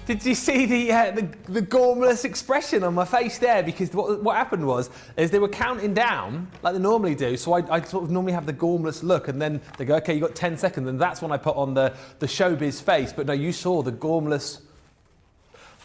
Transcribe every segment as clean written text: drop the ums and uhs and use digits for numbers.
Did you see the gormless expression on my face there? Because what happened was they were counting down like they normally do. So I sort of normally have the gormless look, and then they go, okay, you got 10 seconds, and that's when I put on the showbiz face. But no, you saw the gormless.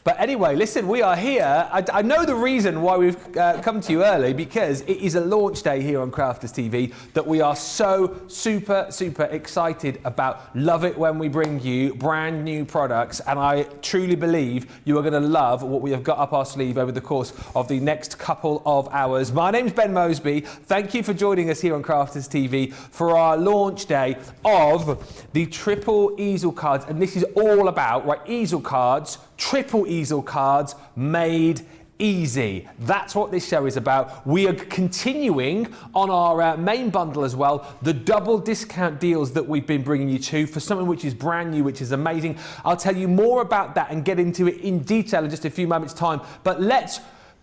But anyway, listen, we are here. I know the reason why we've come to you early, because it is a launch day here on Crafters TV that we are so super excited about. Love it when we bring you brand new products, and I truly believe you are going to love what we have got up our sleeve over the course of the next couple of hours. My name's Ben Mosby. Thank you for joining us here on Crafters TV for our launch day of the triple easel cards, and this is all about, right, easel cards, triple easel cards made easy. That's what this show is about. We are continuing on our main bundle as well, the double discount deals that we've been bringing you to for something which is brand new, which is amazing. I'll tell you more about that and get into it in detail in just a few moments' time. But let's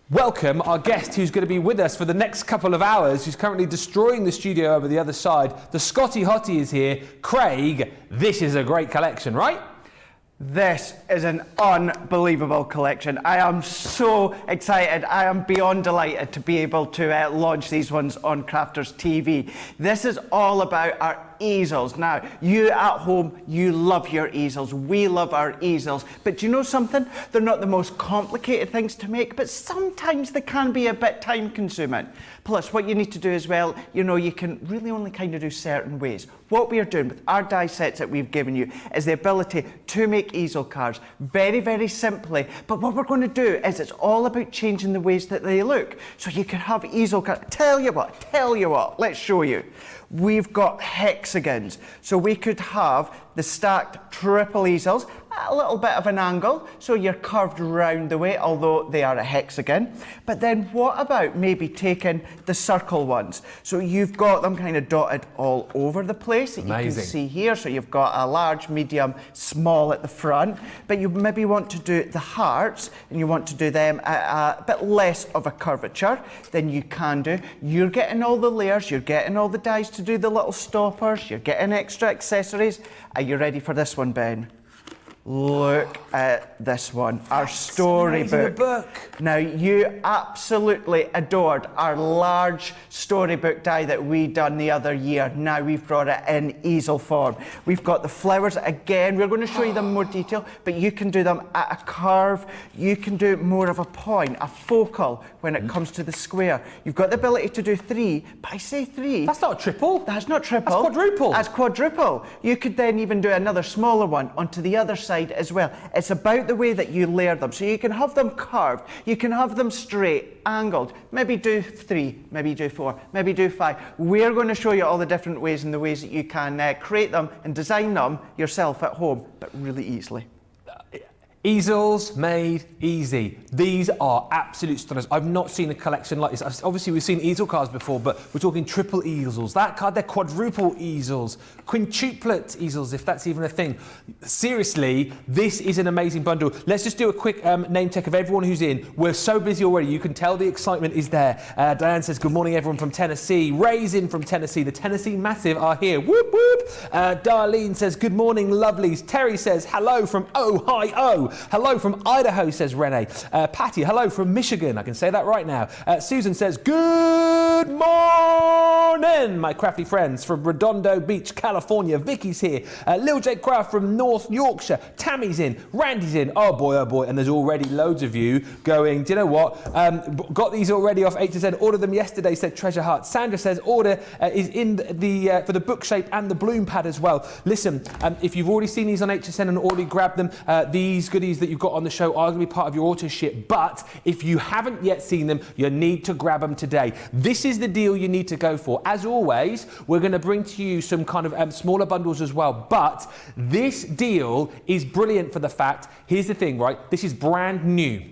welcome our guest who's going to be with us for the next couple of hours, who's currently destroying the studio over the other side. The Scotty Hottie is here. Craig, this is a great collection, right? This is an unbelievable collection. I am so excited. I am beyond delighted to be able to launch these ones on Crafters TV. This is all about our easels. Now, you at home, you love your easels. We love our easels. But do you know something? They're not the most complicated things to make, but sometimes they can be a bit time consuming. Plus, what you need to do as well, you know, you can really only kind of do certain ways. What we are doing with our die sets that we've given you is the ability to make easel cards very simply. But what we're going to do is it's all about changing the ways that they look. So you can have easel cards. Tell you what, let's show you. We've got hexagons. So we could have the stacked triple easels at a little bit of an angle, so you're curved round the way, although they are a hexagon. But then what about maybe taking the circle ones? So you've got them kind of dotted all over the place that you can see here. So you've got a large, medium, small at the front, but you maybe want to do the hearts and you want to do them at a bit less of a curvature than you can do. You're getting all the layers, you're getting all the dies to do the little stoppers, you're getting extra accessories. Are you ready for this one, Ben? Look at this one, our storybook. Now, you absolutely adored our large storybook die that we done the other year. Now we've brought it in easel form. We've got the flowers again. We're going to show you them in more detail, but you can do them at a curve. You can do more of a point, a focal when it comes to the square. You've got the ability to do 3, but I say 3. That's not a triple. That's not triple. That's quadruple. That's quadruple. You could then even do another smaller one onto the other side as well. It's about the way that you layer them. So you can have them curved, you can have them straight, angled, maybe do 3, maybe do 4, maybe do 5. We're going to show you all the different ways and the ways that you can create them and design them yourself at home, but really easily. Easels made easy. These are absolute stunners. I've not seen a collection like this. Obviously, we've seen easel cards before, but we're talking triple easels. That card, they're quadruple easels, quintuplet easels, if that's even a thing. Seriously, this is an amazing bundle. Let's just do a quick name check of everyone who's in. We're so busy already. You can tell the excitement is there. Diane says, good morning, everyone from Tennessee. Ray's in from Tennessee. The Tennessee Massive are here. Whoop, whoop. Darlene says, good morning, lovelies. Terry says, hello from Ohio. Hello from Idaho, says Renee. Patty, hello from Michigan. I can say that right now. Susan says, good morning, my crafty friends from Redondo Beach, California. Vicky's here. Lil J Craft from North Yorkshire. Tammy's in. Randy's in. Oh boy. And there's already loads of you going, do you know what? Got these already off HSN. Ordered them yesterday, said Treasure Heart. Sandra says order is in the for the book shape and the bloom pad as well. Listen, if you've already seen these on HSN and already grabbed them, these goodies that you've got on the show are going to be part of your auto ship, but if you haven't yet seen them, you need to grab them today. This is the deal you need to go for. As always, we're going to bring to you some kind of smaller bundles as well, but this deal is brilliant for the fact, here's the thing, right? This is brand new.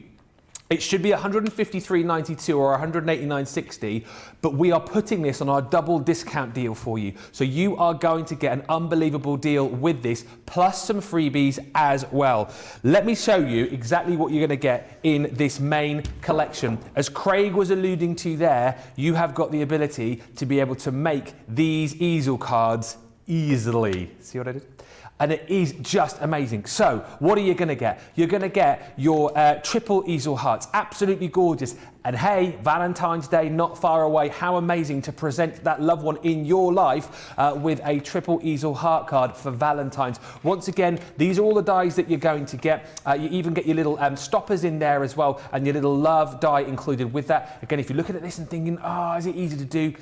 It should be $153.92 or $189.60, but we are putting this on our double discount deal for you. So you are going to get an unbelievable deal with this, plus some freebies as well. Let me show you exactly what you're going to get in this main collection. As Craig was alluding to there, you have got the ability to be able to make these easel cards easily. See what I did? And it is just amazing. So, what are you going to get? You're going to get your triple easel hearts. Absolutely gorgeous. And hey, Valentine's Day not far away. How amazing to present that loved one in your life with a triple easel heart card for Valentine's. Once again, these are all the dies that you're going to get. You even get your little stoppers in there as well, and your little love die included with that. Again, if you're looking at this and thinking, oh, is it easy to do?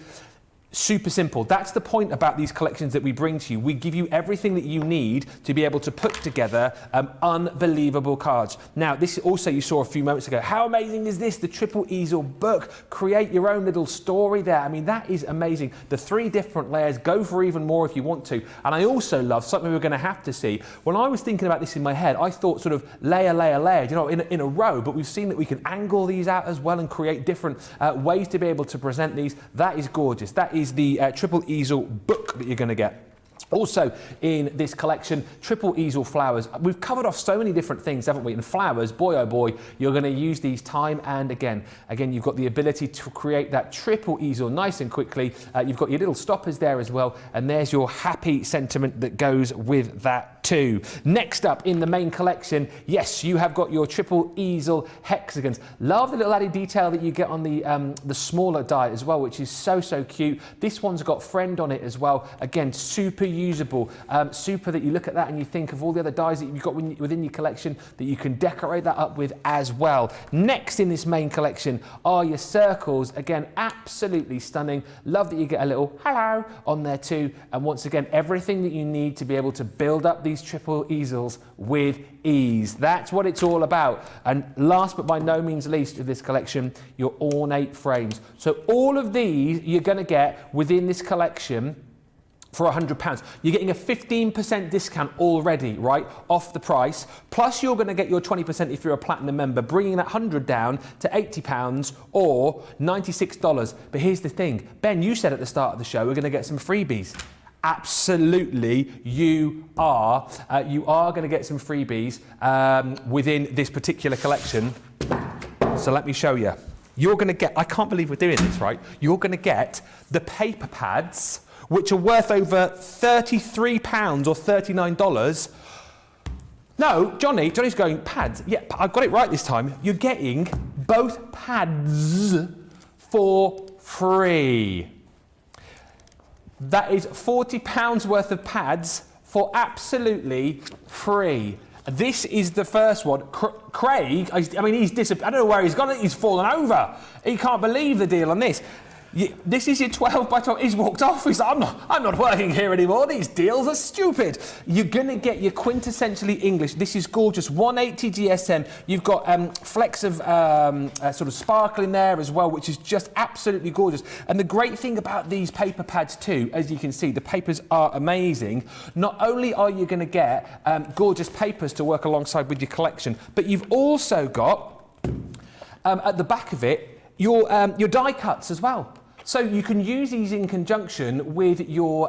Super simple. That's the point about these collections that we bring to you. We give you everything that you need to be able to put together unbelievable cards. Now, this also you saw a few moments ago. How amazing is this? The triple easel book. Create your own little story there. I mean, that is amazing. The 3 different layers. Go for even more if you want to. And I also love something we're going to have to see. When I was thinking about this in my head, I thought sort of layer, layer, layer, you know, in a row. But we've seen that we can angle these out as well and create different ways to be able to present these. That is gorgeous. That is the triple easel book that you're going to get. Also in this collection, triple easel flowers. We've covered off so many different things, haven't we? And flowers, boy oh boy, you're going to use these time and again. Again, you've got the ability to create that triple easel nice and quickly. You've got your little stoppers there as well. And there's your happy sentiment that goes with that too. Next up in the main collection, yes, you have got your triple easel hexagons. Love the little added detail that you get on the smaller die as well, which is so, so cute. This one's got friend on it as well. Again, super usable. Super that you look at that and you think of all the other dies that you've got within your collection that you can decorate that up with as well. Next in this main collection are your circles. Again, absolutely stunning. Love that you get a little hello on there too. And once again, everything that you need to be able to build up these triple easels with ease. That's what it's all about. And last but by no means least of this collection, your ornate frames. So all of these you're going to get within this collection for £100. You're getting a 15% discount already, right, off the price. Plus you're going to get your 20% if you're a platinum member, bringing that 100 down to £80 or $96. But here's the thing, Ben, you said at the start of the show we're going to get some freebies. Absolutely, you are going to get some freebies within this particular collection. So let me show you. You're going to get, I can't believe we're doing this, right? You're going to get the paper pads, which are worth over £33 or $39. No, Johnny's going, pads. Yeah, I've got it right this time. You're getting both pads for free. That is £40 worth of pads for absolutely free. This is the first one. Craig, I mean, he's disappeared. I don't know where he's gone. He's fallen over. He can't believe the deal on this. This is your 12 by 12. He's walked off. He's like, I'm not working here anymore. These deals are stupid. You're going to get your quintessentially English. This is gorgeous. 180 GSM. You've got flecks of sort of sparkle in there as well, which is just absolutely gorgeous. And the great thing about these paper pads too, as you can see, the papers are amazing. Not only are you going to get gorgeous papers to work alongside with your collection, but you've also got at the back of it your die cuts as well. So you can use these in conjunction with your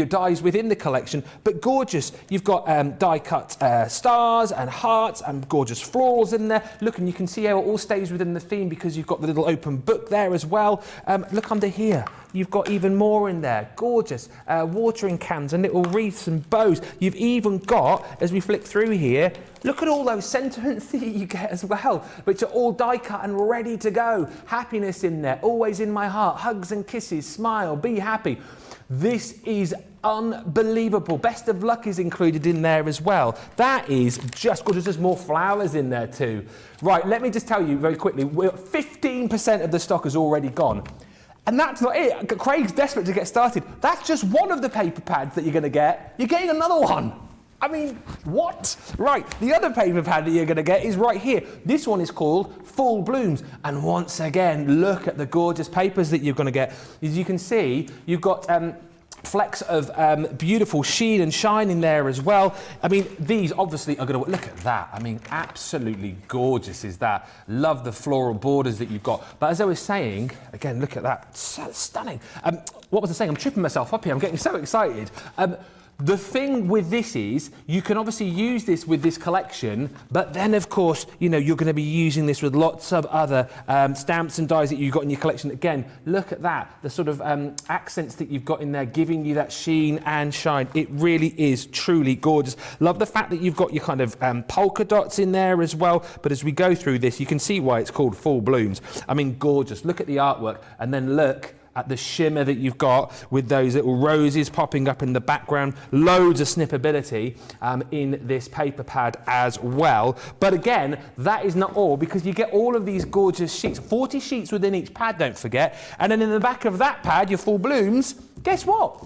dies within the collection, but gorgeous. You've got die cut stars and hearts and gorgeous florals in there. Look, and you can see how it all stays within the theme because you've got the little open book there as well. Look under here. You've got even more in there. Gorgeous. Watering cans and little wreaths and bows. You've even got, as we flick through here, look at all those sentiments that you get as well, which are all die cut and ready to go. Happiness in there, always in my heart, hugs and kisses, smile, be happy. This is unbelievable. Best of luck is included in there as well. That is just gorgeous. There's more flowers in there too. Right, let me just tell you very quickly, 15% of the stock is already gone. And that's not it. Craig's desperate to get started. That's just one of the paper pads that you're going to get. You're getting another one. I mean, what? Right, the other paper pad that you're going to get is right here. This one is called Full Blooms. And once again, look at the gorgeous papers that you're going to get. As you can see, you've got flecks of beautiful sheen and shine in there as well. I mean, these obviously are going to look at that. I mean, absolutely gorgeous is that. Love the floral borders that you've got. But as I was saying, again, look at that. So stunning. What was I saying? I'm tripping myself up here. I'm getting so excited. The thing with this is you can obviously use this with this collection, but then of course, you know, you're going to be using this with lots of other stamps and dies that you've got in your collection. Again, look at that, the sort of accents that you've got in there, giving you that sheen and shine. It really is truly gorgeous. Love the fact that you've got your kind of polka dots in there as well. But as we go through this, you can see why it's called Full Blooms. I mean, gorgeous. Look at the artwork, and then look at the shimmer that you've got with those little roses popping up in the background. Loads of snippability in this paper pad as well. But again, that is not all, because you get all of these gorgeous sheets, 40 sheets within each pad, don't forget. And then in the back of that pad, your Full Blooms, guess what?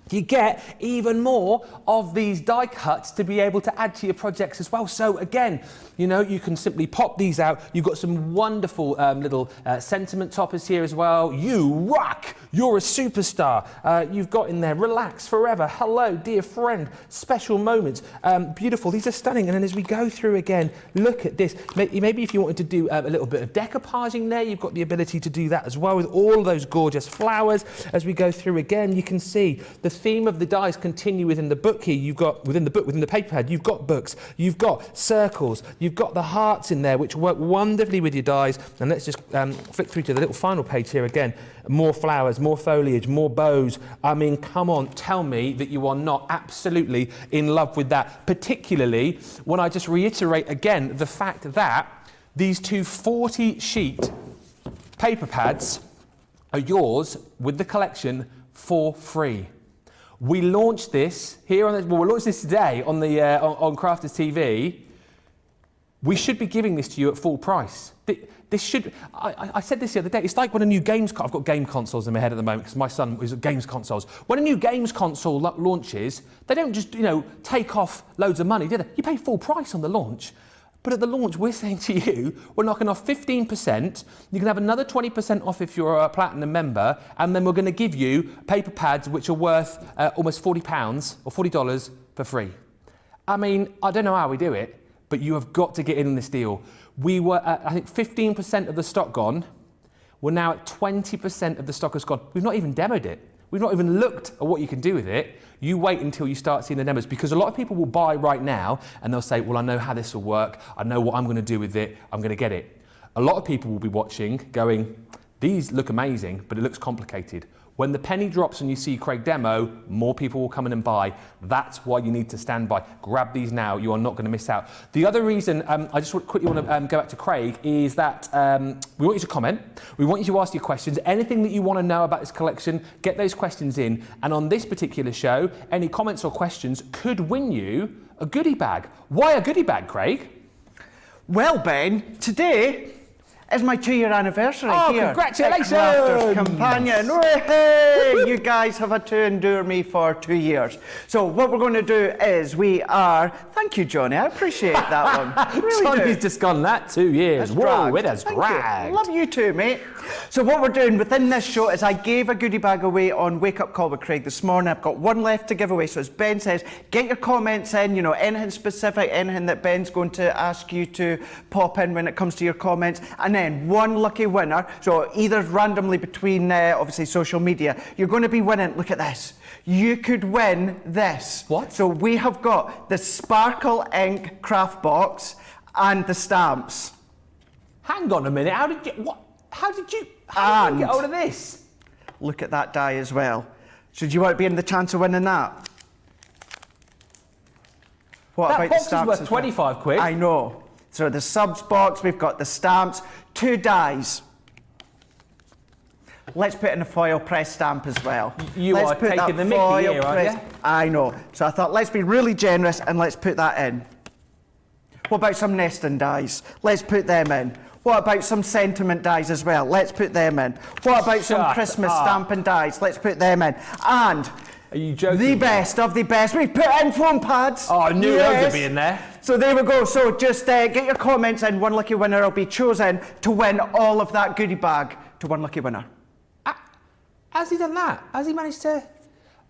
You get even more of these die cuts to be able to add to your projects as well. So again, you know, you can simply pop these out. You've got some wonderful little sentiment toppers here as well. You rock, you're a superstar. You've got in there, relax forever, hello, dear friend, special moments, beautiful. These are stunning. And then as we go through again, look at this. Maybe if you wanted to do a little bit of decoupaging there, you've got the ability to do that as well with all those gorgeous flowers. As we go through again, you can see the theme of the dies continue within the book here. You've got within the paper pad, you've got books, you've got circles, you've got the hearts in there, which work wonderfully with your dies. And let's just flick through to the little final page here again. More flowers, more foliage, more bows. I mean, come on, tell me that you are not absolutely in love with that, particularly when I just reiterate again the fact that these two 40-sheet paper pads are yours with the collection for free. We launched this here on we launched this today on the on Crafters TV. We should be giving this to you at full price. This should. I said this the other day. It's like when a new games. I've got game consoles in my head at the moment because my son is at games consoles. When a new games console launches, they don't just take off loads of money, do they? You pay full price on the launch. But at the launch, we're saying to you, we're knocking off 15%. You can have another 20% off if you're a platinum member, and then we're going to give you paper pads which are worth almost £40 or $40 for free. I mean, I don't know how we do it, but you have got to get in this deal. We were at, I think, 15% of the stock gone. We're now at 20% of the stock has gone. We've not even demoed it. We've not even looked at what you can do with it. You wait until you start seeing the demos, because a lot of people will buy right now and they'll say, well, I know how this will work. I know what I'm going to do with it. I'm going to get it. A lot of people will be watching going, these look amazing, but it looks complicated. When the penny drops and you see Craig demo, more people will come in and buy. That's why you need to stand by. Grab these now. You are not going to miss out. The other reason I just quickly want to go back to Craig is that we want you to comment. We want you to ask your questions. Anything that you want to know about this collection, get those questions in. And on this particular show, any comments or questions could win you a goodie bag. Why a goodie bag, Craig? Well, Ben, today is my 2-year anniversary here. Congratulations! At Crafters Companion. Hey, you guys have had to endure me for 2 years. So what we're going to do is thank you, Johnny, I appreciate that one. Really Johnny's do. just gone that 2 years. That's Whoa, dragged. it has Thank you. dragged. Love you too, mate. So what we're doing within this show is I gave a goodie bag away on Wake Up Call with Craig this morning. I've got one left to give away. So as Ben says, get your comments in, anything specific, anything that Ben's going to ask you to pop in when it comes to your comments. And then one lucky winner, so either randomly between obviously social media, you're going to be winning, look at this. You could win this. What? So we have got the Sparkle Ink craft box and the stamps. Hang on a minute. How did you get hold of this? Look at that die as well. So do you want to be in the chance of winning that? What That about box the stamps? is worth as 25 quid. I know. So the subs box, we've got the stamps, 2 dies. Let's put in a foil press stamp as well. You let's are put taking that the mickey foil here, aren't you? I know. So I thought, let's be really generous and let's put that in. What about some nesting dies? Let's put them in. What about some sentiment dies as well? Let's put them in. What about some Christmas stamping dies? Let's put them in. And are you joking? the best of the best, we've put in foam pads. Oh, I knew those would be in there. So there we go. So just get your comments in. One lucky winner will be chosen to win all of that goodie bag to one lucky winner. Has he done that? Has he managed to?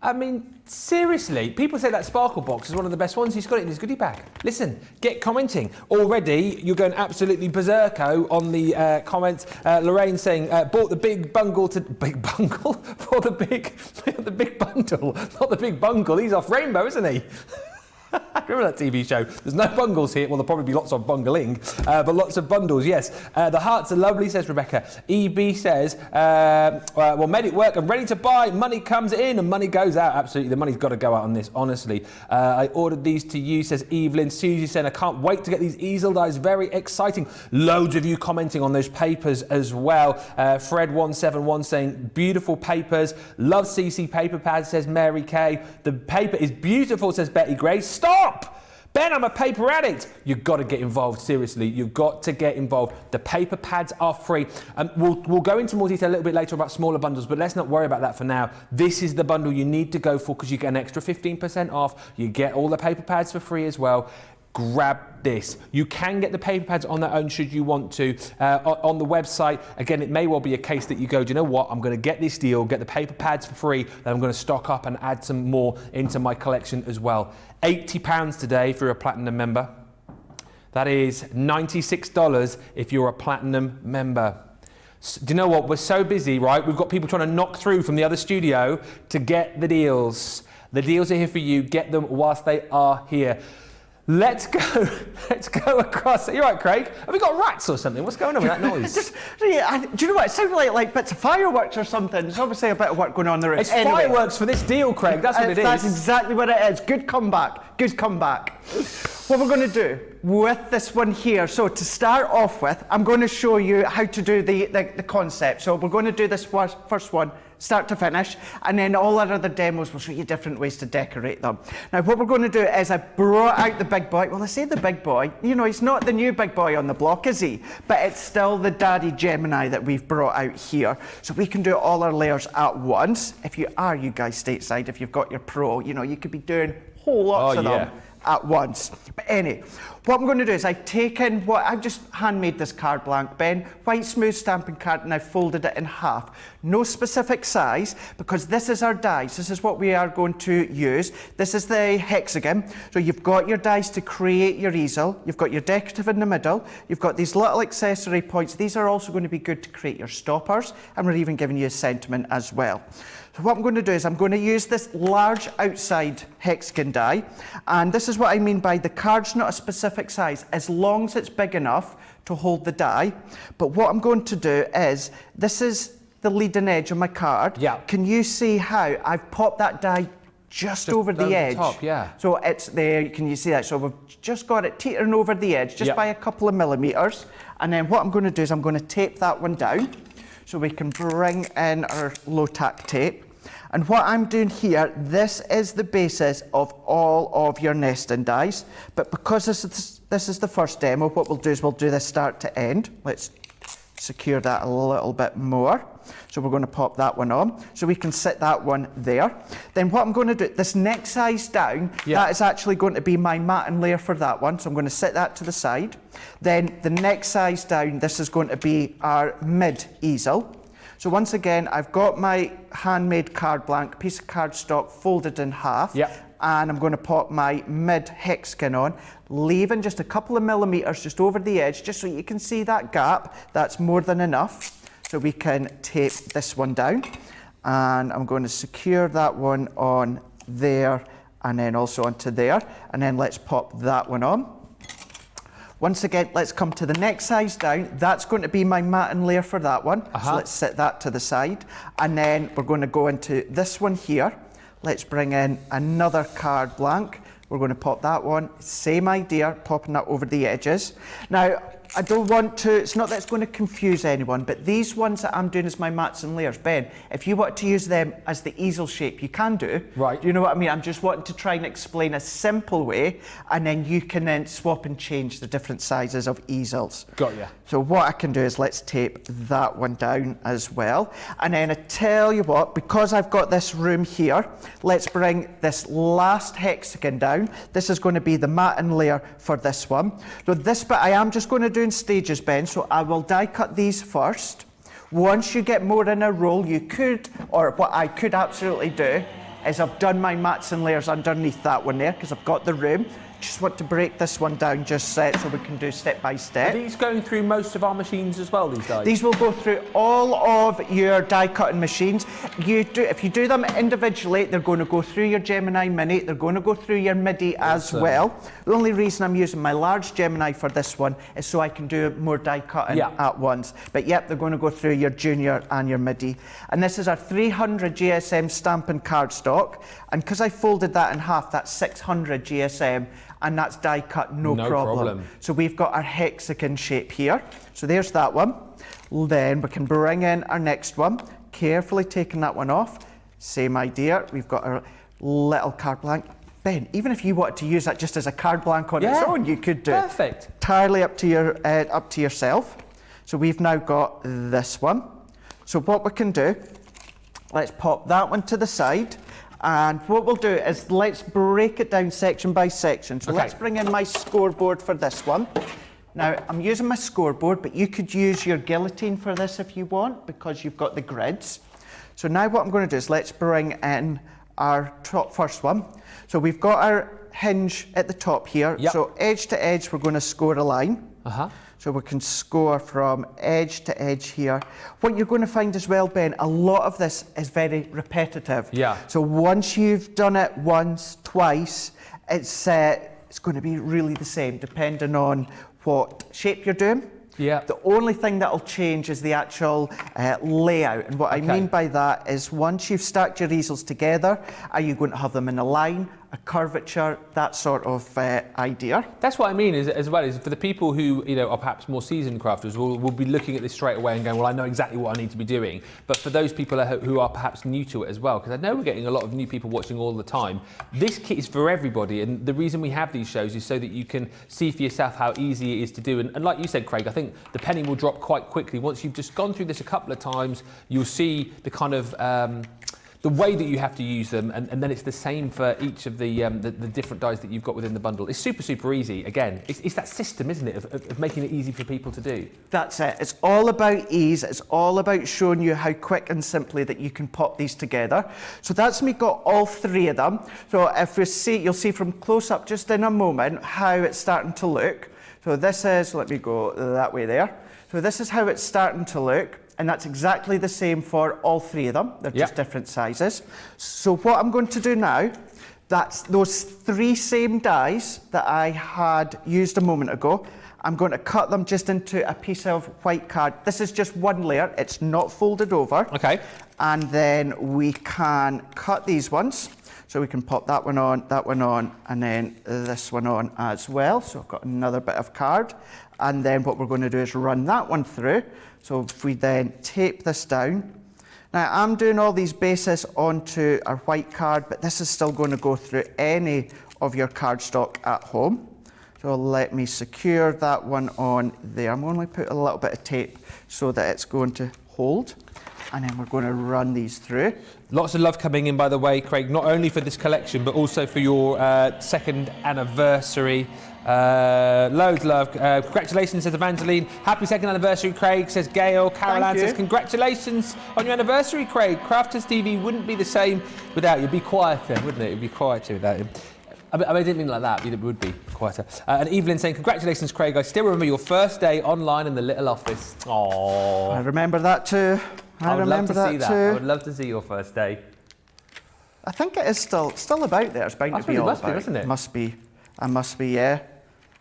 I mean, seriously, people say that Sparkle box is one of the best ones. He's got it in his goodie bag. Listen, get commenting. Already, you're going absolutely berserko on the comments. Lorraine saying, bought the big bungle to... Big bungle? For the big bundle. Not the big bungle. He's off Rainbow, isn't he? Remember that TV show? There's no bungles here. Well, there'll probably be lots of bungling, but lots of bundles, yes. The hearts are lovely, says Rebecca. EB says, well, made it work and ready to buy. Money comes in and money goes out. Absolutely, the money's got to go out on this, honestly. I ordered these to you, says Evelyn. Susie saying, I can't wait to get these easel dies. Very exciting. Loads of you commenting on those papers as well. Fred171 saying, beautiful papers. Love CC paper pads, says Mary Kay. The paper is beautiful, says Betty Grace. Stop! Ben, I'm a paper addict. You've got to get involved, seriously. You've got to get involved. The paper pads are free. We'll go into more detail a little bit later about smaller bundles, but let's not worry about that for now. This is the bundle you need to go for because you get an extra 15% off. You get all the paper pads for free as well. Grab this. You can get the paper pads on their own should you want to. On the website, again, it may well be a case that you go, do you know what, I'm going to get this deal, get the paper pads for free, then I'm going to stock up and add some more into my collection as well. £80 today if you're a Platinum member. That is $96 if you're a Platinum member. Do you know what, we're so busy, right? We've got people trying to knock through from the other studio to get the deals. The deals are here for you. Get them whilst they are here. Let's go across. You're right, Craig. Have we got rats or something? What's going on with that noise? Do you know what? It sounded like bits of fireworks or something. There's obviously a bit of work going on there. It's fireworks for this deal, Craig. That's what it is. That's exactly what it is. Good comeback. Good comeback. What we're going to do with this one here, so to start off with, I'm going to show you how to do the concept. So we're going to do this first one, start to finish, and then all our other demos will show you different ways to decorate them. Now what we're going to do is I brought out the big boy. Well, I say the big boy, you know, he's not the new big boy on the block, is he? But it's still the Daddy Gemini that we've brought out here. So we can do all our layers at once. If you guys stateside, if you've got your Pro, you know, you could be doing whole lots of them at once. But anyway, what I'm going to do is I've just handmade this card blank, Ben, white smooth stamping card, and I've folded it in half. No specific size, because this is our dies. This is what we are going to use. This is the hexagon. So you've got your dies to create your easel. You've got your decorative in the middle. You've got these little accessory points. These are also going to be good to create your stoppers, and we're even giving you a sentiment as well. So what I'm going to do is I'm going to use this large outside hexagon die, and this is what I mean by the card's not a specific size, as long as it's big enough to hold the die. But what I'm going to do is, this is the leading edge of my card. Yeah. Can you see how I've popped that die just over the edge? Top, yeah. So it's there, can you see that? So we've just got it teetering over the edge, just by a couple of millimeters. And then what I'm going to do is I'm going to tape that one down, so we can bring in our low tack tape. And what I'm doing here, this is the basis of all of your nesting dies. But because this is the first demo, what we'll do is we'll do this start to end. Let's secure that a little bit more. So we're going to pop that one on, so we can sit that one there. Then what I'm going to do, this next size down, that is actually going to be my matting layer for that one. So I'm going to sit that to the side. Then the next size down, this is going to be our mid easel. So once again, I've got my handmade card blank, piece of cardstock folded in half, and I'm going to pop my mid hexagon on, leaving just a couple of millimeters just over the edge, just so you can see that gap. That's more than enough. So we can tape this one down, and I'm going to secure that one on there, and then also onto there, and then let's pop that one on. Once again, let's come to the next size down. That's going to be my matting layer for that one. So let's set that to the side. And then we're going to go into this one here. Let's bring in another card blank. We're going to pop that one. Same idea, popping that over the edges. Now, I don't want to, it's not that it's going to confuse anyone, but these ones that I'm doing as my mats and layers, Ben, if you want to use them as the easel shape, you can do. Right. Do you know what I mean? I'm just wanting to try and explain a simple way, and then you can then swap and change the different sizes of easels. Got ya. So what I can do is let's tape that one down as well. And then I tell you what, because I've got this room here, let's bring this last hexagon down. This is going to be the matting layer for this one. So this bit I am just going to do in stages, Ben, so I will die cut these first. Once you get more in a roll, you could, or what I could absolutely do, is I've done my mats and layers underneath that one there because I've got the room. Just want to break this one down just so we can do step by step. Are these going through most of our machines as well, these dies? These will go through all of your die cutting machines. If you do them individually, they're going to go through your Gemini Mini, they're going to go through your MIDI as well. The only reason I'm using my large Gemini for this one is so I can do more die cutting at once. But yep, they're going to go through your Junior and your MIDI. And this is our 300 GSM stamping cardstock. And because I folded that in half, that's 600 GSM. And that's die cut, no problem. So we've got our hexagon shape here. So there's that one. Then we can bring in our next one, carefully taking that one off. Same idea, we've got our little card blank. Ben, even if you wanted to use that just as a card blank on its own, you could do it. Perfect. Entirely up to yourself. So we've now got this one. So what we can do, let's pop that one to the side. And what we'll do is let's break it down section by section. So let's bring in my scoreboard for this one. Now, I'm using my scoreboard, but you could use your guillotine for this if you want, because you've got the grids. So now what I'm going to do is let's bring in our first one. So we've got our hinge at the top here. So edge to edge, we're going to score a line. So we can score from edge to edge here. What you're going to find as well, Ben, a lot of this is very repetitive. So once you've done it once, twice, it's going to be really the same, depending on what shape you're doing. The only thing that'll change is the actual layout. And what I mean by that is once you've stacked your easels together, are you going to have them in a line, a curvature, that sort of idea? That's what I mean as well, is for the people who are perhaps more seasoned crafters will be looking at this straight away and going, well, I know exactly what I need to be doing. But for those people who are perhaps new to it as well, because I know we're getting a lot of new people watching all the time, this kit is for everybody. And the reason we have these shows is so that you can see for yourself how easy it is to do. And like you said, Craig, I think the penny will drop quite quickly. Once you've just gone through this a couple of times, you'll see the kind of the way that you have to use them, and then it's the same for each of the different dies that you've got within the bundle. It's super, super easy. Again, it's that system, isn't it, of making it easy for people to do. That's it. It's all about ease. It's all about showing you how quick and simply that you can pop these together. So that's me got all three of them. So if you see, you'll see from close up just in a moment how it's starting to look. So this is, let me go that way there. So this is how it's starting to look. And that's exactly the same for all three of them. They're just different sizes. So what I'm going to do now, that's those three same dies that I had used a moment ago. I'm going to cut them just into a piece of white card. This is just one layer. It's not folded over. And then we can cut these ones. So we can pop that one on, and then this one on as well. So I've got another bit of card. And then what we're going to do is run that one through. So if we then tape this down. Now I'm doing all these bases onto our white card, but this is still going to go through any of your cardstock at home. So let me secure that one on there. I'm only put a little bit of tape so that it's going to hold. And then we're going to run these through. Lots of love coming in, by the way, Craig, not only for this collection, but also for your second anniversary. Loads of love. Congratulations, says Evangeline. Happy second anniversary, Craig, says Gail. Carol Ann says, congratulations on your anniversary, Craig. Crafters TV wouldn't be the same without you. It'd be quieter, wouldn't it? It'd be quieter without you. I didn't mean like that, it would be quieter. And Evelyn saying, congratulations, Craig. I still remember your first day online in the little office. Oh, I remember that too. I remember that too. I would love to see your first day. I think it is still about there. It's bound to be all about. It isn't it? Must be. I must be, yeah.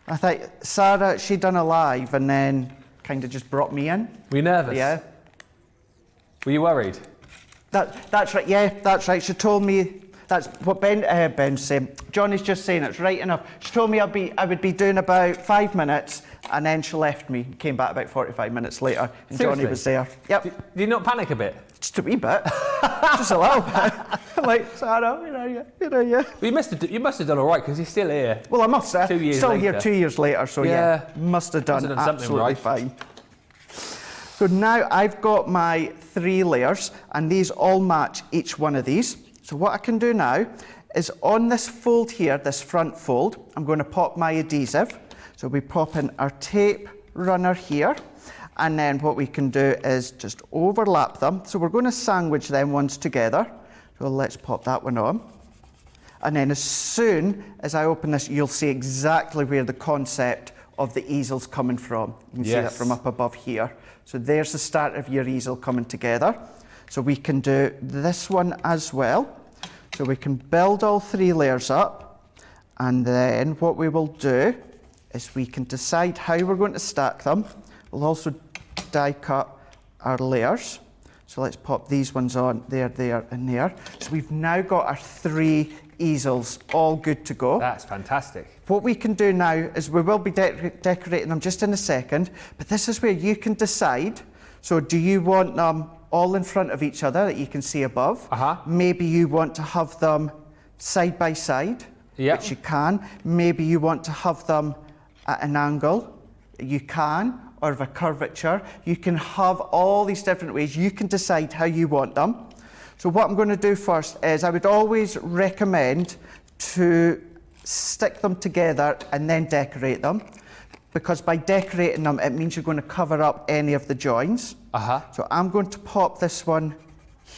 I think Sarah, she'd done a live and then kind of just brought me in. Were you nervous? Yeah. Were you worried? That's right, yeah, that's right. She told me, that's what Ben's saying. Johnny's just saying it's right enough. She told me I would be doing about 5 minutes and then she left me, came back about 45 minutes later and Seriously? Johnny was there. Yep. Did you not panic a bit? Just a wee bit. Just a little bit. Like, Sarah, you know. Well, you must have done all right because you're still here. Well, I must have. 2 years still later. Here 2 years later, so yeah must have done absolutely right. Fine. So now I've got my 3 layers and these all match each one of these. So what I can do now is on this fold here, this front fold, I'm going to pop my adhesive. So we pop in our tape runner here. And then what we can do is just overlap them. So we're going to sandwich them ones together. So So let's pop that one on. And then as soon as I open this, you'll see exactly where the concept of the easel's coming from. You can see that from up above here. So there's the start of your easel coming together. So we can do this one as well. So we can build all 3 layers up, and then what we will do is we can decide how we're going to stack them. We'll also die cut our layers. So let's pop these ones on, there, there, and there. So we've now got our 3 easels all good to go. That's fantastic. What we can do now is we will be decorating them just in a second, but this is where you can decide. So do you want them all in front of each other that you can see above? Maybe you want to have them side by side, which you can. Maybe you want to have them at an angle, you can, or of a curvature. You can have all these different ways. You can decide how you want them. So what I'm going to do first is I would always recommend to stick them together and then decorate them, because by decorating them it means you're going to cover up any of the joins. So I'm going to pop this one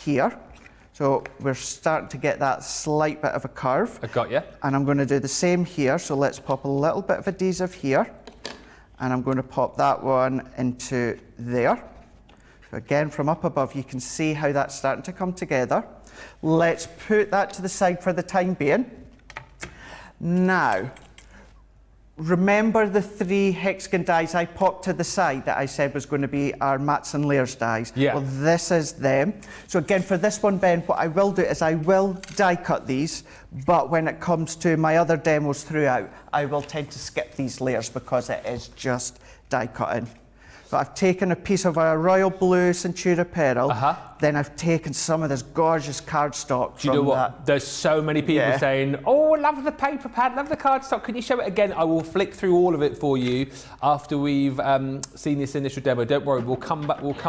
here. So we're starting to get that slight bit of a curve. I got you. And I'm going to do the same here. So let's pop a little bit of adhesive here. And I'm going to pop that one into there. So again, from up above, you can see how that's starting to come together. Let's put that to the side for the time being. Now, remember the 3 hexagon dies I popped to the side that I said was going to be our mats and layers dies? Yeah. Well, this is them. So again, for this one, Ben, what I will do is I will die cut these, but when it comes to my other demos throughout, I will tend to skip these layers because it is just die cutting. So I've taken a piece of our royal blue Centura Pearl, then I've taken some of this gorgeous cardstock. Do you know what? There's so many people saying, oh, love the paper pad, love the cardstock. Can you show it again? I will flick through all of it for you after we've seen this initial demo. Don't worry, we'll come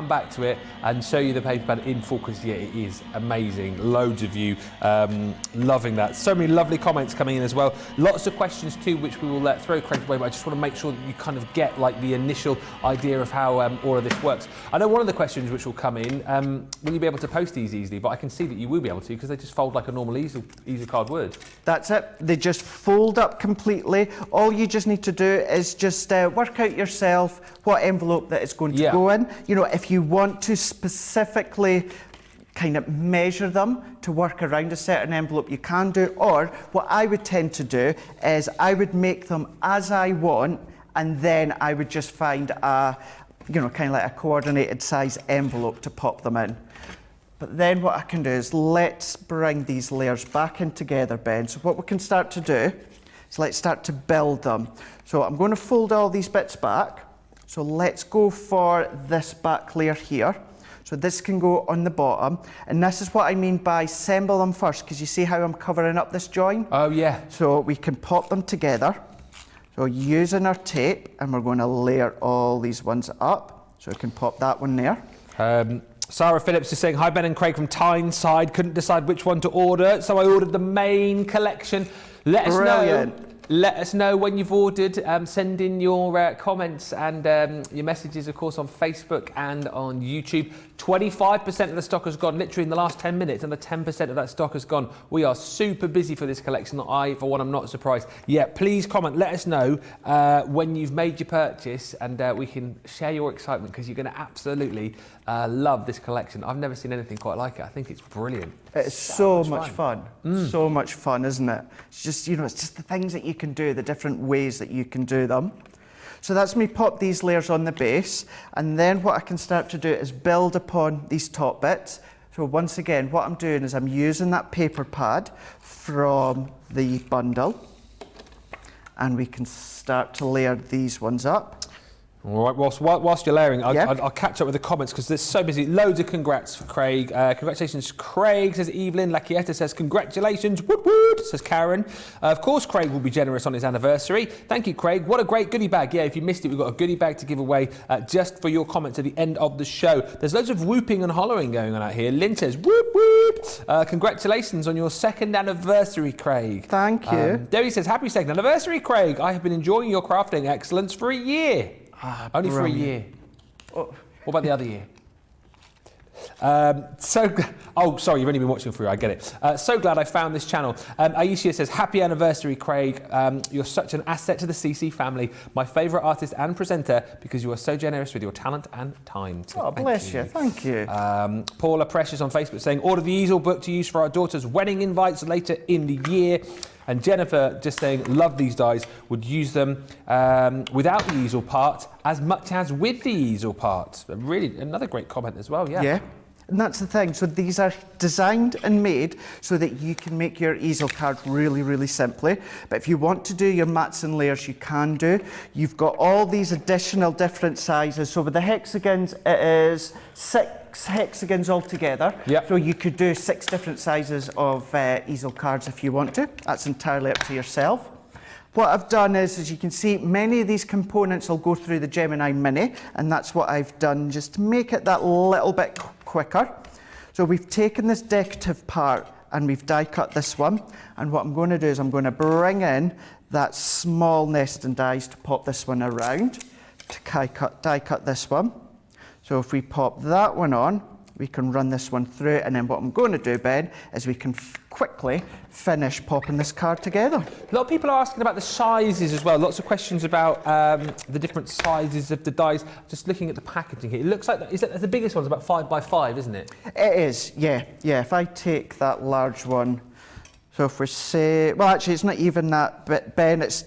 back to it and show you the paper pad in full, because yeah, it is amazing. Loads of you loving that. So many lovely comments coming in as well. Lots of questions too, which we will let throw Craig's way, but I just want to make sure that you kind of get like the initial idea of how all of this works. I know one of the questions which will come in, will you be able to post these easily? But I can see that you will be able to, because they just fold like a normal easel card would. That's it. They just fold up completely. All you just need to do is just work out yourself what envelope that it's going to go in. You know, if you want to specifically kind of measure them to work around a certain envelope, you can do. Or what I would tend to do is I would make them as I want, and then I would just find a, you know, kind of like a coordinated size envelope to pop them in. But then what I can do is let's bring these layers back in together, Ben. So what we can start to do is let's start to build them. So I'm going to fold all these bits back. So let's go for this back layer here. So this can go on the bottom. And this is what I mean by assemble them first, because you see how I'm covering up this join? Oh yeah. So we can pop them together. So using our tape, and we're going to layer all these ones up. So we can pop that one there. Sarah Phillips is saying, hi Ben and Craig from Tyneside, couldn't decide which one to order, so I ordered the main collection. Let us know when you've ordered. Send in your comments and your messages, of course, on Facebook and on YouTube. 25% of the stock has gone literally in the last 10 minutes, and the 10% of that stock has gone. We are super busy for this collection. I, for one, am not surprised. Yeah, please comment. Let us know when you've made your purchase, and we can share your excitement, because you're going to absolutely love this collection. I've never seen anything quite like it. I think it's brilliant. It's so much fun. So much fun, isn't it? It's just, you know, it's just the things that you can do, the different ways that you can do them. So that's me pop these layers on the base, and then what I can start to do is build upon these top bits. So once again, what I'm doing is I'm using that paper pad from the bundle, and we can start to layer these ones up. All right, whilst you're layering, I'll catch up with the comments, because they're so busy. Loads of congrats for Craig. Congratulations, Craig, says Evelyn. Lakieta says, congratulations, woot woot, says Karen. Of course, Craig will be generous on his anniversary. Thank you, Craig. What a great goodie bag. Yeah, if you missed it, we've got a goodie bag to give away just for your comments at the end of the show. There's loads of whooping and hollering going on out here. Lynn says, whoop whoop. Congratulations on your 2nd anniversary, Craig. Thank you. Debbie says, happy 2nd anniversary, Craig. I have been enjoying your crafting excellence for a year. Only for a year. Oh. What about the other year? Oh, sorry, you've only been watching for you. I get it. So glad I found this channel. Aisha says, happy anniversary, Craig. You're such an asset to the CC family. My favourite artist and presenter because you are so generous with your talent and time. So bless you. Thank you. Paula Precious on Facebook saying, order the easel book to use for our daughter's wedding invites later in the year. And Jennifer just saying, love these dies, would use them without the easel part as much as with the easel part. Really, another great comment as well, yeah. Yeah, and that's the thing. So these are designed and made so that you can make your easel card really, really simply. But if you want to do your mats and layers, you can do. You've got all these additional different sizes. So with the hexagons, it is 6 hexagons altogether. Yep. So you could do 6 different sizes of easel cards if you want to. That's entirely up to yourself. What I've done is, as you can see, many of these components will go through the Gemini Mini, and that's what I've done just to make it that little bit quicker. So we've taken this decorative part and we've die cut this one, and what I'm going to do is I'm going to bring in that small nesting dies to pop this one around, to die cut this one. So if we pop that one on, we can run this one through, and then what I'm going to do, Ben, is we can quickly finish popping this card together. A lot of people are asking about the sizes as well. Lots of questions about the different sizes of the dies. Just looking at the packaging here, it looks like the biggest one's about 5 by 5, isn't it? It is, yeah. If I take that large one, so if we say, well, actually, it's not even that, but Ben, it's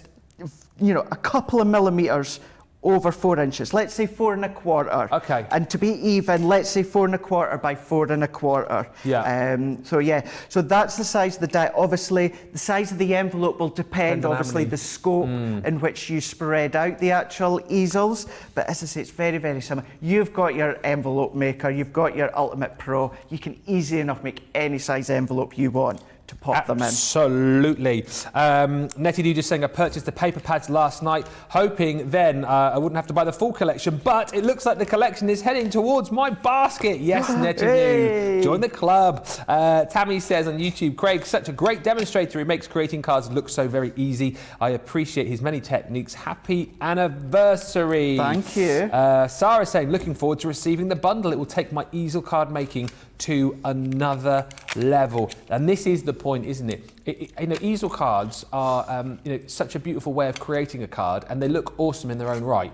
a couple of millimeters over 4 inches. Let's say 4 1/4. Okay. And to be even, let's say 4 1/4 by 4 1/4. Yeah. So that's the size of the die. Obviously, the size of the envelope will depend, obviously, the scope in which you spread out the actual easels. But as I say, it's very, very similar. You've got your envelope maker, you've got your Ultimate Pro. You can easily enough make any size envelope you want to pop them in. Absolutely. Nettie D just saying, I purchased the paper pads last night, hoping then I wouldn't have to buy the full collection, but it looks like the collection is heading towards my basket. Yes, Nettie D, join the club. Tammy says on YouTube, Craig, such a great demonstrator. He makes creating cards look so very easy. I appreciate his many techniques. Happy anniversary. Thank you. Sarah saying, looking forward to receiving the bundle. It will take my easel card making to another level. And this is the point, isn't it? Easel cards are such a beautiful way of creating a card, and they look awesome in their own right.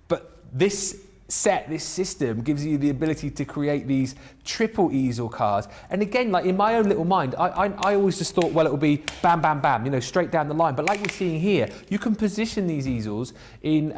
But this system gives you the ability to create these triple easel cards. And again, like in my own little mind, I always just thought, well, it will be bam, bam, bam, straight down the line. But like we're seeing here, you can position these easels in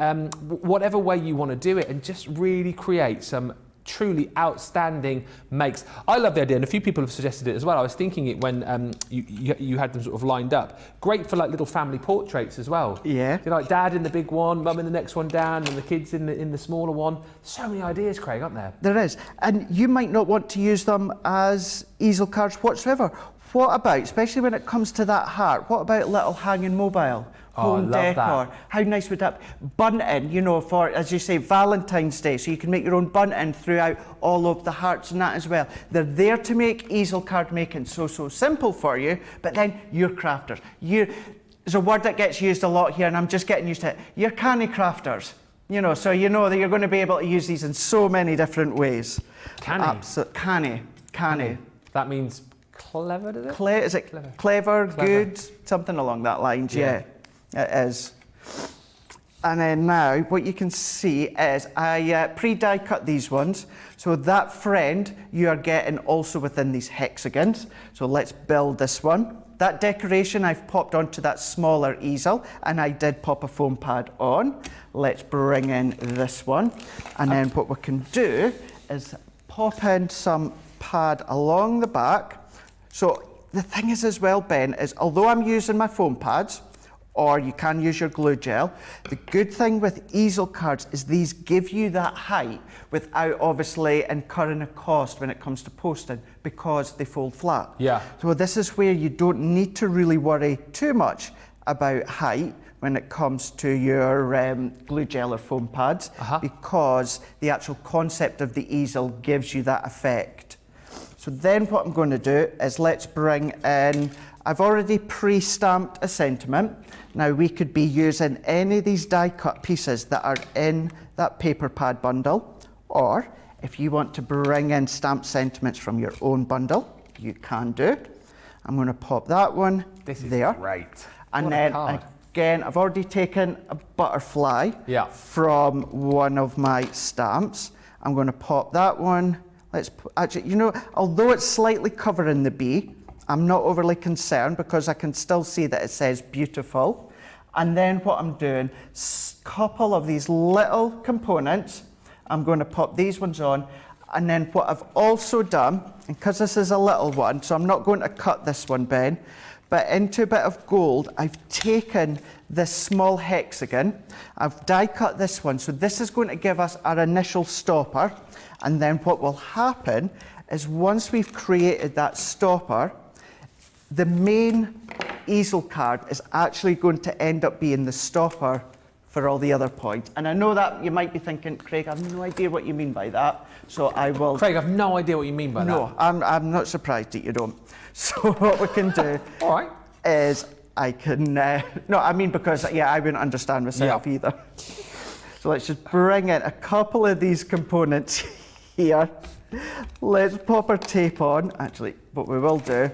whatever way you want to do it and just really create some truly outstanding makes. I love the idea, and a few people have suggested it as well. I was thinking it when you had them sort of lined up. Great for like little family portraits as well. Yeah. Like dad in the big one, mum in the next one down, and the kids in the smaller one. So many ideas, Craig, aren't there? There is, and you might not want to use them as easel cards whatsoever. What about, especially when it comes to that heart, what about little hanging mobile? Home decor. That. How nice would that be? Bunting, for, as you say, Valentine's Day, so you can make your own bunting throughout all of the hearts and that as well. They're there to make easel card making so simple for you, but then you're crafters. There's a word that gets used a lot here, and I'm just getting used to it. You're canny crafters. So you know that you're going to be able to use these in so many different ways. Canny? Canny. That means clever, does it? Is it clever, good, something along that lines, yeah. It is. And then now what you can see is I pre-die cut these ones. So that friend you are getting also within these hexagons. So let's build this one. That decoration I've popped onto that smaller easel, and I did pop a foam pad on. Let's bring in this one. And then what we can do is pop in some pad along the back. So the thing is as well, Ben, is although I'm using my foam pads, or you can use your glue gel. The good thing with easel cards is these give you that height without obviously incurring a cost when it comes to posting, because they fold flat. Yeah. So this is where you don't need to really worry too much about height when it comes to your glue gel or foam pads, because the actual concept of the easel gives you that effect. So then what I'm going to do is let's bring in, I've already pre-stamped a sentiment. Now we could be using any of these die cut pieces that are in that paper pad bundle, or if you want to bring in stamped sentiments from your own bundle, you can do. I'm going to pop that one This is there. great. And What a then card. again, I've already taken a butterfly from one of my stamps. I'm going to pop that one. Actually, you know, although it's slightly covering the bee, I'm not overly concerned because I can still see that it says beautiful. And then what I'm doing, a couple of these little components, I'm going to pop these ones on. And then what I've also done, and because this is a little one, so I'm not going to cut this one, Ben, but into a bit of gold, I've taken this small hexagon, I've die cut this one, so this is going to give us our initial stopper. And then what will happen is once we've created that stopper, the main easel card is actually going to end up being the stopper for all the other points. And I know that you might be thinking, Craig, I have no idea what you mean by that, so I will... Craig, I've no idea what you mean by that. No, I'm not surprised that you don't. So what we can do All right. is I can... no, I mean because, yeah, I wouldn't understand myself either. So let's just bring in a couple of these components here. Let's pop our tape on. Actually, what we will do,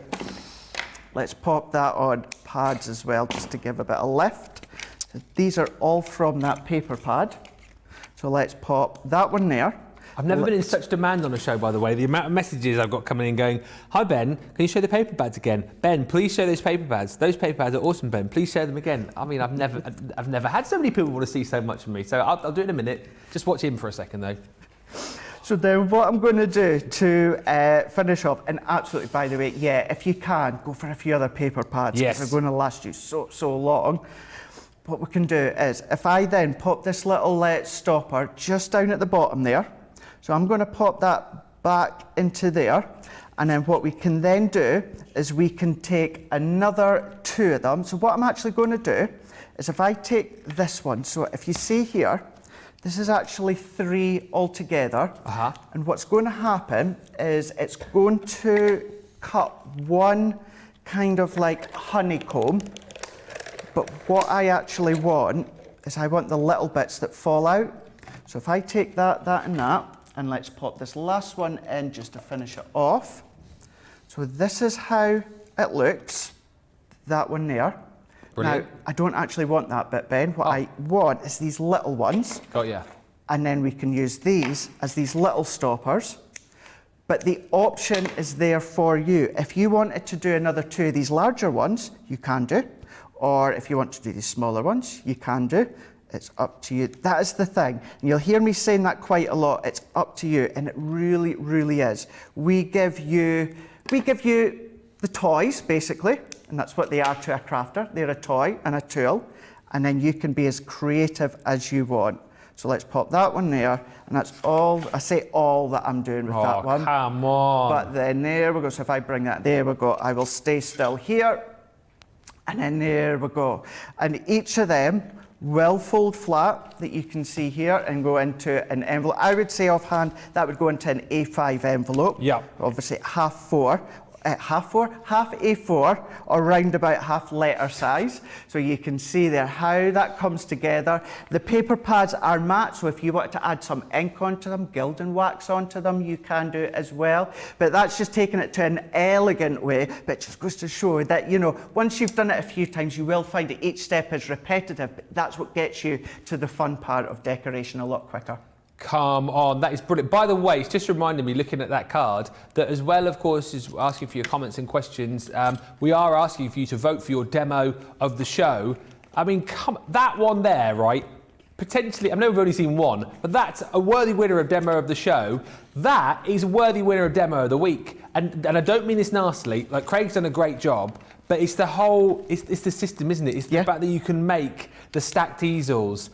let's pop that on pads as well, just to give a bit of lift. So these are all from that paper pad. So let's pop that one there. I've never been in such demand on a show, by the way. The amount of messages I've got coming in going, hi Ben, can you show the paper pads again? Ben, please show those paper pads. Those paper pads are awesome, Ben. Please show them again. I mean, I've never had so many people want to see so much from me. So I'll do it in a minute. Just watch him for a second though. So then what I'm going to do to finish off, and absolutely, by the way, yeah, if you can, go for a few other paper pads. Yes. Because they're going to last you so long. What we can do is, if I then pop this little stopper just down at the bottom there, so I'm going to pop that back into there, and then what we can then do is we can take another two of them. So what I'm actually going to do is if I take this one, so if you see here, this is actually three altogether, and what's going to happen is it's going to cut one kind of like honeycomb, but what I actually want is I want the little bits that fall out. So if I take that, and that, and let's pop this last one in just to finish it off. So this is how it looks, that one there. Brilliant. Now, I don't actually want that bit, Ben. What I want is these little ones. Got ya. And then we can use these as these little stoppers. But the option is there for you. If you wanted to do another two of these larger ones, you can do. Or if you want to do these smaller ones, you can do. It's up to you. That is the thing. And you'll hear me saying that quite a lot. It's up to you. And it really, really is. We give you the toys, basically. And that's what they are to a crafter. They're a toy and a tool. And then you can be as creative as you want. So let's pop that one there. And that's all, I say all that I'm doing with that one. Come on. But then there we go. So if I bring that, there we go. I will stay still here. And then there we go. And each of them will fold flat, that you can see here, and go into an envelope. I would say offhand that would go into an A5 envelope. Yeah. Obviously half A4, or round about half letter size. So you can see there how that comes together. The paper pads are matte, so if you want to add some ink onto them, gilding wax onto them, you can do it as well. But that's just taking it to an elegant way, but just goes to show that, you know, once you've done it a few times, you will find that each step is repetitive, but that's what gets you to the fun part of decoration a lot quicker. Come on, that is brilliant. By the way, it's just reminded me, looking at that card, that as well, of course, as asking for your comments and questions, we are asking for you to vote for your demo of the show. I mean, that one there, right? Potentially, I know we've only seen one, but that's a worthy winner of demo of the show. That is a worthy winner of demo of the week. And I don't mean this nastily, like Craig's done a great job, but it's the whole, it's the system, isn't it? It's the fact that you can make the stacked easels.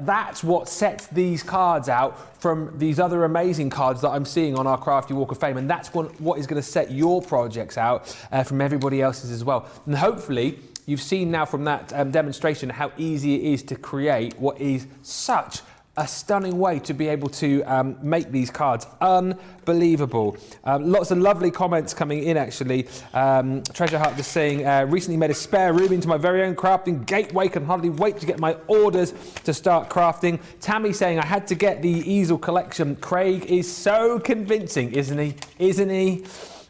That's what sets these cards out from these other amazing cards that I'm seeing on our Crafty Walk of Fame, and that's what is going to set your projects out from everybody else's as well. And hopefully you've seen now from that demonstration how easy it is to create what is such a stunning way to be able to make these cards. Unbelievable. Lots of lovely comments coming in, actually. Treasure Heart just saying, recently made a spare room into my very own crafting gateway. Can hardly wait to get my orders to start crafting. Tammy saying, I had to get the easel collection. Craig is so convincing, isn't he? Isn't he?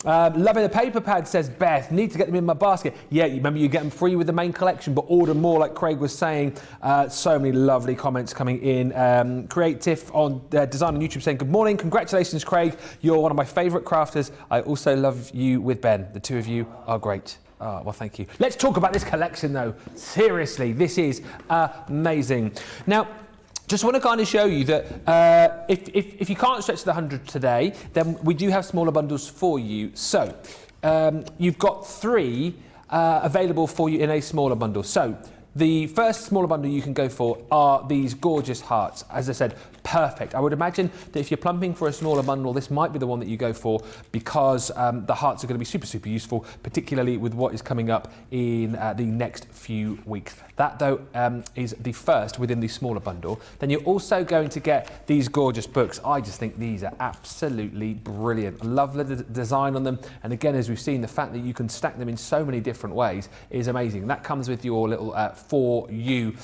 Loving the paper pad, says Beth. Need to get them in my basket. Yeah, you remember you get them free with the main collection, but order more, like Craig was saying. So many lovely comments coming in. Creative on Design on YouTube saying, good morning. Congratulations, Craig. You're one of my favourite crafters. I also love you with Ben. The two of you are great. Oh, well, thank you. Let's talk about this collection, though. Seriously, this is amazing. Now, just want to kind of show you that if you can't stretch to the 100 today, then we do have smaller bundles for you. So you've got 3 available for you in a smaller bundle. So the first smaller bundle you can go for are these gorgeous hearts. As I said, perfect. I would imagine that if you're plumping for a smaller bundle, this might be the one that you go for, because the hearts are going to be super, super useful, particularly with what is coming up in the next few weeks. That, though, is the first within the smaller bundle. Then you're also going to get these gorgeous books. I just think these are absolutely brilliant. I love the design on them. And again, as we've seen, the fact that you can stack them in so many different ways is amazing. That comes with your little for you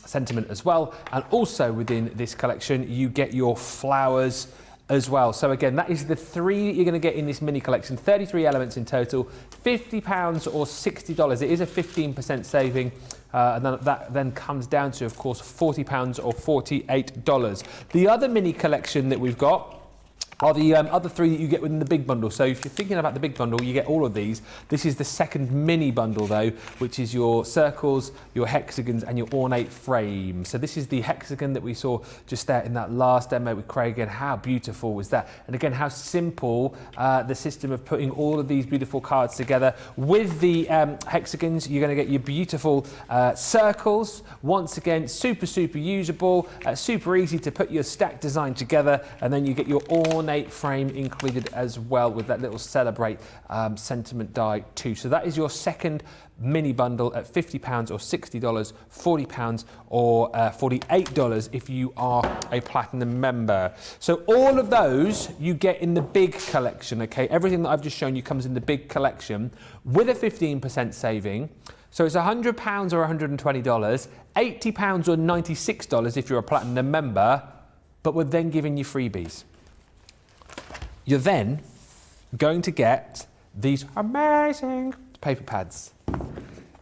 sentiment as well. And also within this collection, you get your flowers as well. So again, that is the 3 you're going to get in this mini collection. 33 elements in total, £50 or $60. It is a 15% saving. And then that then comes down to, of course, £40 or $48. The other mini collection that we've got are the other 3 that you get within the big bundle. So if you're thinking about the big bundle, you get all of these. This is the second mini bundle, though, which is your circles, your hexagons, and your ornate frame. So this is the hexagon that we saw just there in that last demo with Craig, and how beautiful was that? And again, how simple the system of putting all of these beautiful cards together. With the hexagons, you're going to get your beautiful circles. Once again, super, super usable, super easy to put your stack design together, and then you get your ornate frame included as well with that little celebrate sentiment die too. So that is your second mini bundle at £50 or $60, £40 or $48 if you are a platinum member. So all of those you get in the big collection, okay? Everything that I've just shown you comes in the big collection with a 15% saving. So it's £100 or $120, £80 or $96 if you're a platinum member, but we're then giving you freebies. You're then going to get these amazing paper pads.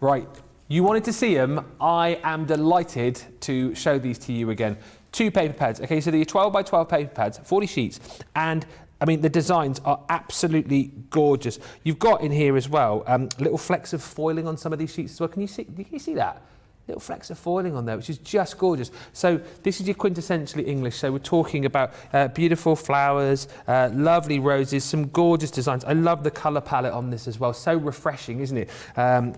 Right, you wanted to see them. I am delighted to show these to you again. 2 paper pads. Okay, so they're 12 by 12 paper pads, 40 sheets. And I mean, the designs are absolutely gorgeous. You've got in here as well, little flecks of foiling on some of these sheets as well. Can you see that? Little flecks of foiling on there, which is just gorgeous. So this is your quintessentially English. So we're talking about beautiful flowers, lovely roses, some gorgeous designs. I love the colour palette on this as well. So refreshing, isn't it?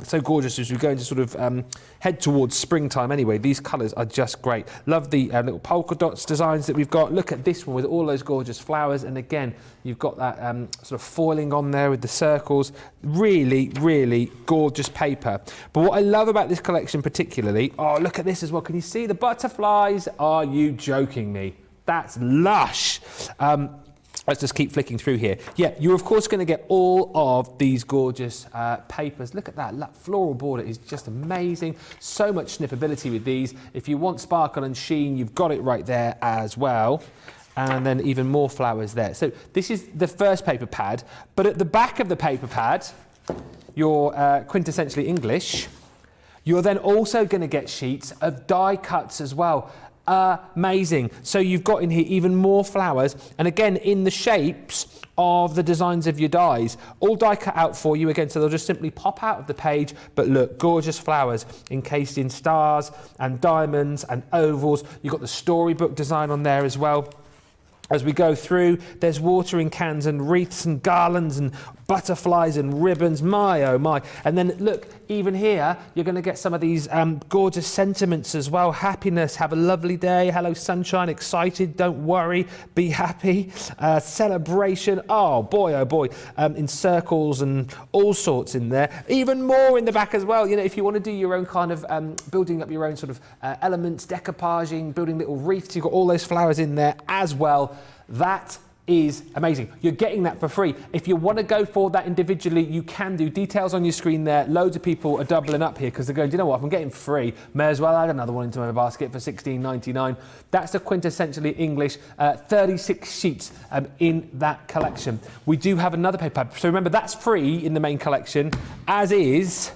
So gorgeous as we go into sort of head towards springtime anyway. These colours are just great. Love the little polka dots designs that we've got. Look at this one with all those gorgeous flowers. And again, you've got that sort of foiling on there with the circles. Really, really gorgeous paper. But what I love about this collection particularly, oh, look at this as well. Can you see the butterflies? Are you joking me? That's lush. Let's just keep flicking through here. Yeah, you're of course going to get all of these gorgeous papers. Look at that floral border is just amazing. So much snippability with these. If you want sparkle and sheen, you've got it right there as well. And then even more flowers there. So this is the first paper pad, but at the back of the paper pad, your quintessentially English, you're then also going to get sheets of die cuts as well. Amazing. So you've got in here even more flowers, and again in the shapes of the designs of your dies, all die cut out for you again, so they'll just simply pop out of the page. But look, gorgeous flowers encased in stars and diamonds and ovals. You've got the storybook design on there as well. As we go through, there's watering cans and wreaths and garlands and butterflies and ribbons, my oh my. And then look, even here, you're going to get some of these gorgeous sentiments as well. Happiness, have a lovely day, hello sunshine, excited, don't worry, be happy, celebration, oh boy, in circles and all sorts in there. Even more in the back as well, you know, if you want to do your own kind of building up your own sort of elements, decoupaging, building little wreaths, you've got all those flowers in there as well. That is amazing. You're getting that for free. If you want to go for that individually, you can do. Details on your screen there. Loads of people are doubling up here because they're going, do you know what, if I'm getting free, may as well add another one into my basket for $16.99. That's a quintessentially English 36 sheets in that collection. We do have another paper pad. So remember, that's free in the main collection, as is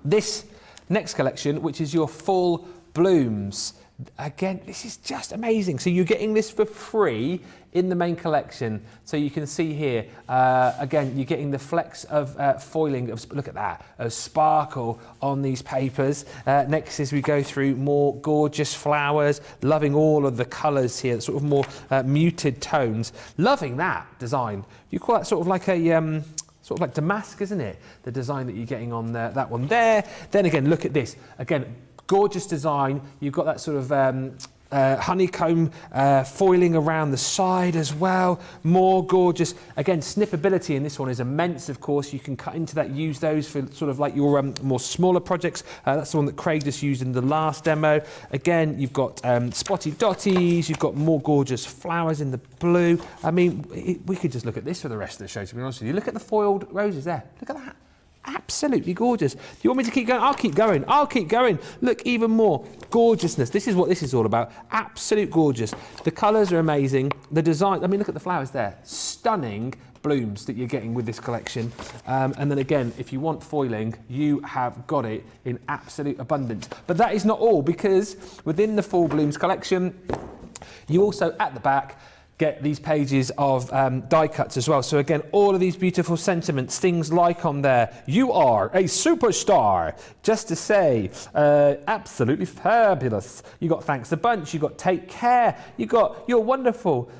this next collection, which is your full blooms. Again, this is just amazing. So you're getting this for free in the main collection. So you can see here, again, you're getting the flecks of foiling, look at that, of sparkle on these papers. Next, as we go through more gorgeous flowers, loving all of the colours here, sort of more muted tones. Loving that design. You call that sort of like a, sort of like damask, isn't it? The design that you're getting on that one there. Then again, look at this. Again, gorgeous design. You've got that sort of honeycomb foiling around the side as well. More gorgeous. Again, snippability in this one is immense, of course. You can cut into that, use those for sort of like your more smaller projects. That's the one that Craig just used in the last demo. Again, you've got spotty dotties. You've got more gorgeous flowers in the blue. I mean, we could just look at this for the rest of the show, to be honest with you. Look at the foiled roses there. Look at that. Absolutely gorgeous. Do you want me to keep going? I'll keep going. I'll keep going. Look, even more gorgeousness. This is what this is all about. Absolute gorgeous. The colours are amazing. The design, I mean, look at the flowers there. Stunning blooms that you're getting with this collection. And then again, if you want foiling, you have got it in absolute abundance. But that is not all, because within the Full Blooms collection, you also, at the back, get these pages of die cuts as well. So again, all of these beautiful sentiments, things like on there, you are a superstar, just to say, absolutely fabulous. You got thanks a bunch, you got take care, you got you're wonderful,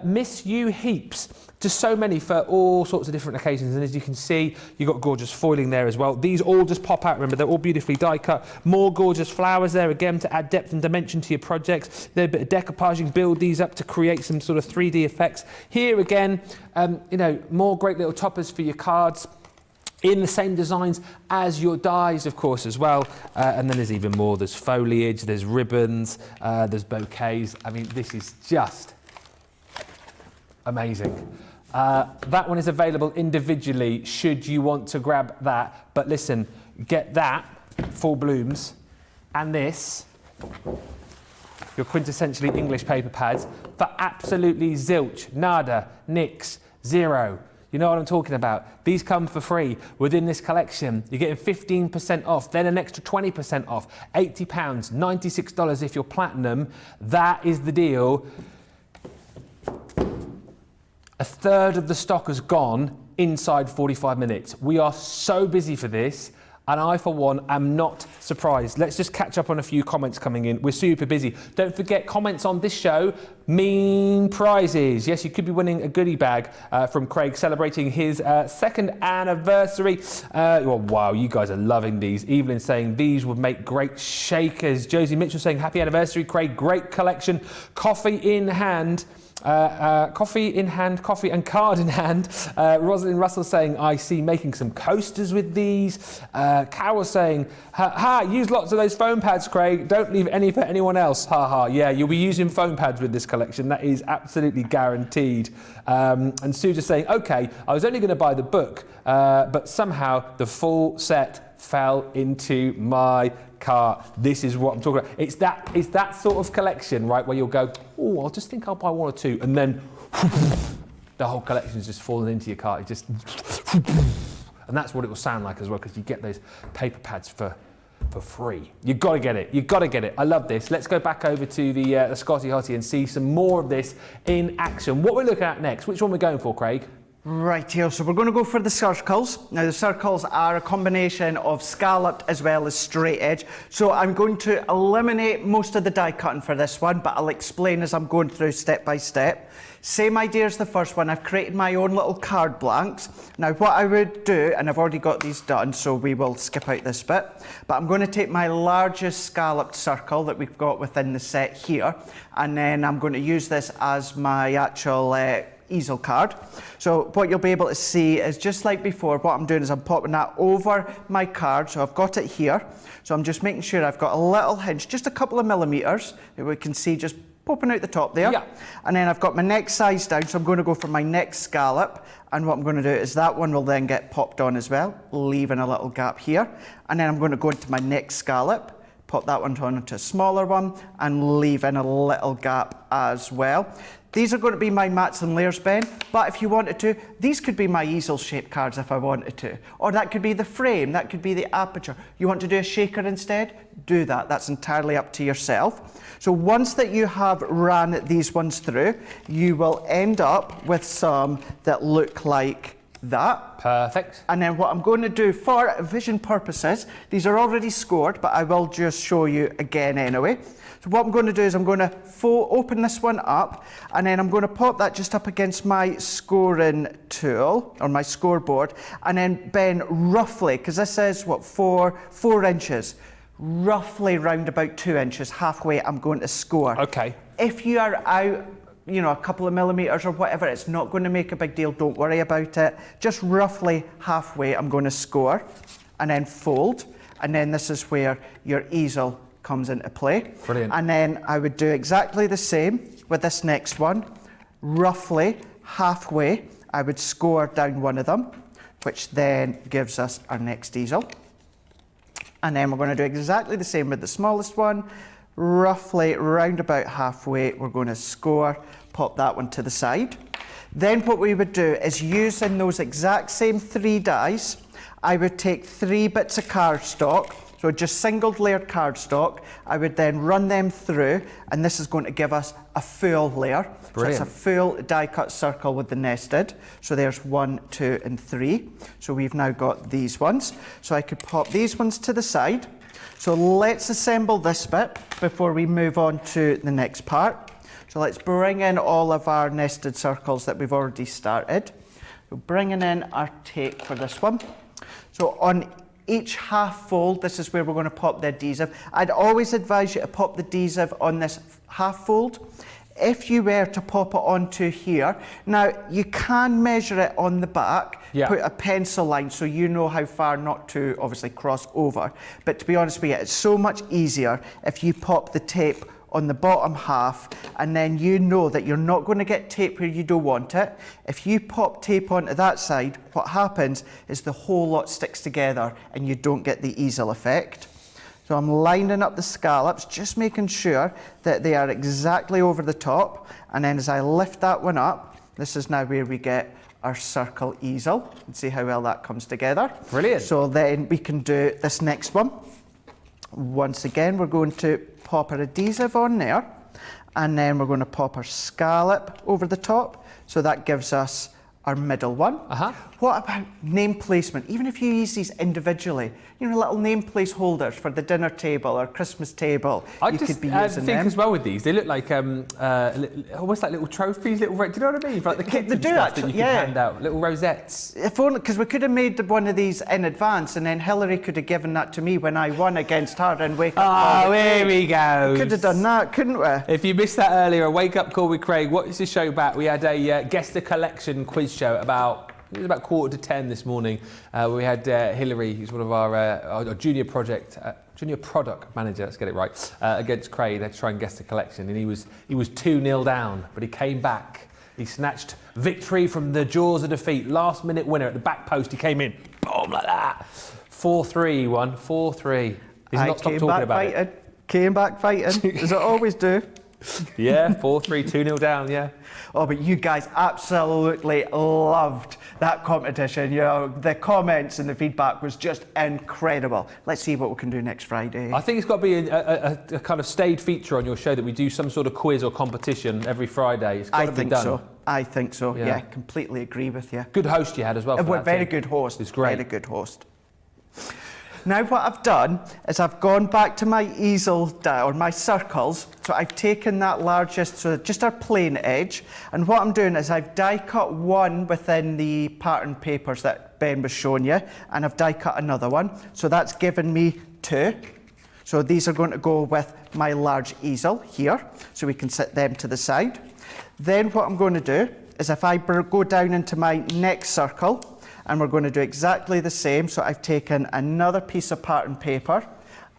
miss you heaps. Just so many for all sorts of different occasions. And as you can see, you've got gorgeous foiling there as well. These all just pop out. Remember, they're all beautifully die cut. More gorgeous flowers there, again, to add depth and dimension to your projects. There's a bit of decoupaging, build these up to create some sort of 3D effects. Here again, you know, more great little toppers for your cards in the same designs as your dies, of course, as well. And then there's even more. There's foliage, there's ribbons, there's bouquets. I mean, this is just amazing. That one is available individually should you want to grab that. But listen, get that, Full Blooms, and this, your quintessentially English paper pads, for absolutely zilch, nada, nix, zero. You know what I'm talking about. These come for free within this collection. You're getting 15% off, then an extra 20% off, £80, $96 if you're platinum. That is the deal. A third of the stock has gone inside 45 minutes. We are so busy for this, and I, for one, am not surprised. Let's just catch up on a few comments coming in. We're super busy. Don't forget, comments on this show mean prizes. Yes, you could be winning a goodie bag from Craig, celebrating his second anniversary. Well, wow, you guys are loving these. Evelyn saying these would make great shakers. Josie Mitchell saying happy anniversary, Craig. Great collection. Coffee in hand. Coffee in hand, coffee and card in hand. Rosalind Russell saying, I see making some coasters with these. Carol saying, use lots of those foam pads, Craig. Don't leave any for anyone else. Ha ha. Yeah, you'll be using foam pads with this collection. That is absolutely guaranteed. And Sue just saying, okay, I was only going to buy the book, but somehow the full set fell into my car. This is what I'm talking about. It's that sort of collection, right, where you'll go, oh, I'll just think I'll buy one or two, and then the whole collection's just fallen into your cart. It just, and that's what it will sound like as well, because you get those paper pads for free. You've got to get it. You've got to get it. I love this. Let's go back over to the Scotty Hottie and see some more of this in action. What we're looking at next? Which one we're going for, Craig? Right here, so we're going to go for the circles. Now the circles are a combination of scalloped as well as straight edge. So I'm going to eliminate most of the die cutting for this one, but I'll explain as I'm going through step by step. Same idea as the first one, I've created my own little card blanks. Now what I would do, and I've already got these done, so we will skip out this bit, but I'm going to take my largest scalloped circle that we've got within the set here, and then I'm going to use this as my actual easel card. So what you'll be able to see is just like before, what I'm doing is I'm popping that over my card. So I've got it here. So I'm just making sure I've got a little hinge, just a couple of millimeters that we can see just popping out the top there. Yeah. And then I've got my next size down. So I'm going to go for my next scallop. And what I'm going to do is that one will then get popped on as well, leaving a little gap here. And then I'm going to go into my next scallop, pop that one on into a smaller one and leave in a little gap as well. These are going to be my mats and layers, Ben, but if you wanted to, these could be my easel shaped cards if I wanted to. Or that could be the frame, that could be the aperture. You want to do a shaker instead? Do that, that's entirely up to yourself. So once that you have ran these ones through, you will end up with some that look like that. Perfect. And then what I'm going to do for vision purposes, these are already scored, but I will just show you again anyway. So what I'm going to do is I'm going to open this one up, and then I'm going to pop that just up against my scoring tool, or my scoreboard, and then Ben, roughly, because this is what, 4 inches, roughly round about 2 inches, halfway I'm going to score. Okay. If you are out, you know, a couple of millimeters or whatever, it's not going to make a big deal, don't worry about it. Just roughly halfway I'm going to score, and then fold, and then this is where your easel comes into play. Brilliant. And then I would do exactly the same with this next one. Roughly halfway, I would score down one of them, which then gives us our next easel. And then we're going to do exactly the same with the smallest one. Roughly round about halfway, we're going to score, pop that one to the side. Then what we would do is using those exact same 3 dies, I would take 3 bits of cardstock, so just single layered cardstock. I would then run them through, and this is going to give us a full layer. Brilliant. So it's a full die cut circle with the nested. So there's 1, 2, and 3. So we've now got these ones. So I could pop these ones to the side. So let's assemble this bit before we move on to the next part. So let's bring in all of our nested circles that we've already started. We're bringing in our tape for this one. So on each half fold, this is where we're going to pop the adhesive. I'd always advise you to pop the adhesive on this half fold. If you were to pop it onto here, now you can measure it on the back, put a pencil line so you know how far not to obviously cross over. But to be honest with you, it's so much easier if you pop the tape on the bottom half, and then you know that you're not going to get tape where you don't want it. If you pop tape onto that side, what happens is the whole lot sticks together and you don't get the easel effect. So I'm lining up the scallops, just making sure that they are exactly over the top, and then as I lift that one up, this is now where we get our circle easel, and see how well that comes together. Brilliant. So then we can do this next one. Once again, we're going to pop our adhesive on there, and then we're going to pop our scallop over the top, so that gives us our middle one. What about name placement? Even if you use these individually, you know, little name place holders for the dinner table or Christmas table, you could be using them. I think as well with these, they look like almost like little trophies, little, do you know what I mean? For like the kids and stuff that you can hand out, little rosettes. If only, because we could have made one of these in advance, and then Hillary could have given that to me when I won against her and Wake Up. Oh, here we go. We could have done that, couldn't we? If you missed that earlier, a Wake Up Call with Craig, what is the show back? We had a Guess the Collection quiz show it was about 9:45 this morning. We had Hillary, who's one of our junior product manager, let's get it right, against Craig. They had to try and guess the collection, and he was 2-0 down, but he came back. He snatched victory from the jaws of defeat. Last minute winner at the back post. He came in, boom, like that. 4-3 he won, 4-3. He's not stopped talking about it. Came back fighting, as I always do. Yeah, 4-3, 2-0 down, yeah. Oh, but you guys absolutely loved that competition. You know, the comments and the feedback was just incredible. Let's see what we can do next Friday. I think it's got to be a kind of stayed feature on your show that we do some sort of quiz or competition every Friday. It's got to be done. I think so. Yeah. Yeah, completely agree with you. Good host you had as well. A very good host. It's great. Very good host. Now what I've done is I've gone back to my easel or my circles. So I've taken that largest, so just our plain edge. And what I'm doing is I've die cut one within the pattern papers that Ben was showing you. And I've die cut another one. So that's given me 2. So these are going to go with my large easel here. So we can set them to the side. Then what I'm going to do is if I go down into my next circle, and we're going to do exactly the same. So I've taken another piece of pattern paper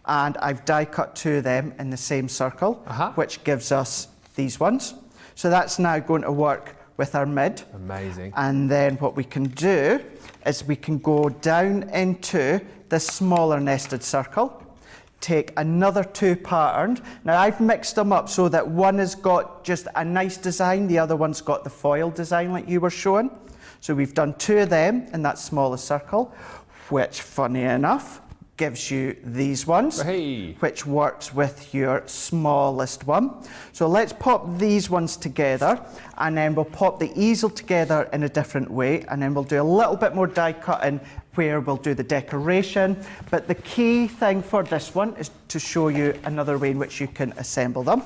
and I've die cut 2 of them in the same circle, which gives us these ones. So that's now going to work with our mid. Amazing. And then what we can do is we can go down into the smaller nested circle, take another 2 patterned. Now I've mixed them up so that one has got just a nice design, the other one's got the foil design like you were showing. So we've done 2 of them in that smallest circle, which, funny enough, gives you these ones, which works with your smallest one. So let's pop these ones together, and then we'll pop the easel together in a different way, and then we'll do a little bit more die cutting where we'll do the decoration. But the key thing for this one is to show you another way in which you can assemble them.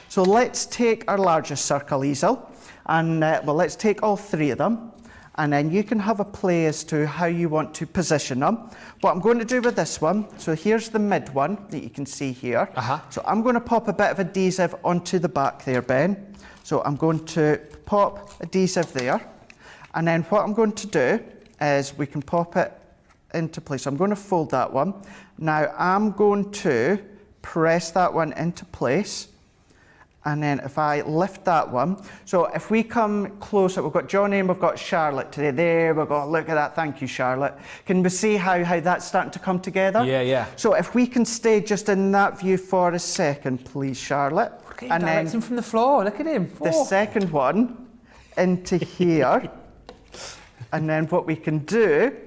So let's take our largest circle easel, and well, let's take all 3 of them. And then you can have a play as to how you want to position them. What I'm going to do with this one, so here's the mid one that you can see here. So I'm going to pop a bit of adhesive onto the back there, Ben. So I'm going to pop adhesive there. And then what I'm going to do is we can pop it into place. So I'm going to fold that one. Now I'm going to press that one into place. And then if I lift that one, so if we come closer, we've got Johnny and we've got Charlotte today. There we go, look at that, thank you, Charlotte. Can we see how that's starting to come together? Yeah, yeah. So if we can stay just in that view for a second, please, Charlotte. Look at him directing from the floor, look at him. The second one into here. And then what we can do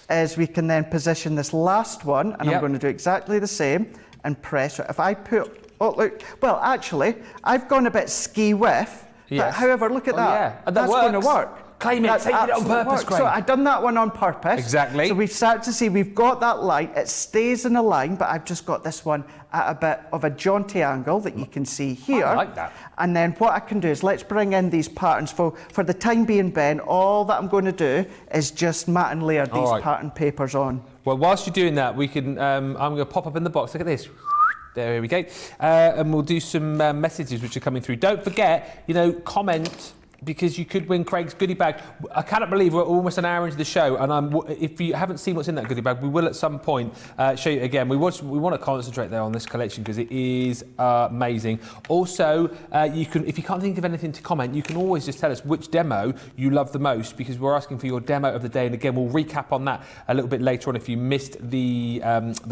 is we can then position this last one, and I'm going to do exactly the same, and press it. If I put, oh look, well actually, I've gone a bit ski whiff, but however, look at that. Yeah. And that's going to work. Claim it, say you did it on purpose, Craig. So I've done that one on purpose. Exactly. So we've started to see we've got that line, it stays in a line, but I've just got this one at a bit of a jaunty angle that you can see here. I like that. And then what I can do is let's bring in these patterns. For the time being, Ben, all that I'm going to do is just mat and layer these pattern papers on. Well, whilst you're doing that, we can, I'm going to pop up in the box, look at this. There we go. And we'll do some messages which are coming through. Don't forget, you know, comment, because you could win Craig's goodie bag. I cannot believe we're almost an hour into the show, and if you haven't seen what's in that goodie bag, we will at some point show you again. We want to concentrate there on this collection because it is amazing. Also, you can, if you can't think of anything to comment, you can always just tell us which demo you love the most, because we're asking for your demo of the day. And again, we'll recap on that a little bit later on if you missed the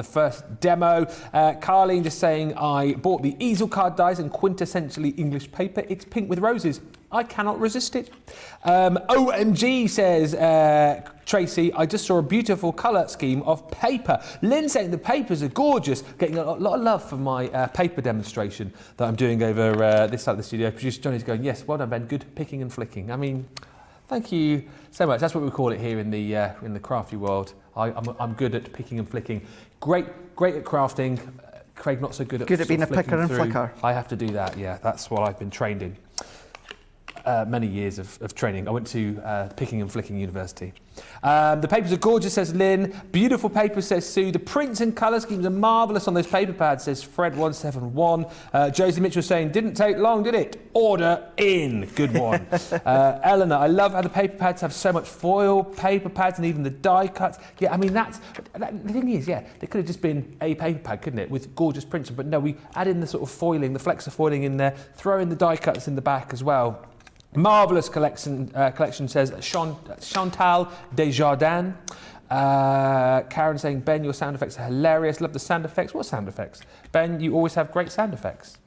first demo. Carleen just saying, I bought the easel card dies and quintessentially English paper. It's pink with roses. I cannot resist it. OMG, says Tracy, I just saw a beautiful colour scheme of paper. Lynn saying the papers are gorgeous. Getting a lot of love for my paper demonstration that I'm doing over this side of the studio. Producer Johnny's going, yes, well done, Ben, good picking and flicking. I mean, thank you so much. That's what we call it here in the crafty world. I'm good at picking and flicking. Great at crafting. Craig, not so good at being a picker and flicker. I have to do that, yeah. That's what I've been trained in. Many years of training. I went to Picking and Flicking University. The papers are gorgeous, says Lynn. Beautiful paper, says Sue. The prints and colour schemes are marvellous on those paper pads, says Fred171. Josie Mitchell saying, didn't take long, did it? Order in. Good one. Eleanor, I love how the paper pads have so much foil, paper pads, and even the die cuts. Yeah, I mean, the thing is, yeah, they could have just been a paper pad, couldn't it, with gorgeous prints. But no, we add in the sort of foiling, the flexor foiling in there, throw in the die cuts in the back as well. Marvellous collection, says Chantal Desjardins. Karen saying, Ben, your sound effects are hilarious. Love the sound effects. What sound effects? Ben, you always have great sound effects.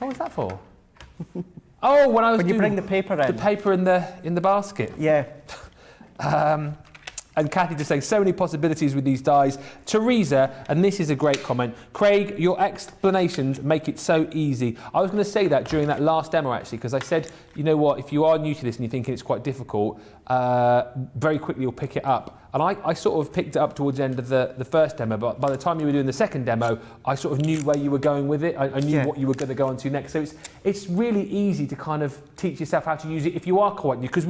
What was that for? Oh, when I was When you doing bring the paper in. the paper in the basket. Yeah. And Kathy just saying, so many possibilities with these dies. Teresa, and this is a great comment, Craig, your explanations make it so easy. I was going to say that during that last demo, actually, because I said, you know what, if you are new to this and you're thinking it's quite difficult, very quickly you'll pick it up. And I sort of picked it up towards the end of the first demo, but by the time you were doing the second demo, I sort of knew where you were going with it. I knew what you were going to go on to next. So it's really easy to kind of teach yourself how to use it if you are quite new. Because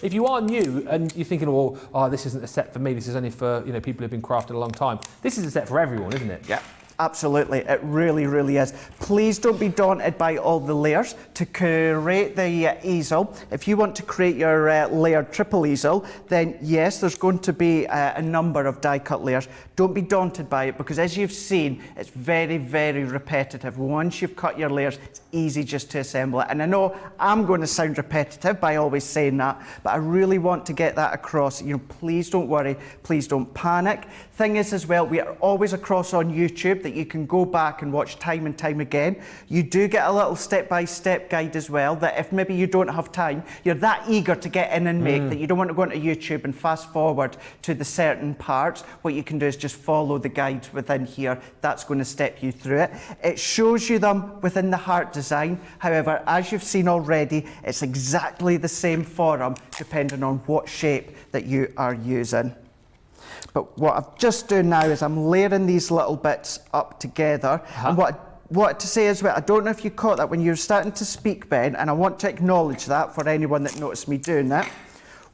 if you are new and you're thinking, well, oh, this isn't a set for me, this is only for people who've been crafting a long time. This is a set for everyone, isn't it? Yeah. Absolutely, it really, really is. Please don't be daunted by all the layers. To create the easel, if you want to create your layered triple easel, then yes, there's going to be a number of die cut layers. Don't be daunted by it, because as you've seen, it's very, very repetitive. Once you've cut your layers, it's easy just to assemble it. And I know I'm going to sound repetitive by always saying that, but I really want to get that across. Please don't worry, please don't panic. Thing is as well, we are always across on YouTube that you can go back and watch time and time again. You do get a little step-by-step guide as well, that if maybe you don't have time, you're that eager to get in and make that you don't want to go into YouTube and fast forward to the certain parts. What you can do is just follow the guides within here. That's going to step you through it. It shows you them within the heart design. However, as you've seen already, it's exactly the same for them, depending on what shape that you are using. But what I'm just doing now is I'm layering these little bits up together. And what I wanted to say as well, I don't know if you caught that when you were starting to speak, Ben, and I want to acknowledge that for anyone that noticed me doing that.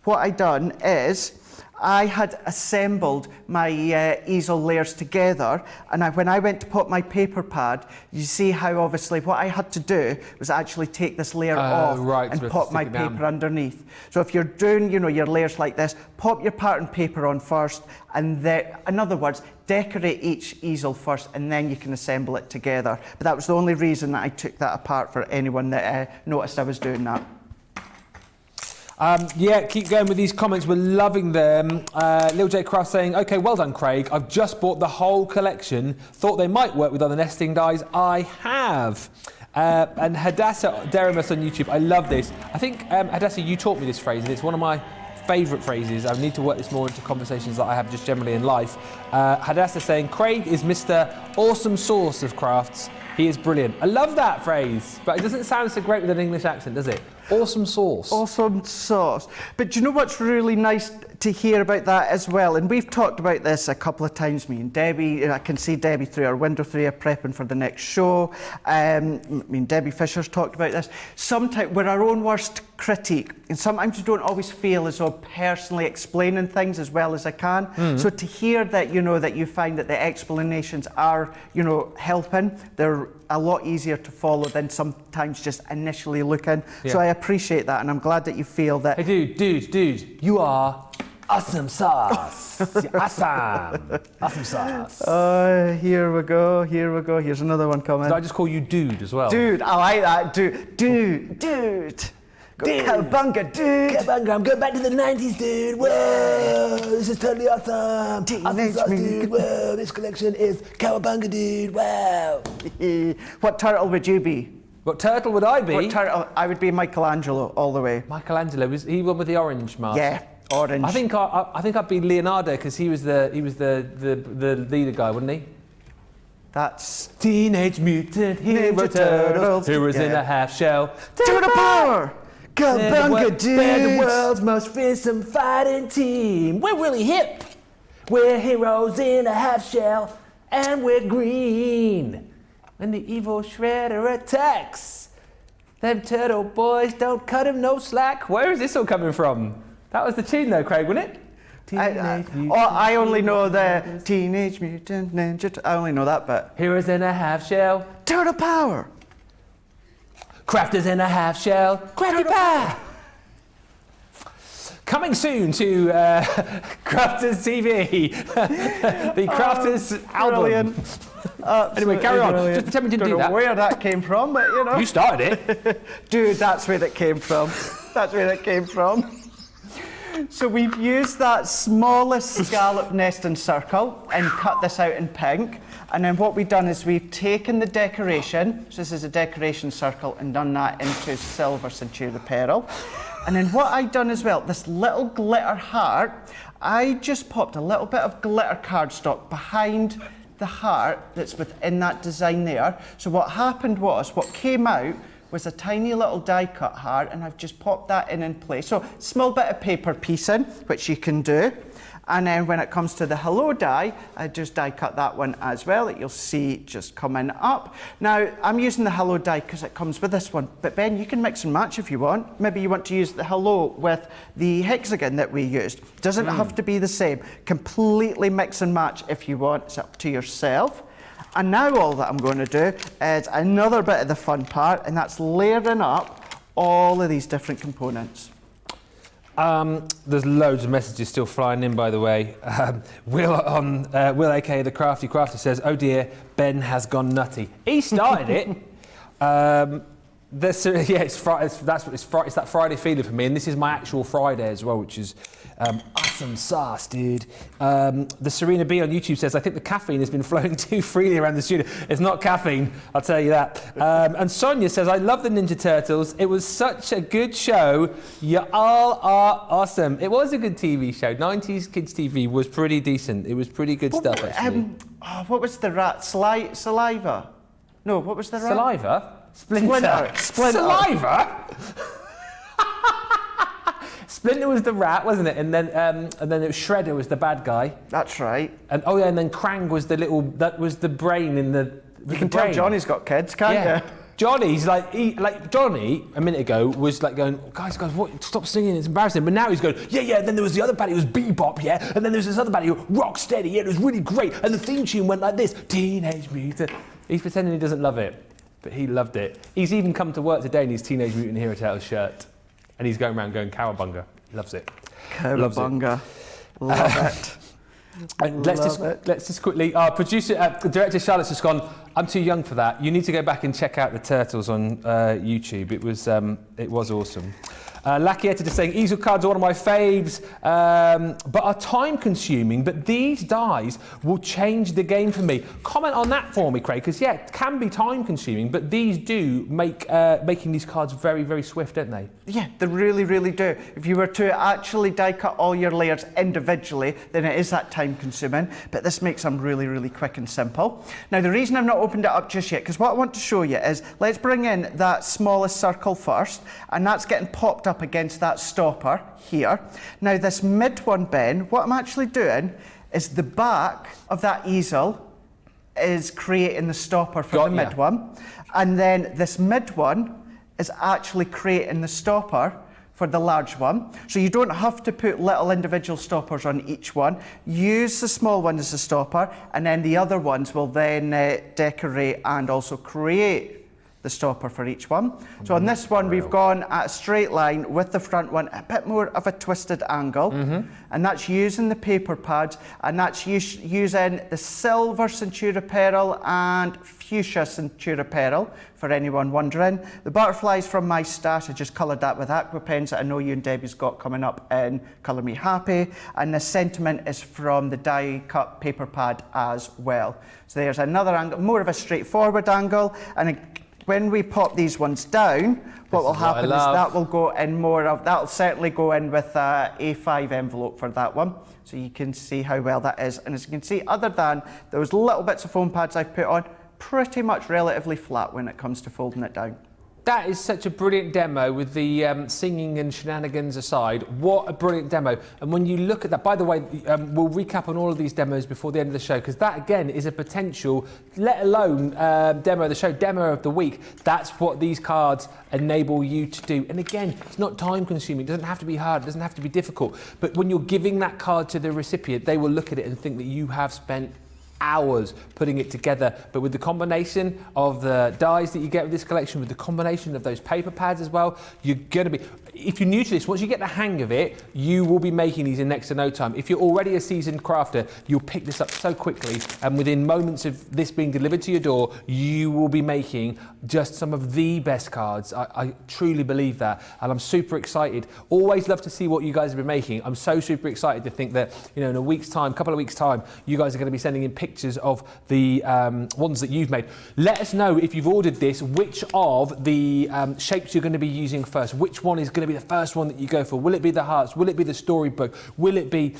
What I done is I had assembled my easel layers together, and when I went to put my paper pad, you see how obviously what I had to do was actually take this layer off and pop my paper underneath. So if you're doing, your layers like this, pop your pattern paper on first, and then, in other words, decorate each easel first, and then you can assemble it together. But that was the only reason that I took that apart, for anyone that noticed I was doing that. Yeah, keep going with these comments. We're loving them. Lil J Craft saying, okay, well done, Craig. I've just bought the whole collection. Thought they might work with other nesting dies. I have. And Hadassah Deramus on YouTube. I love this. I think, Hadassah, you taught me this phrase, and it's one of my favourite phrases. I need to work this more into conversations that I have just generally in life. Hadassah saying, Craig is Mr. Awesome Sauce of crafts. He is brilliant. I love that phrase, but it doesn't sound so great with an English accent, does it? Awesome sauce. Awesome sauce. But do you know what's really nice to hear about that as well? And we've talked about this a couple of times, me and Debbie. I can see Debbie through our window through here prepping for the next show. Debbie Fisher's talked about this. Sometimes we're our own worst critique, and sometimes we don't always feel as though personally explaining things as well as I can. So to hear that, that you find that the explanations are, helping, they're a lot easier to follow than sometimes just initially looking. Yeah. So I appreciate that, and I'm glad that you feel that. Hey, dude, you are awesome sauce. Awesome sauce. Here we go. Here's another one coming. Did I just call you dude as well? Dude, I like that. Dude. Cowabunga, dude. Cowabunga, I'm going back to the 90s, dude. Whoa, this is totally awesome. Awesome sauce, dude. Whoa, this collection is Cowabunga, dude. Wow. What turtle would you be? What turtle would I be? What turtle? I would be Michelangelo all the way. Michelangelo, was he one with the orange mask? Yeah, orange. I think I'd be Leonardo, because he was the leader guy, wasn't he? That's Teenage Mutant Hero Turtles. Heroes in a half shell. Turtle power! Cowabunga, dude! We're the world's most fearsome fighting team. We're really hip. We're heroes in a half shell, and we're green. When the evil shredder attacks, them turtle boys don't cut him no slack. Where is this all coming from? That was the tune though, Craig, wasn't it? I only know the Teenage Mutant Ninja. I only know that bit. Heroes in a half shell. Turtle power! Crafters in a half shell. Crafty pie! Coming soon to Crafters TV. The Crafters album. Brilliant. Anyway, carry on. Brilliant. Just pretend we didn't do that. Where that came from, but You started it. Dude, that's where it came from. So we've used that smallest scallop nesting circle and cut this out in pink. And then what we've done is we've taken the decoration, so this is a decoration circle, and done that into silver Centura Pearl. And then what I've done as well, this little glitter heart, I just popped a little bit of glitter cardstock behind the heart that's within that design there. So what happened was, what came out was a tiny little die cut heart, and I've just popped that in place. So small bit of paper piecing, which you can do. And then when it comes to the hello die, I just die cut that one as well, that you'll see just coming up. Now, I'm using the hello die because it comes with this one, but Ben, you can mix and match if you want. Maybe you want to use the hello with the hexagon that we used. Doesn't have to be the same. Completely mix and match if you want, it's up to yourself. And now all that I'm going to do is another bit of the fun part, and that's layering up all of these different components. There's loads of messages still flying in, by the way. Will, aka the Crafty Crafter, says, "Oh dear, Ben has gone nutty." He started it. It's Friday. It's that Friday feeling for me, and this is my actual Friday as well, which is awesome sauce, dude. The Serena B on YouTube says, "I think the caffeine has been flowing too freely around the studio." It's not caffeine, I'll tell you that. And Sonia says, "I love the Ninja Turtles. It was such a good show. You all are awesome." It was a good TV show. 90s kids TV was pretty decent. It was pretty good stuff, actually. What was the rat? Saliva? No, what was the rat? Saliva? Splinter. Saliva? Splinter was the rat, wasn't it? And then it was Shredder was the bad guy. That's right. And and then Krang was that was the brain in the. You can tell Johnny's got kids, can't you? Johnny's like Johnny a minute ago was like going, guys, what? Stop singing, it's embarrassing. But now he's going, yeah. Then there was the other baddie, it was Bebop, yeah. And then there was this other baddie, Rocksteady, yeah. It was really great. And the theme tune went like this: Teenage Mutant. He's pretending he doesn't love it, but he loved it. He's even come to work today in his Teenage Mutant Hero Turtles shirt, and he's going around going cowabunga. He loves it. Cowabunga. Love it. Let's just quickly. Director Charlotte's just gone. I'm too young for that. You need to go back and check out the Turtles on YouTube. It was awesome. Lakieta just saying, easel cards are one of my faves, but are time consuming, but these dies will change the game for me. Comment on that for me, Craig, because yeah, it can be time consuming, but these do make making these cards very, very swift, don't they? Yeah, they really, really do. If you were to actually die cut all your layers individually, then it is that time consuming, but this makes them really, really quick and simple. Now, the reason I've not opened it up just yet, because what I want to show you is, let's bring in that smallest circle first, and that's getting popped up against that stopper here. Now this mid one, Ben, what I'm actually doing is the back of that easel is creating the stopper for the mid one, and then this mid one is actually creating the stopper for the large one. So you don't have to put little individual stoppers on each one. Use the small one as a stopper, and then the other ones will then decorate and also create the stopper for each one. So on this one, we've gone at a straight line with the front one, a bit more of a twisted angle, and that's using the paper pads, and that's using the silver Centura Pearl and fuchsia Centura Pearl, for anyone wondering. The butterflies from my stash, I just coloured that with aqua pens that I know you and Debbie's got coming up in Colour Me Happy, and the sentiment is from the die cut paper pad as well. So there's another angle, more of a straightforward angle, and when we pop these ones down, what will happen is that will go in more of, that'll certainly go in with a A5 envelope for that one. So you can see how well that is. And as you can see, other than those little bits of foam pads I've put on, pretty much relatively flat when it comes to folding it down. That is such a brilliant demo with the singing and shenanigans aside. What a brilliant demo. And when you look at that, by the way, we'll recap on all of these demos before the end of the show, because that again is a potential, let alone demo of the show, demo of the week. That's what these cards enable you to do. And again, it's not time consuming. It doesn't have to be hard. It doesn't have to be difficult. But when you're giving that card to the recipient, they will look at it and think that you have spent hours putting it together. But with the combination of the dies that you get with this collection, with the combination of those paper pads as well, you're going to be, if you're new to this, once you get the hang of it, you will be making these in next to no time. If you're already a seasoned crafter, you'll pick this up so quickly, and within moments of this being delivered to your door, you will be making just some of the best cards. I truly believe that, and I'm super excited. Always love to see what you guys have been making. I'm so super excited to think that, you know, in a week's time, couple of weeks' time, you guys are going to be sending in pictures of the ones that you've made. Let us know if you've ordered this, which of the shapes you're going to be using first. Which one is going to be the first one that you go for? Will it be the hearts? Will it be the storybook? Will it be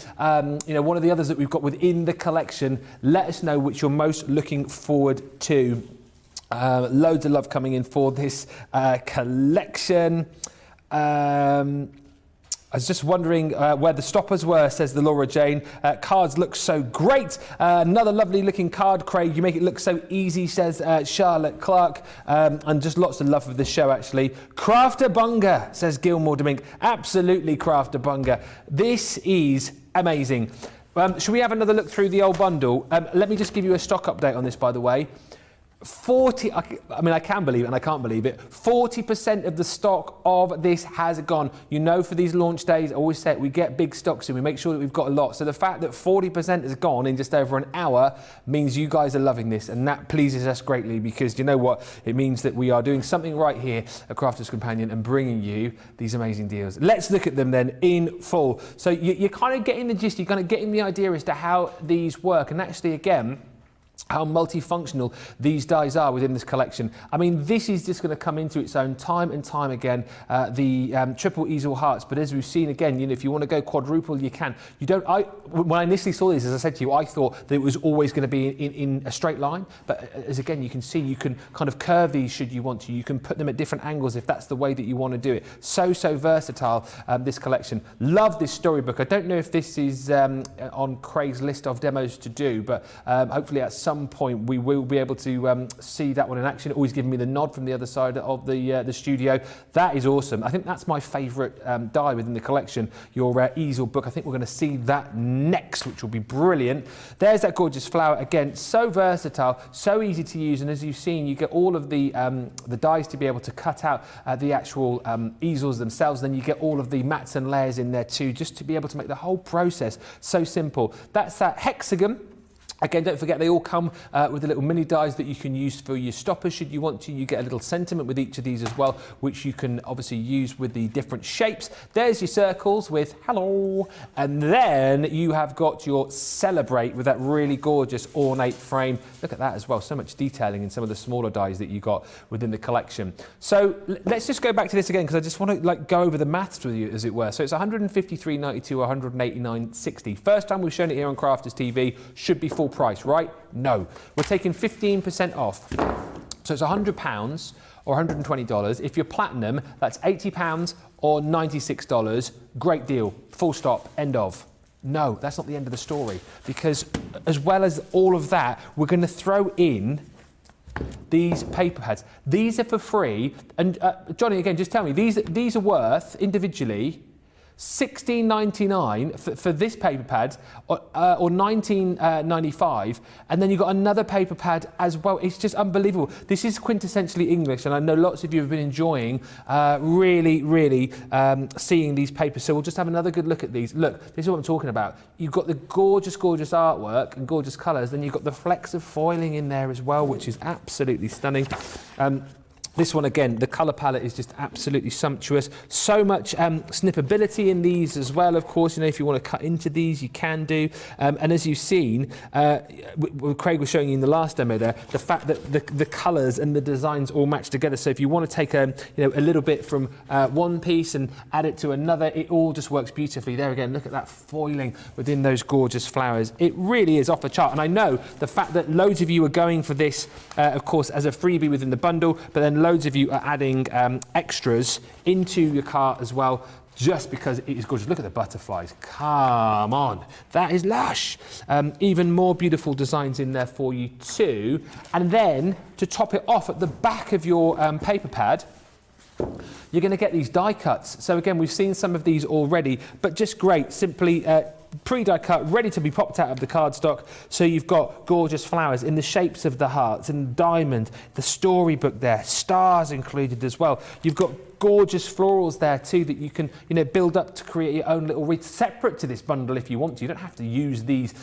you know, one of the others that we've got within the collection? Let us know which you're most looking forward to. Loads of love coming in for this collection. I was just wondering where the stoppers were, says the Laura Jane. Cards look so great. Another lovely looking card, Craig. You make it look so easy, says Charlotte Clark. And just lots of love for this show, actually. Crafter Bunga, says Gilmore Domink. Absolutely, Crafter Bunga. This is amazing. Should we have another look through the old bundle? Let me just give you a stock update on this, by the way. 40, I mean, I can believe it and I can't believe it. 40% of the stock of this has gone. You know, for these launch days, I always say it, we get big stocks and we make sure that we've got a lot. So the fact that 40% has gone in just over an hour means you guys are loving this, and that pleases us greatly, because you know what? It means that we are doing something right here at Crafter's Companion and bringing you these amazing deals. Let's look at them then in full. So you're kind of getting the gist, you're kind of getting the idea as to how these work, and actually, again, how multifunctional these dies are within this collection. I mean, this is just going to come into its own time and time again, the triple easel hearts. But as we've seen again, you know, if you want to go quadruple, you can. You don't. When I initially saw this, as I said to you, I thought that it was always going to be in a straight line. But as again, you can see, you can kind of curve these should you want to. You can put them at different angles if that's the way that you want to do it. So versatile, this collection. Love this storybook. I don't know if this is on Craig's list of demos to do, but hopefully at some point we will be able to see that one in action. Always giving me the nod from the other side of the studio. That is awesome. I think that's my favourite die within the collection, your easel book. I think we're going to see that next, which will be brilliant. There's that gorgeous flower again, so versatile, so easy to use, and as you've seen, you get all of the dies to be able to cut out the actual easels themselves. Then you get all of the mats and layers in there too, just to be able to make the whole process so simple. That's that hexagon. Again, don't forget, they all come with the little mini dies that you can use for your stoppers should you want to. You get a little sentiment with each of these as well, which you can obviously use with the different shapes. There's your circles with hello. And then you have got your celebrate with that really gorgeous ornate frame. Look at that as well. So much detailing in some of the smaller dies that you got within the collection. So let's just go back to this again, because I just want to go over the maths with you, as it were. So it's 153.92 or 189.60. First time we've shown it here on Crafters TV. Should be full price, right? No. We're taking 15% off. So it's £100 or $120. If you're platinum, that's £80 or $96. Great deal. Full stop. End of. No, that's not the end of the story, because as well as all of that, we're going to throw in these paper pads. These are for free. And Johnny, again, just tell me, these are worth individually $16.99 for this paper pad, or $19.95, and then you've got another paper pad as well. It's just unbelievable. This is quintessentially English, and I know lots of you have been enjoying really seeing these papers. So we'll just have another good look at these. Look, this is what I'm talking about. You've got the gorgeous artwork and gorgeous colours, then you've got the flecks of foiling in there as well, which is absolutely stunning. This one, again, the colour palette is just absolutely sumptuous. So much snippability in these as well, of course. You know, if you want to cut into these, you can do. And as you've seen, Craig was showing you in the last demo there, the fact that the colours and the designs all match together. So if you want to take a little bit from one piece and add it to another, it all just works beautifully. There again, look at that foiling within those gorgeous flowers. It really is off the chart. And I know the fact that loads of you are going for this, of course, as a freebie within the bundle, but then loads of you are adding extras into your cart as well, just because it is gorgeous. Look at the butterflies. Come on. That is lush. Even more beautiful designs in there for you too. And then to top it off, at the back of your paper pad, you're going to get these die cuts. So again, we've seen some of these already, but just great. Simply pre-die cut, ready to be popped out of the cardstock. So you've got gorgeous flowers in the shapes of the hearts and diamond, the storybook there, stars included as well. You've got gorgeous florals there too that you can, you know, build up to create your own little wreath separate to this bundle if you want to. You don't have to use these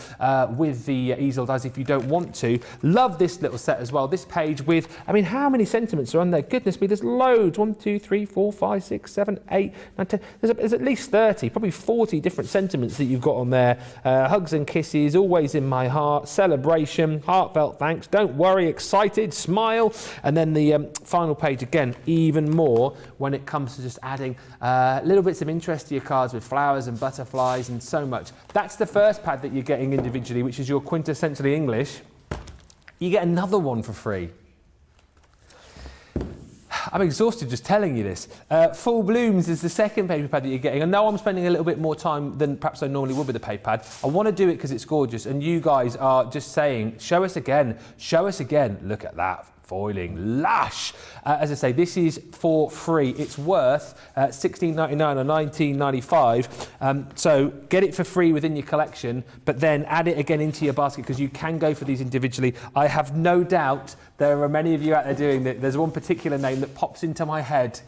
with the easel dies if you don't want to. Love this little set as well. This page with, I mean, how many sentiments are on there? Goodness me, there's loads. 1, 2, 3, 4, 5, 6, 7, 8, 9, 10. There's at least 30, probably 40 different sentiments that you've got on there. Hugs and kisses, always in my heart, celebration, heartfelt thanks, don't worry, excited, smile. And then the final page, again, even more when it comes to just adding little bits of interest to your cards with flowers and butterflies and so much. That's the first pad that you're getting individually, which is your quintessentially English. You get another one for free. I'm exhausted just telling you this. Full Blooms is the second paper pad that you're getting. I know I'm spending a little bit more time than perhaps I normally would with the paper pad. I want to do it because it's gorgeous, and you guys are just saying, show us again, show us again. Look at that foiling, lush. As I say, this is for free. It's worth $16.99 or $19.95. So get it for free within your collection, but then add it again into your basket because you can go for these individually. I have no doubt there are many of you out there doing that. There's one particular name that pops into my head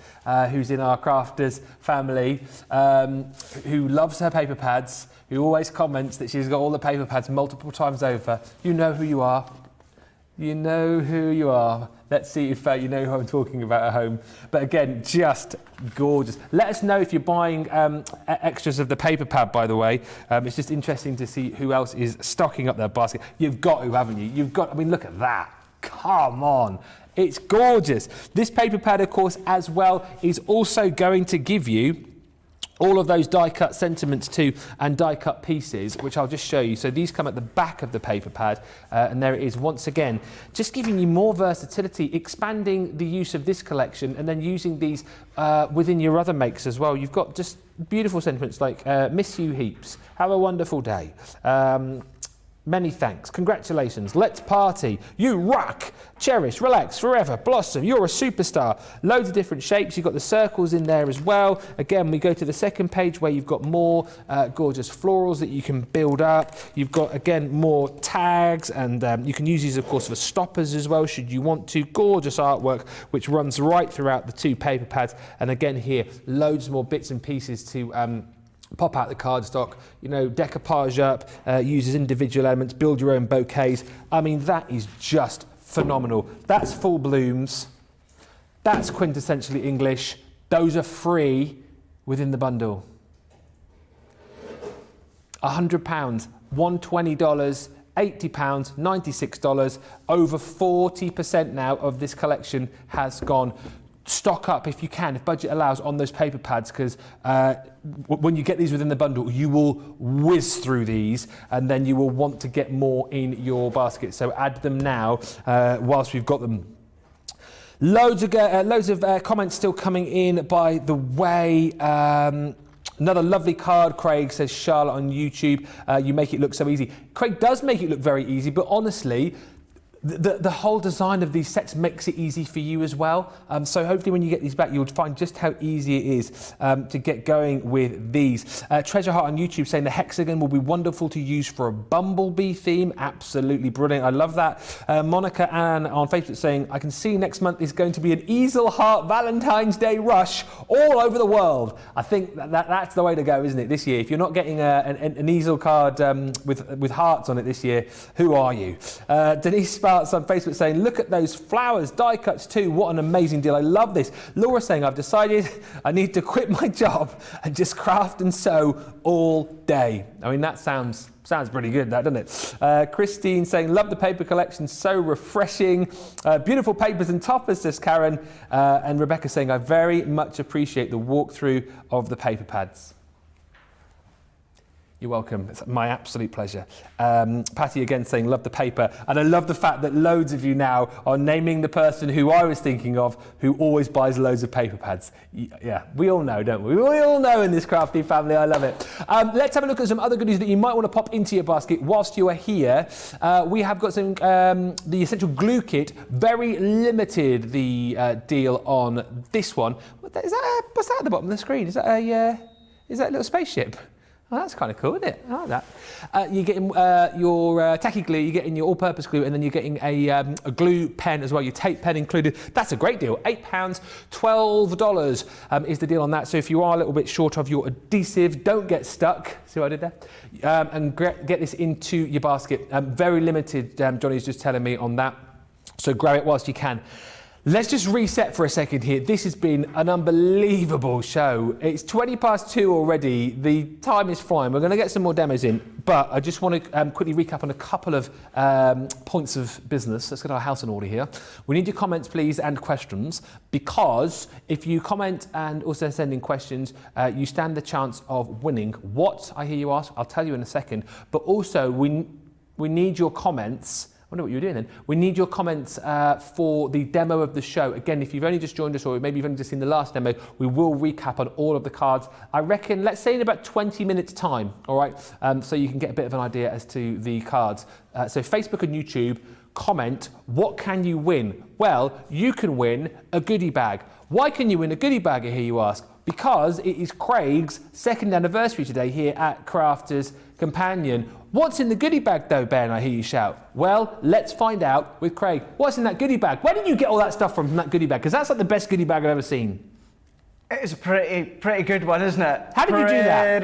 who's in our crafters family, who loves her paper pads, who always comments that she's got all the paper pads multiple times over. You know who you are. You know who you are. Let's see if you know who I'm talking about at home. But again, just gorgeous. Let us know if you're buying extras of the paper pad, by the way. It's just interesting to see who else is stocking up their basket. You've got to, haven't you? You've got, I mean, look at that. Come on. It's gorgeous. This paper pad, of course, as well, is also going to give you all of those die cut sentiments too, and die cut pieces, which I'll just show you. So these come at the back of the paper pad, and there it is once again, just giving you more versatility, expanding the use of this collection, and then using these within your other makes as well. You've got just beautiful sentiments like miss you heaps, have a wonderful day, many thanks, congratulations, let's party, you rock, cherish, relax, forever, blossom, you're a superstar. Loads of different shapes. You've got the circles in there as well. Again, we go to the second page where you've got more gorgeous florals that you can build up. You've got, again, more tags, and you can use these, of course, for stoppers as well, should you want to. Gorgeous artwork, which runs right throughout the two paper pads. And again here, loads more bits and pieces to pop out the cardstock, you know, decoupage up, uses individual elements, build your own bouquets. I mean, that is just phenomenal. That's Full Blooms. That's quintessentially English. Those are free within the bundle. £100, $120, £80, $96. Over 40% now of this collection has gone. Stock up if you can, if budget allows, on those paper pads, because when you get these within the bundle, you will whiz through these, and then you will want to get more in your basket. So add them now whilst we've got them. Loads of comments still coming in, by the way. Another lovely card, Craig, says Charlotte on YouTube. You make it look so easy. Craig does make it look very easy, but honestly, the whole design of these sets makes it easy for you as well. So hopefully when you get these back, you'll find just how easy it is to get going with these. Treasure Heart on YouTube saying the hexagon will be wonderful to use for a bumblebee theme. Absolutely brilliant. I love that. Monica Ann on Facebook saying, I can see next month is going to be an easel heart Valentine's Day rush all over the world. I think that's the way to go, isn't it, this year? If you're not getting an easel card with hearts on it this year, who are you? Denise Sparks on Facebook saying, look at those flowers, die cuts too, what an amazing deal, I love this. Laura saying, I've decided I need to quit my job and just craft and sew all day. I mean, that sounds pretty good, that, doesn't it? Christine saying, love the paper collection, so refreshing. Beautiful papers and toppers, says Karen. And Rebecca saying, I very much appreciate the walkthrough of the paper pads. You're welcome. It's my absolute pleasure. Patty again saying, love the paper. And I love the fact that loads of you now are naming the person who I was thinking of, who always buys loads of paper pads. Yeah, we all know, don't we? We all know in this crafty family. I love it. Let's have a look at some other goodies that you might want to pop into your basket whilst you are here. We have got some, the Essential Glue Kit, very limited, the deal on this one. What's that at the bottom of the screen? Is that a little spaceship? Oh, that's kind of cool, isn't it? I like that. You're getting your tacky glue, you're getting your all-purpose glue, and then you're getting a glue pen as well, your tape pen included. That's a great deal. £8, $12 is the deal on that. So if you are a little bit short of your adhesive, don't get stuck. See what I did there? And get this into your basket. Very limited, Johnny's just telling me on that. So grab it whilst you can. Let's just reset for a second here. This has been an unbelievable show. It's 2:20 already. The time is flying. We're going to get some more demos in, but I just want to quickly recap on a couple of points of business. Let's get our house in order here. We need your comments, please, and questions, because if you comment and also send in questions, you stand the chance of winning. What, I hear you ask, I'll tell you in a second, but also we need your comments. I wonder what you were doing then. We need your comments for the demo of the show. Again, if you've only just joined us or maybe you've only just seen the last demo, we will recap on all of the cards. I reckon, let's say in about 20 minutes time, all right? So you can get a bit of an idea as to the cards. So Facebook and YouTube, comment, what can you win? Well, you can win a goodie bag. Why can you win a goodie bag, I hear you ask? Because it is Craig's 2nd anniversary today here at Crafters Companion. What's in the goodie bag though, Ben, I hear you shout? Well, let's find out with Craig. What's in that goodie bag? Where did you get all that stuff from that goodie bag? Because that's like the best goodie bag I've ever seen. It's a pretty good one, isn't it? How did you do that?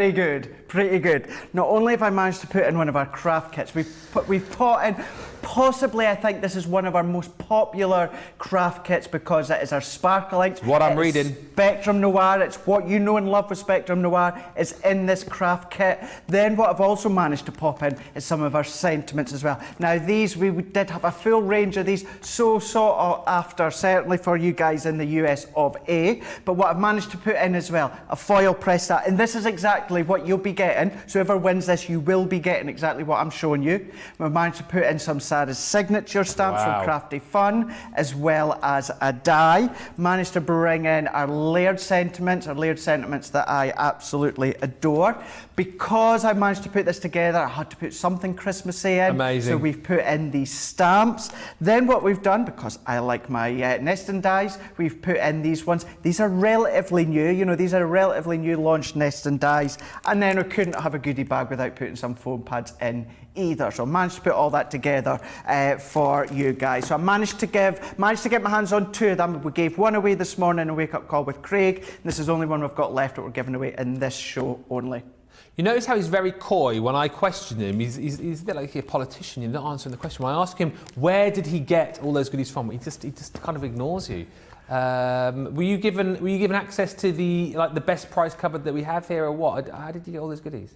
Pretty good. Not only have I managed to put in one of our craft kits, we've put in, possibly I think this is one of our most popular craft kits because it is our sparkling. It's what I'm reading. Spectrum Noir, it's what you know and love with Spectrum Noir, is in this craft kit. Then what I've also managed to pop in is some of our sentiments as well. Now these, we did have a full range of these, so sought after, certainly for you guys in the US of A. But what I've managed to put in as well, a foil press that, and this is exactly what you'll be getting. So whoever wins this, you will be getting exactly what I'm showing you. We've managed to put in some Sarah's signature stamps from Crafty Fun, as well as a die. Managed to bring in our layered sentiments that I absolutely adore. Because I managed to put this together, I had to put something Christmassy in. Amazing. So we've put in these stamps. Then what we've done, because I like my nesting dies, we've put in these ones. These are relatively new, you know, these are relatively new launched nesting dies. And then we couldn't have a goodie bag without putting some foam pads in either. So I managed to put all that together for you guys. So I managed to get my hands on 2 of them. We gave one away this morning, a wake-up call with Craig. This is the only one we've got left that we're giving away in this show only. You notice how he's very coy when I question him. He's a bit like a politician. You're not answering the question. When I ask him, where did he get all those goodies from? He just kind of ignores you. Were you given access to the best price cupboard that we have here, or what? How did you get all those goodies?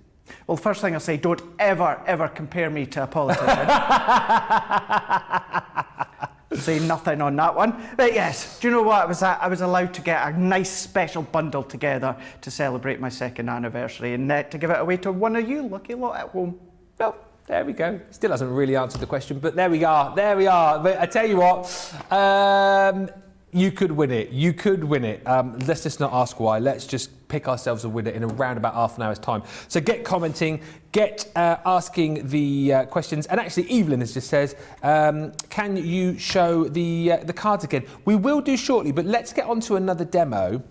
Well, first thing I'll say, don't ever compare me to a politician. Say nothing on that one. But yes, do you know what? I was allowed to get a nice special bundle together to celebrate my 2nd anniversary and to give it away to one of you lucky lot at home. Well, there we go. Still hasn't really answered the question, but there we are. But I tell you what, you could win it. Let's just not ask why. Let's just pick ourselves a winner in around about half an hour's time. So get commenting, get asking the questions. And actually, Evelyn has just says, can you show the cards again? We will do shortly, but let's get on to another demo.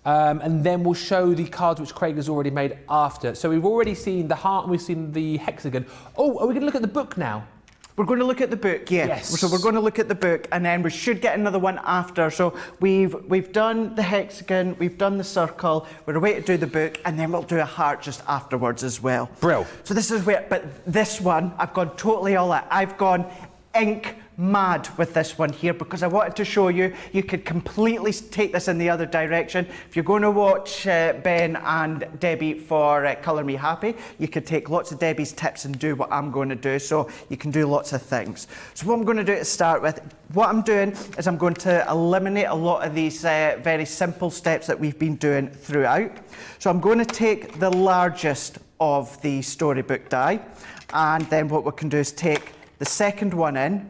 And then we'll show the cards which Craig has already made after. So we've already seen the heart and we've seen the hexagon. Oh, are we going to look at the book now? We're going to look at the book, yeah. Yes. So we're going to look at the book, and then we should get another one after. So we've done the hexagon, we've done the circle, we're away to do the book, and then we'll do a heart just afterwards as well. Brill. So this is where, but this one, I've gone totally all out. I've gone ink mad with this one here because I wanted to show you could completely take this in the other direction. If you're going to watch Ben and Debbie for Colour Me Happy, you could take lots of Debbie's tips and do what I'm going to do, so you can do lots of things. So what I'm going to do to start with, what I'm doing is I'm going to eliminate a lot of these very simple steps that we've been doing throughout. So I'm going to take the largest of the storybook die, and then what we can do is take the second one in,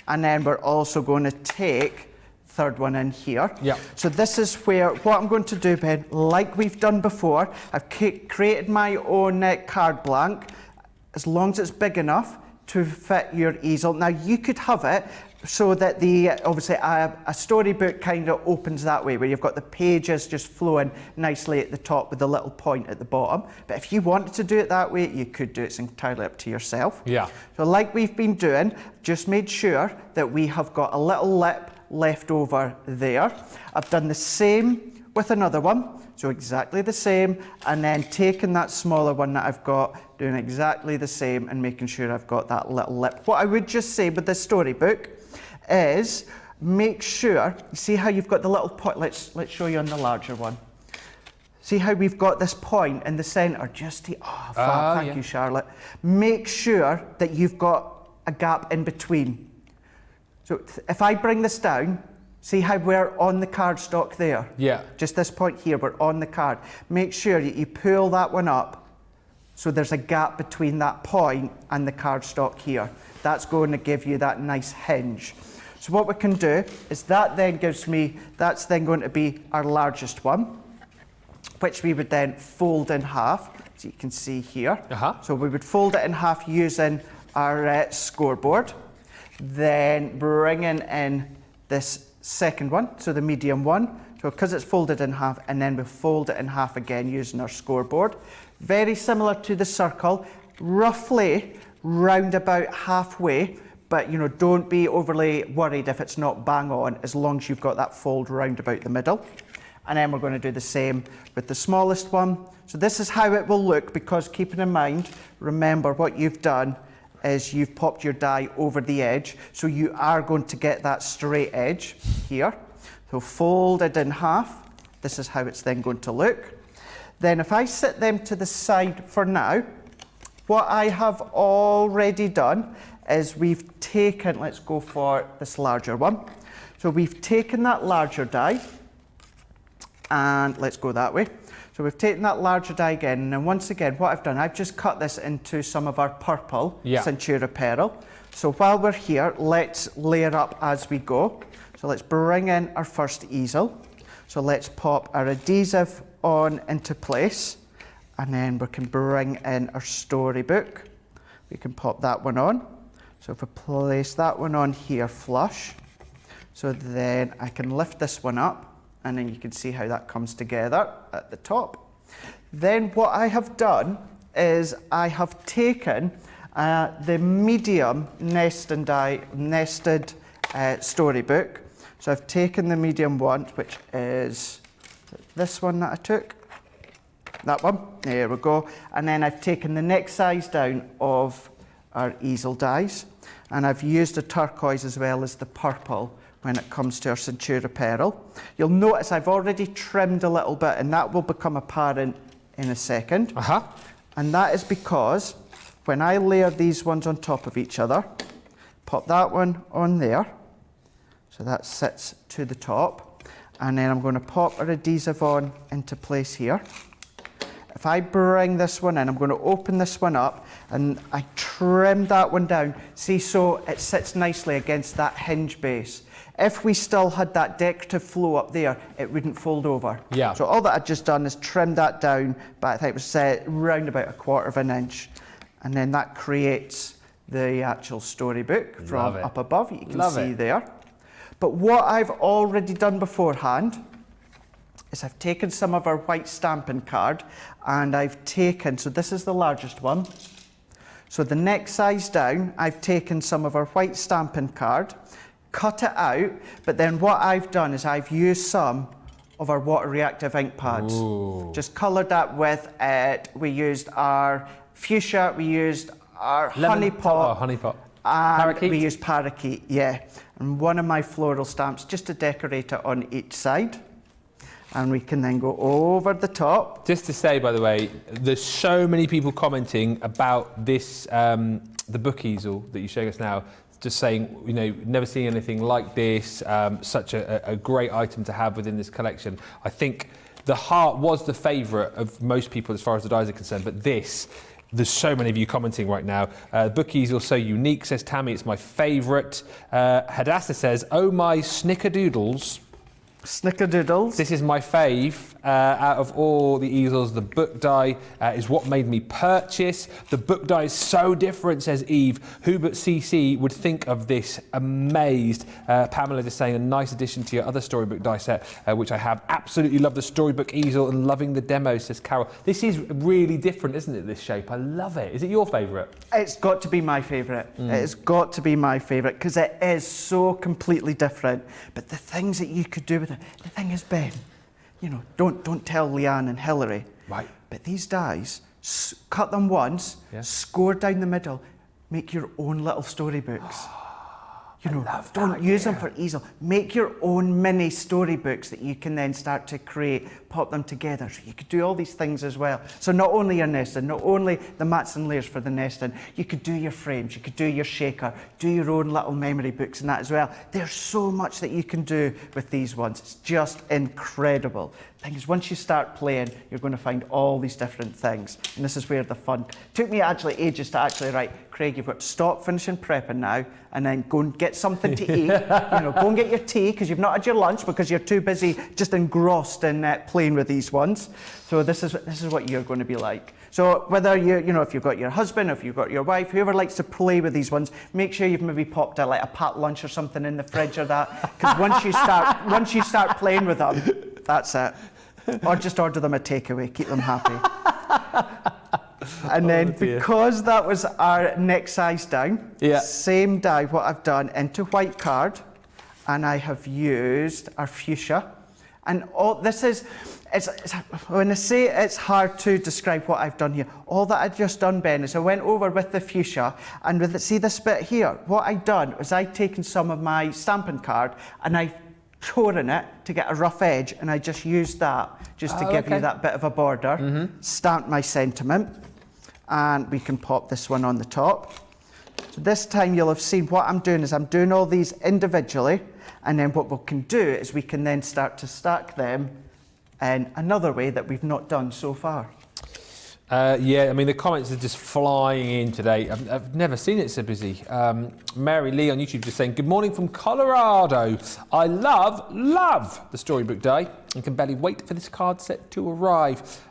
and then we're also going to take the third one in here. Yeah. So this is where, what I'm going to do, Ben, like we've done before, I've created my own card blank. As long as it's big enough, to fit your easel. Now you could have it so that obviously a storybook kind of opens that way, where you've got the pages just flowing nicely at the top with the little point at the bottom. But if you wanted to do it that way, you could do it. It's entirely up to yourself. Yeah. So like we've been doing, just made sure that we have got a little lip left over there. I've done the same with another one. So exactly the same, and then taking that smaller one that I've got, doing exactly the same and making sure I've got that little lip. What I would just say with this storybook is make sure, you see how you've got the little point, let's show you on the larger one. See how we've got this point in the centre, just to, thank you, Charlotte. Make sure that you've got a gap in between. So if I bring this down, see how we're on the cardstock there? Yeah. Just this point here, we're on the card. Make sure that you pull that one up so there's a gap between that point and the cardstock here. That's going to give you that nice hinge. So what we can do is that then gives me, that's then going to be our largest one, which we would then fold in half, so you can see here. So we would fold it in half using our scoreboard, then bringing in this second one, so the medium one. So because it's folded in half, and then we fold it in half again using our scoreboard. Very similar to the circle, roughly round about halfway, but you know, don't be overly worried if it's not bang on, as long as you've got that fold round about the middle. And then we're going to do the same with the smallest one. So this is how it will look, because keeping in mind, remember what you've done is you've popped your die over the edge, so you are going to get that straight edge here. So folded in half, this is how it's then going to look. Then if I sit them to the side for now, what I have already done is we've taken, let's go for this larger one. So we've taken that larger die, and let's go that way. So we've taken that larger die again, and then once again, what I've done, I've just cut this into some of our purple Centura Pearl. So while we're here, let's layer up as we go. So let's bring in our first easel. So let's pop our adhesive on into place, and then we can bring in our storybook. We can pop that one on. So if we place that one on here flush, so then I can lift this one up, and then you can see how that comes together at the top. Then what I have done is I have taken the medium nested storybook. So I've taken the medium one, which is this one that I took. That one, there we go. And then I've taken the next size down of our easel dies, and I've used the turquoise as well as the purple when it comes to our Centura Pearl. You'll notice I've already trimmed a little bit, and that will become apparent in a second. And that is because when I layer these ones on top of each other, pop that one on there, so that sits to the top, and then I'm going to pop our adhesive on into place here. If I bring this one in, I'm going to open this one up, and I trimmed that one down. See, so it sits nicely against that hinge base. If we still had that decorative flow up there, it wouldn't fold over. So all that I've just done is trimmed that down, but I think it was set round about 1/4 of an inch. And then that creates the actual storybook from up above, you can see there. But what I've already done beforehand is I've taken some of our white stamping card, and I've taken, so this is the largest one. So the next size down, I've taken some of our white stamping card, cut it out, but then what I've done is I've used some of our water reactive ink pads. Just coloured that with it. We used our fuchsia, we used our honeypot, and parakeet. We used parakeet, and one of my floral stamps just to decorate it on each side. And we can then go over the top. Just to say, by the way, there's so many people commenting about this, the book easel that you're showing us now, just saying, you know, never seen anything like this, such a great item to have within this collection. I think the heart was the favourite of most people as far as the dies are concerned, but this, there's so many of you commenting right now. Book easel so unique, says Tammy, it's my favourite. Hadassah says, oh my snickerdoodles. Snickerdoodles. This is my fave. Out of all the easels, the book die is what made me purchase. The book die is so different, says Eve. Who but CC would think of this? Amazed. Pamela just saying a nice addition to your other storybook die set, which I have. Absolutely love the storybook easel and loving the demo, says Carol. This is really different, isn't it, this shape? I love it. Is it your favourite? It's got to be my favourite. It's got to be my favourite because it is so completely different. But the things that you could do with it, the thing is, Ben, you know, don't tell Leanne and Hillary. Right. But these dies, cut them once, score down the middle, make your own little storybooks. You know, don't use them for easel. Make your own mini storybooks that you can then start to create, pop them together. So you could do all these things as well. So not only your nesting, not only the mats and layers for the nesting, you could do your frames, you could do your shaker, do your own little memory books and that as well. There's so much that you can do with these ones. It's just incredible. Thing is, once you start playing, you're going to find all these different things. And this is where the fun... Took me actually ages to actually write, Craig, you've got to stop finishing prepping now and then go and get something to eat. You know, go and get your tea because you've not had your lunch because you're too busy just engrossed in playing with these ones. So this is what you're going to be like. So whether you know, if you've got your husband, if you've got your wife, whoever likes to play with these ones, make sure you've maybe popped like a packed lunch or something in the fridge or that. Because once you start playing with them, that's it. Or just order them a takeaway, keep them happy. And then because that was our next size down, same die, what I've done into white card, and I have used our fuchsia. And all this is, it's when I say it's hard to describe what I've done here, all that I've just done, Ben, is I went over with the fuchsia, and with see this bit here, what I've done was I've taken some of my stamping card and I've torn it to get a rough edge, and I just used that just to give you that bit of a border. Stamped my sentiment, and we can pop this one on the top. So this time you'll have seen what I'm doing is I'm doing all these individually, and then what we can do is we can then start to stack them in another way that we've not done so far. Yeah, I mean, the comments are just flying in today. I've never seen it so busy. Mary Lee on YouTube just saying, good morning from Colorado. I love the storybook day and can barely wait for this card set to arrive.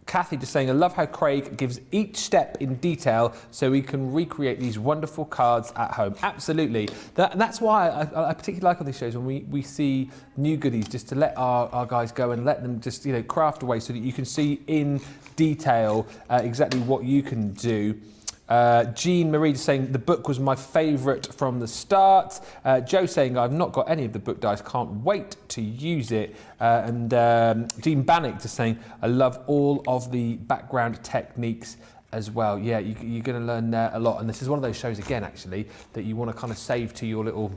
Kathy just saying, I love how Craig gives each step in detail so we can recreate these wonderful cards at home. Absolutely. That's why I particularly like on these shows when we see new goodies, just to let our guys go and let them just, you know, craft away so that you can see in detail exactly what you can do. Jean Marie saying the book was my favourite from the start. Joe saying I've not got any of the book dice, can't wait to use it. And Jean Bannock just saying I love all of the background techniques as well. Yeah, you're going to learn a lot. And this is one of those shows again, actually, that you want to kind of save to your little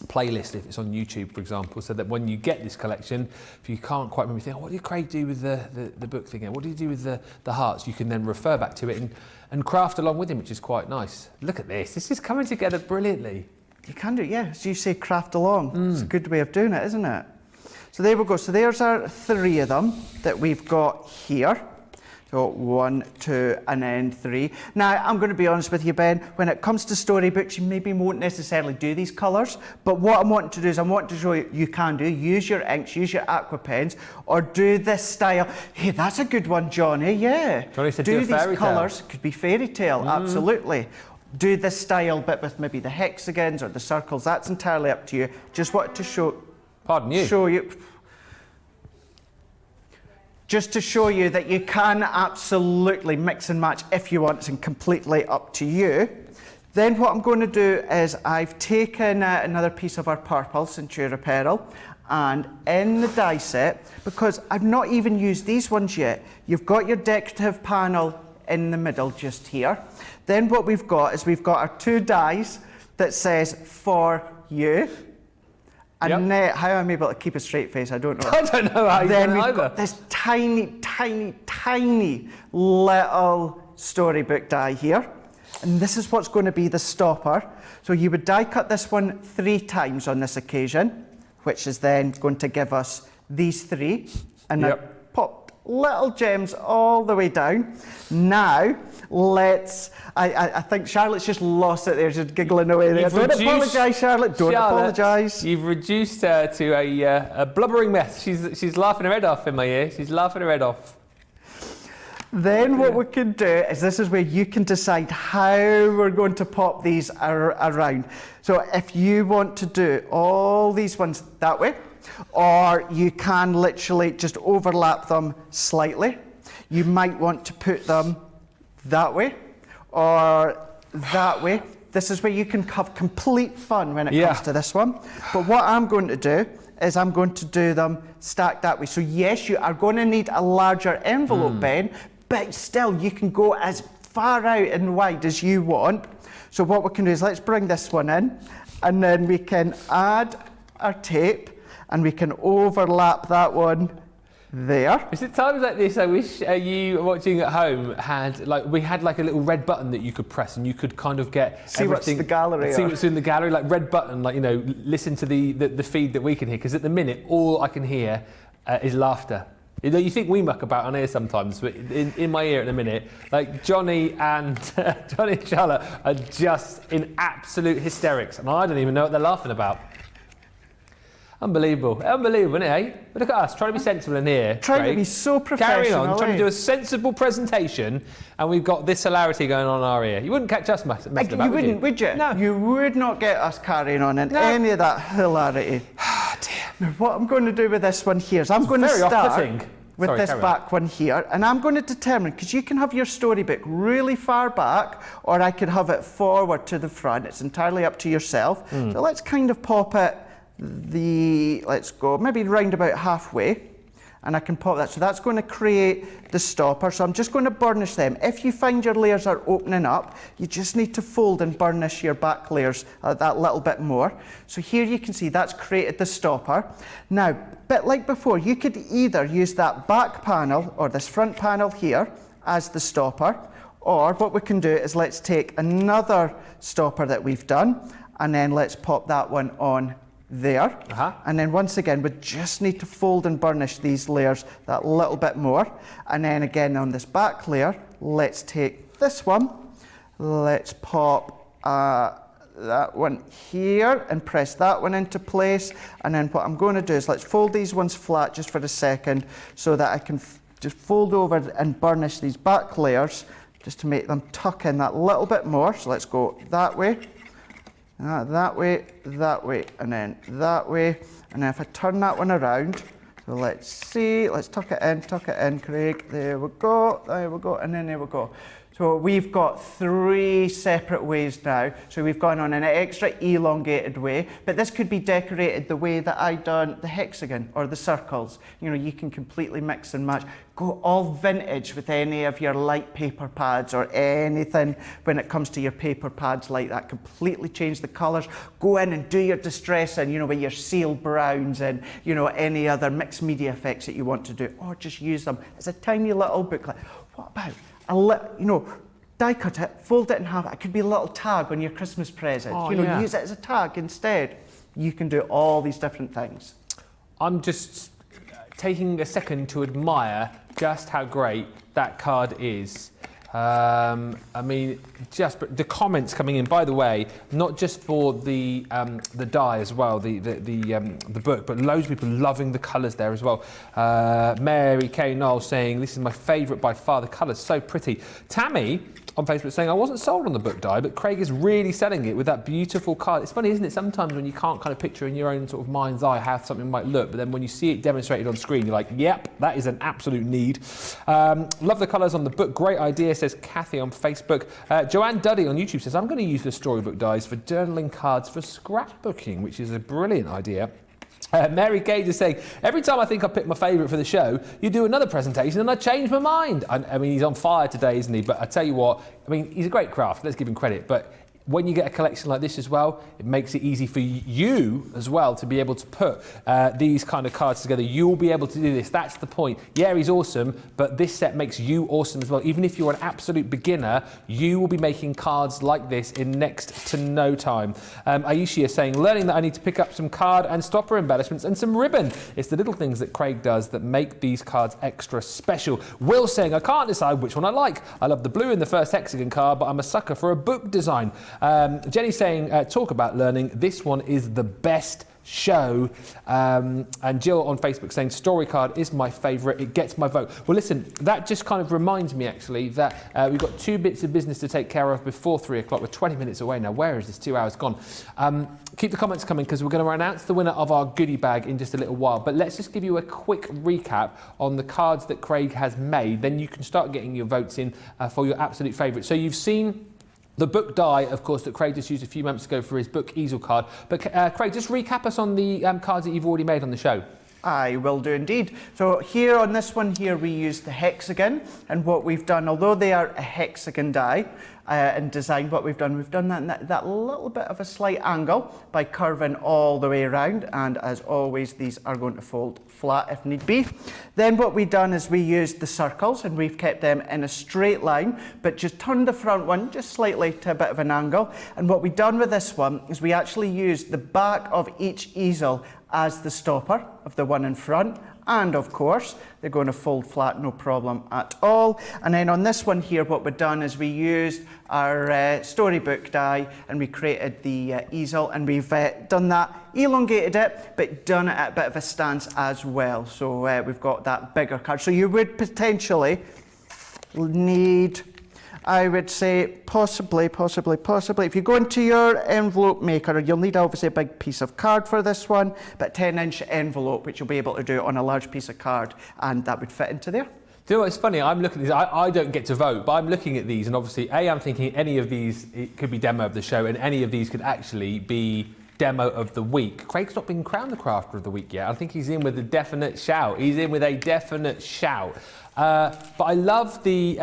playlist if it's on YouTube, for example, so that when you get this collection, if you can't quite remember, think, oh, what did Craig do with the book thing? What did he do with the hearts? You can then refer back to it and craft along with him, which is quite nice. Look at this. This is coming together brilliantly. You can do it, yeah. As you say, craft along. It's a good way of doing it, isn't it? So there we go. So there's our 3 of them that we've got here. So 1, 2, and then 3. Now, I'm going to be honest with you, Ben, when it comes to storybooks, you maybe won't necessarily do these colours, but what I'm wanting to do is I'm wanting to show you can do, use your inks, use your aqua pens, or do this style. Hey, that's a good one, Johnny, yeah. Johnny said do these colours, could be fairy tale, absolutely. Do this style bit with maybe the hexagons or the circles, that's entirely up to you. Just wanted to show... Pardon you? Show you... Just to show you that you can absolutely mix and match if you want, it's completely up to you. Then what I'm going to do is I've taken another piece of our purple Centura Pearl, and in the die set, because I've not even used these ones yet, you've got your decorative panel in the middle just here. Then what we've got is we've got our 2 dies that says for you. And how I'm able to keep a straight face, I don't know. I don't know how you then can we've either. got this tiny, tiny, tiny little storybook die here. And this is what's going to be the stopper. So you would die cut this one 3 times on this occasion, which is then going to give us these 3. And I popped little gems all the way down. Now, I think Charlotte's just lost it there, just giggling away there. Don't apologise, Charlotte, don't apologise. You've reduced her to a blubbering mess. She's laughing her head off in my ear. She's laughing her head off. Then what we can do is this is where you can decide how we're going to pop these around. So if you want to do all these ones that way, or you can literally just overlap them slightly. You might want to put them that way or that way. This is where you can have complete fun when it comes to this one. But what I'm going to do is I'm going to do them stacked that way. So yes, you are going to need a larger envelope, Ben, but still you can go as far out and wide as you want. So what we can do is let's bring this one in, and then we can add our tape and we can overlap that one there. Is it times like this I wish you watching at home had we had a little red button that you could press and you could kind of get see what's the gallery, see what's in the gallery, like red button, listen to the feed that we can hear, because at the minute all I can hear is laughter. You think we muck about on here sometimes, but in my ear at the minute, Johnny and Charlotte are just in absolute hysterics, and I don't even know what they're laughing about. Unbelievable, isn't it, eh? But look at us, trying to be sensible in here. Trying to be so professional. Carrying on, trying to do a sensible presentation, and we've got this hilarity going on in our ear. You wouldn't catch us messing about, you wouldn't, would you? No. You would not get us carrying on in any of that hilarity. Ah, dear. Now, what I'm going to do with this one here is I'm going to start with this back one here, and I'm going to determine, because you can have your storybook really far back, or I could have it forward to the front. It's entirely up to yourself. So let's kind of pop it let's go maybe round about halfway, and I can pop that. So that's going to create the stopper. So I'm just going to burnish them. If you find your layers are opening up, you just need to fold and burnish your back layers that little bit more. So here you can see that's created the stopper. Now, bit like before, you could either use that back panel or this front panel here as the stopper, or what we can do is let's take another stopper that we've done, and then let's pop that one on there. And then once again we just need to fold and burnish these layers that little bit more, and then again on this back layer let's take this one, let's pop that one here and press that one into place, and then what I'm going to do is let's fold these ones flat just for a second so that I can just fold over and burnish these back layers just to make them tuck in that little bit more. So let's go that way, that way, and then that way. And then if I turn that one around, so let's see, let's tuck it in, Craig. There we go, and then there we go. So we've got 3 separate ways now. So we've gone on an extra elongated way, but this could be decorated the way that I done the hexagon or the circles. You can completely mix and match. Go all vintage with any of your light paper pads or anything when it comes to your paper pads like that. Completely change the colours. Go in and do your distressing, with your seal browns and, any other mixed media effects that you want to do, or just use them as a tiny little booklet. What about die cut it, fold it in half. It could be a little tag on your Christmas present. Use it as a tag instead. You can do all these different things. I'm just taking a second to admire just how great that card is. Just the comments coming in. By the way, not just for the die as well, the book, but loads of people loving the colours there as well. Mary Kay Knoll saying this is my favourite by far. The colours so pretty. Tammy on Facebook saying I wasn't sold on the book die, but Craig is really selling it with that beautiful card. It's funny, isn't it? Sometimes when you can't kind of picture in your own sort of mind's eye how something might look, but then when you see it demonstrated on screen, you're like, yep, that is an absolute need. Love the colours on the book. Great idea, says Kathy on Facebook. Joanne Duddy on YouTube says, I'm going to use the storybook dies for journaling cards for scrapbooking, which is a brilliant idea. Mary Gage is saying, every time I think I've picked my favourite for the show, you do another presentation and I change my mind. I mean, he's on fire today, isn't he? But I tell you what, he's a great craft, let's give him credit. But when you get a collection like this as well, it makes it easy for you as well to be able to put these kind of cards together. You'll be able to do this. That's the point. Yeah, he's awesome, but this set makes you awesome as well. Even if you're an absolute beginner, you will be making cards like this in next to no time. Ayushi is saying, learning that I need to pick up some card and stopper embellishments and some ribbon. It's the little things that Craig does that make these cards extra special. Will saying, I can't decide which one I like. I love the blue in the first hexagon card, but I'm a sucker for a book design. Jenny saying, talk about learning. This one is the best show. And Jill on Facebook saying, story card is my favourite. It gets my vote. Well, listen, that just kind of reminds me actually that we've got 2 bits of business to take care of before 3 o'clock. We're 20 minutes away now. Where is this 2 hours gone? Keep the comments coming because we're going to announce the winner of our goodie bag in just a little while. But let's just give you a quick recap on the cards that Craig has made. Then you can start getting your votes in for your absolute favourite. So you've seen the book die, of course, that Craig just used a few moments ago for his book easel card. But Craig, just recap us on the cards that you've already made on the show. I will do indeed. So here on this one here, we use the hexagon, and what we've done, although they are a hexagon die in design, what we've done that little bit of a slight angle by curving all the way around, and as always, these are going to fold flat if need be. Then what we've done is we used the circles, and we've kept them in a straight line, but just turned the front one just slightly to a bit of an angle. And what we've done with this one is we actually used the back of each easel as the stopper of the one in front, and of course they're going to fold flat, no problem at all. And then on this one here, what we've done is we used our storybook die, and we created the easel, and we've done that, elongated it, but done it at a bit of a stance as well. So we've got that bigger card. So you would potentially need, I would say, possibly, if you go into your envelope maker, you'll need obviously a big piece of card for this one, but 10-inch envelope, which you'll be able to do on a large piece of card, and that would fit into there. Do you know what's funny? I'm looking at these, I don't get to vote, but I'm looking at these, and obviously, I'm thinking any of these, it could be demo of the show, and any of these could actually be demo of the week. Craig's not been crowned the crafter of the week yet. I think he's in with a definite shout. He's in with a definite shout. But I love the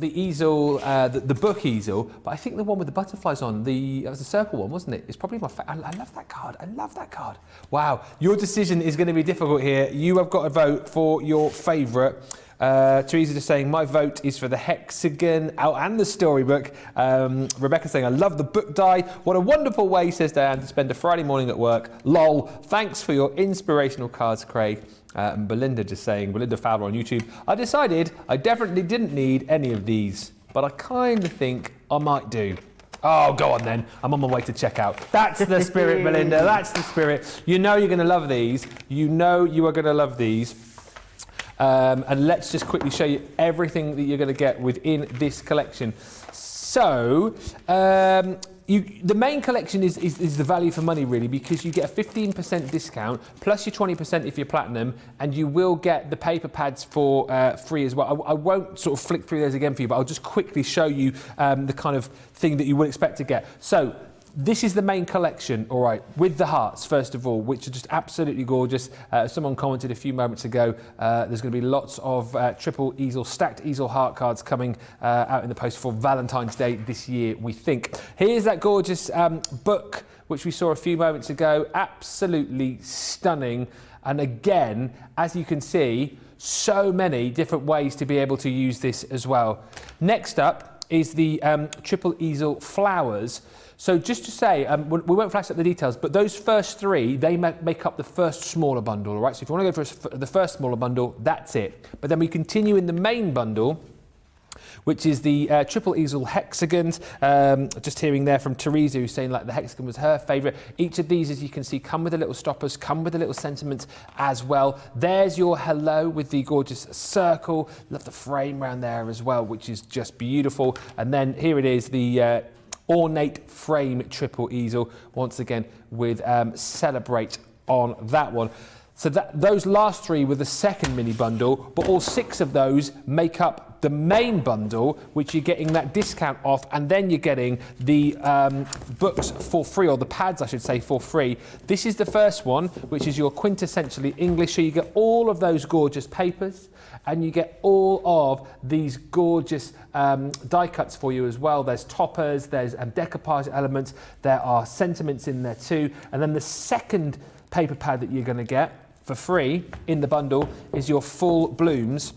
easel, the book easel, but I think the one with the butterflies on, that was the circle one, wasn't it? It's probably my favorite. I love that card. I love that card. Wow. Your decision is going to be difficult here. You have got to vote for your favourite. Teresa just saying, my vote is for the hexagon and the storybook. Rebecca saying, I love the book die. What a wonderful way, says Diane, to spend a Friday morning at work. Lol. Thanks for your inspirational cards, Craig. And Belinda just saying, Belinda Fowler on YouTube, I decided I definitely didn't need any of these, but I kind of think I might do. Oh, go on then. I'm on my way to check out. That's the spirit, Belinda. That's the spirit. You know you're going to love these. You know you are going to love these. And let's just quickly show you everything that you're going to get within this collection. So, the main collection is the value for money, really, because you get a 15% discount, plus your 20% if you're platinum, and you will get the paper pads for free as well. I won't sort of flick through those again for you, but I'll just quickly show you the kind of thing that you would expect to get. So, this is the main collection, all right, with the hearts, first of all, which are just absolutely gorgeous. Someone commented a few moments ago, there's going to be lots of triple easel, stacked easel heart cards coming out in the post for Valentine's Day this year, we think. Here's that gorgeous book, which we saw a few moments ago. Absolutely stunning. And again, as you can see, so many different ways to be able to use this as well. Next up is the triple easel flowers. So just to say, we won't flash up the details, but those first 3, they make up the first smaller bundle, all right? So if you want to go for the first smaller bundle, that's it. But then we continue in the main bundle, which is the triple easel hexagons. Just hearing there from Teresa, who's saying like the hexagon was her favourite. Each of these, as you can see, come with the little stoppers, come with the little sentiments as well. There's your hello with the gorgeous circle. Love the frame around there as well, which is just beautiful. And then here it is, the ornate frame triple easel, once again with Celebrate on that one. So those last 3 were the second mini bundle, but all 6 of those make up the main bundle, which you're getting that discount off, and then you're getting the books for free, or the pads, I should say, for free. This is the first one, which is your quintessentially English. So you get all of those gorgeous papers, and you get all of these gorgeous die cuts for you as well. There's toppers, there's decoupage elements, there are sentiments in there too. And then the second paper pad that you're going to get for free in the bundle is your full blooms.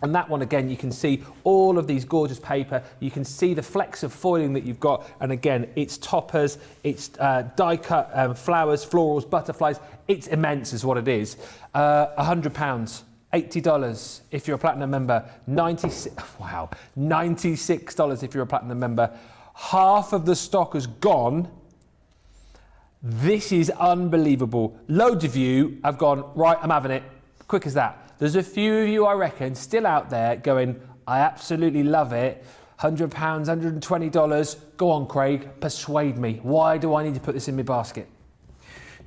And that one, again, you can see all of these gorgeous paper. You can see the flecks of foiling that you've got. And again, it's toppers, it's die cut flowers, florals, butterflies. It's immense is what it is. £100. $80 if you're a platinum member, $96 if you're a platinum member. Half of the stock has gone. This is unbelievable. Loads of you have gone, right, I'm having it. Quick as that. There's a few of you, I reckon, still out there going, I absolutely love it. £100, $120. Go on, Craig, persuade me. Why do I need to put this in my basket?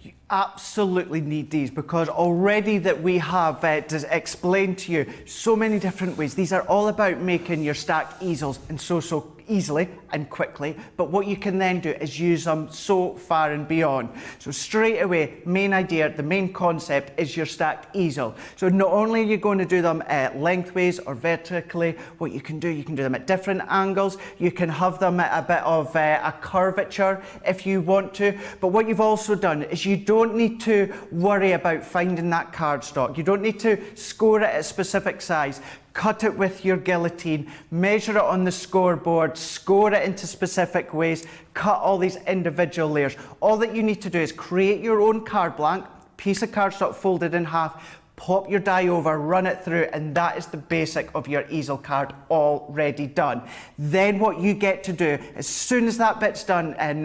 You absolutely need these, because already that we have explained to you so many different ways. These are all about making your stacked easels and so easily and quickly, but what you can then do is use them so far and beyond. So straight away, main idea, the main concept is your stacked easel. So not only are you going to do them lengthways or vertically, what you can do them at different angles. You can have them at a bit of a curvature if you want to, but what you've also done is you don't need to worry about finding that cardstock. You don't need to score it at a specific size. Cut it with your guillotine, measure it on the scoreboard, score it into specific ways, cut all these individual layers. All that you need to do is create your own card blank, piece of cardstock folded in half, pop your die over, run it through, and that is the basic of your easel card already done. Then what you get to do, as soon as that bit's done, and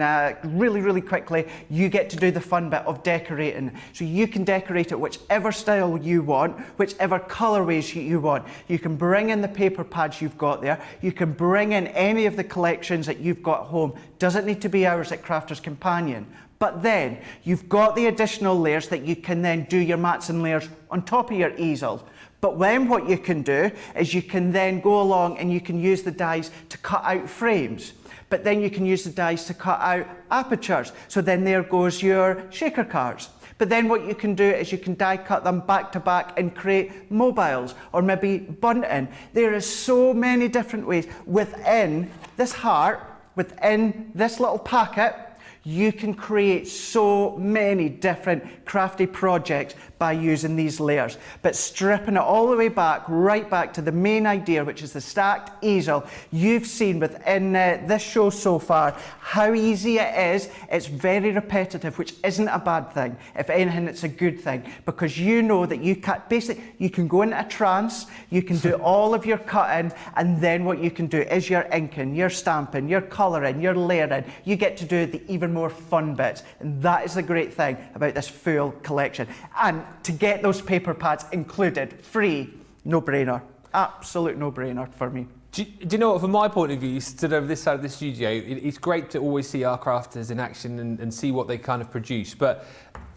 really quickly, you get to do the fun bit of decorating. So you can decorate it whichever style you want, whichever colorways you want. You can bring in the paper pads you've got there. You can bring in any of the collections that you've got home. Doesn't need to be ours at Crafter's Companion. But then you've got the additional layers that you can then do your mats and layers on top of your easels. But then what you can do is you can then go along and you can use the dies to cut out frames. But then you can use the dies to cut out apertures. So then there goes your shaker cards. But then what you can do is you can die cut them back to back and create mobiles or maybe bunting. There is so many different ways within this heart, within this little packet. You can create so many different crafty projects by using these layers, but stripping it all the way back, right back to the main idea, which is the stacked easel. You've seen within this show so far how easy it is. It's very repetitive, which isn't a bad thing. If anything, it's a good thing, because you know that you can go into a trance, you can do all of your cutting, and then what you can do is your inking, your stamping, your colouring, your layering. You get to do the even more fun bits, and that is the great thing about this full collection. And to get those paper pads included, free, no-brainer. Absolute no-brainer for me. Do you know what, from my point of view, stood over this side of the studio, it's great to always see our crafters in action and see what they kind of produce. But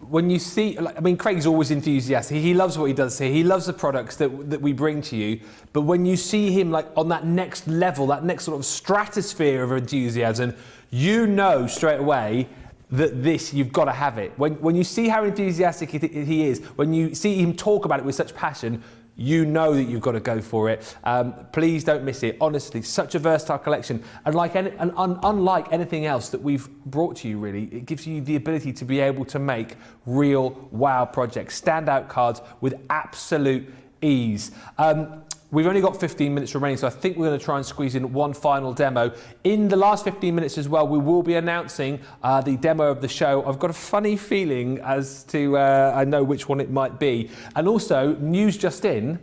when you see, I mean, Craig's always enthusiastic. He loves what he does here. He loves the products that we bring to you. But when you see him like on that next level, that next sort of stratosphere of enthusiasm, you know straight away that this, you've got to have it. When you see how enthusiastic he is, when you see him talk about it with such passion, you know that you've got to go for it. Please don't miss it. Honestly, such a versatile collection. And unlike anything else that we've brought to you, really, it gives you the ability to be able to make real wow projects, standout cards with absolute ease. We've only got 15 minutes remaining, so I think we're going to try and squeeze in one final demo. In the last 15 minutes as well, we will be announcing the demo of the show. I've got a funny feeling as to, I know which one it might be. And also, news just in,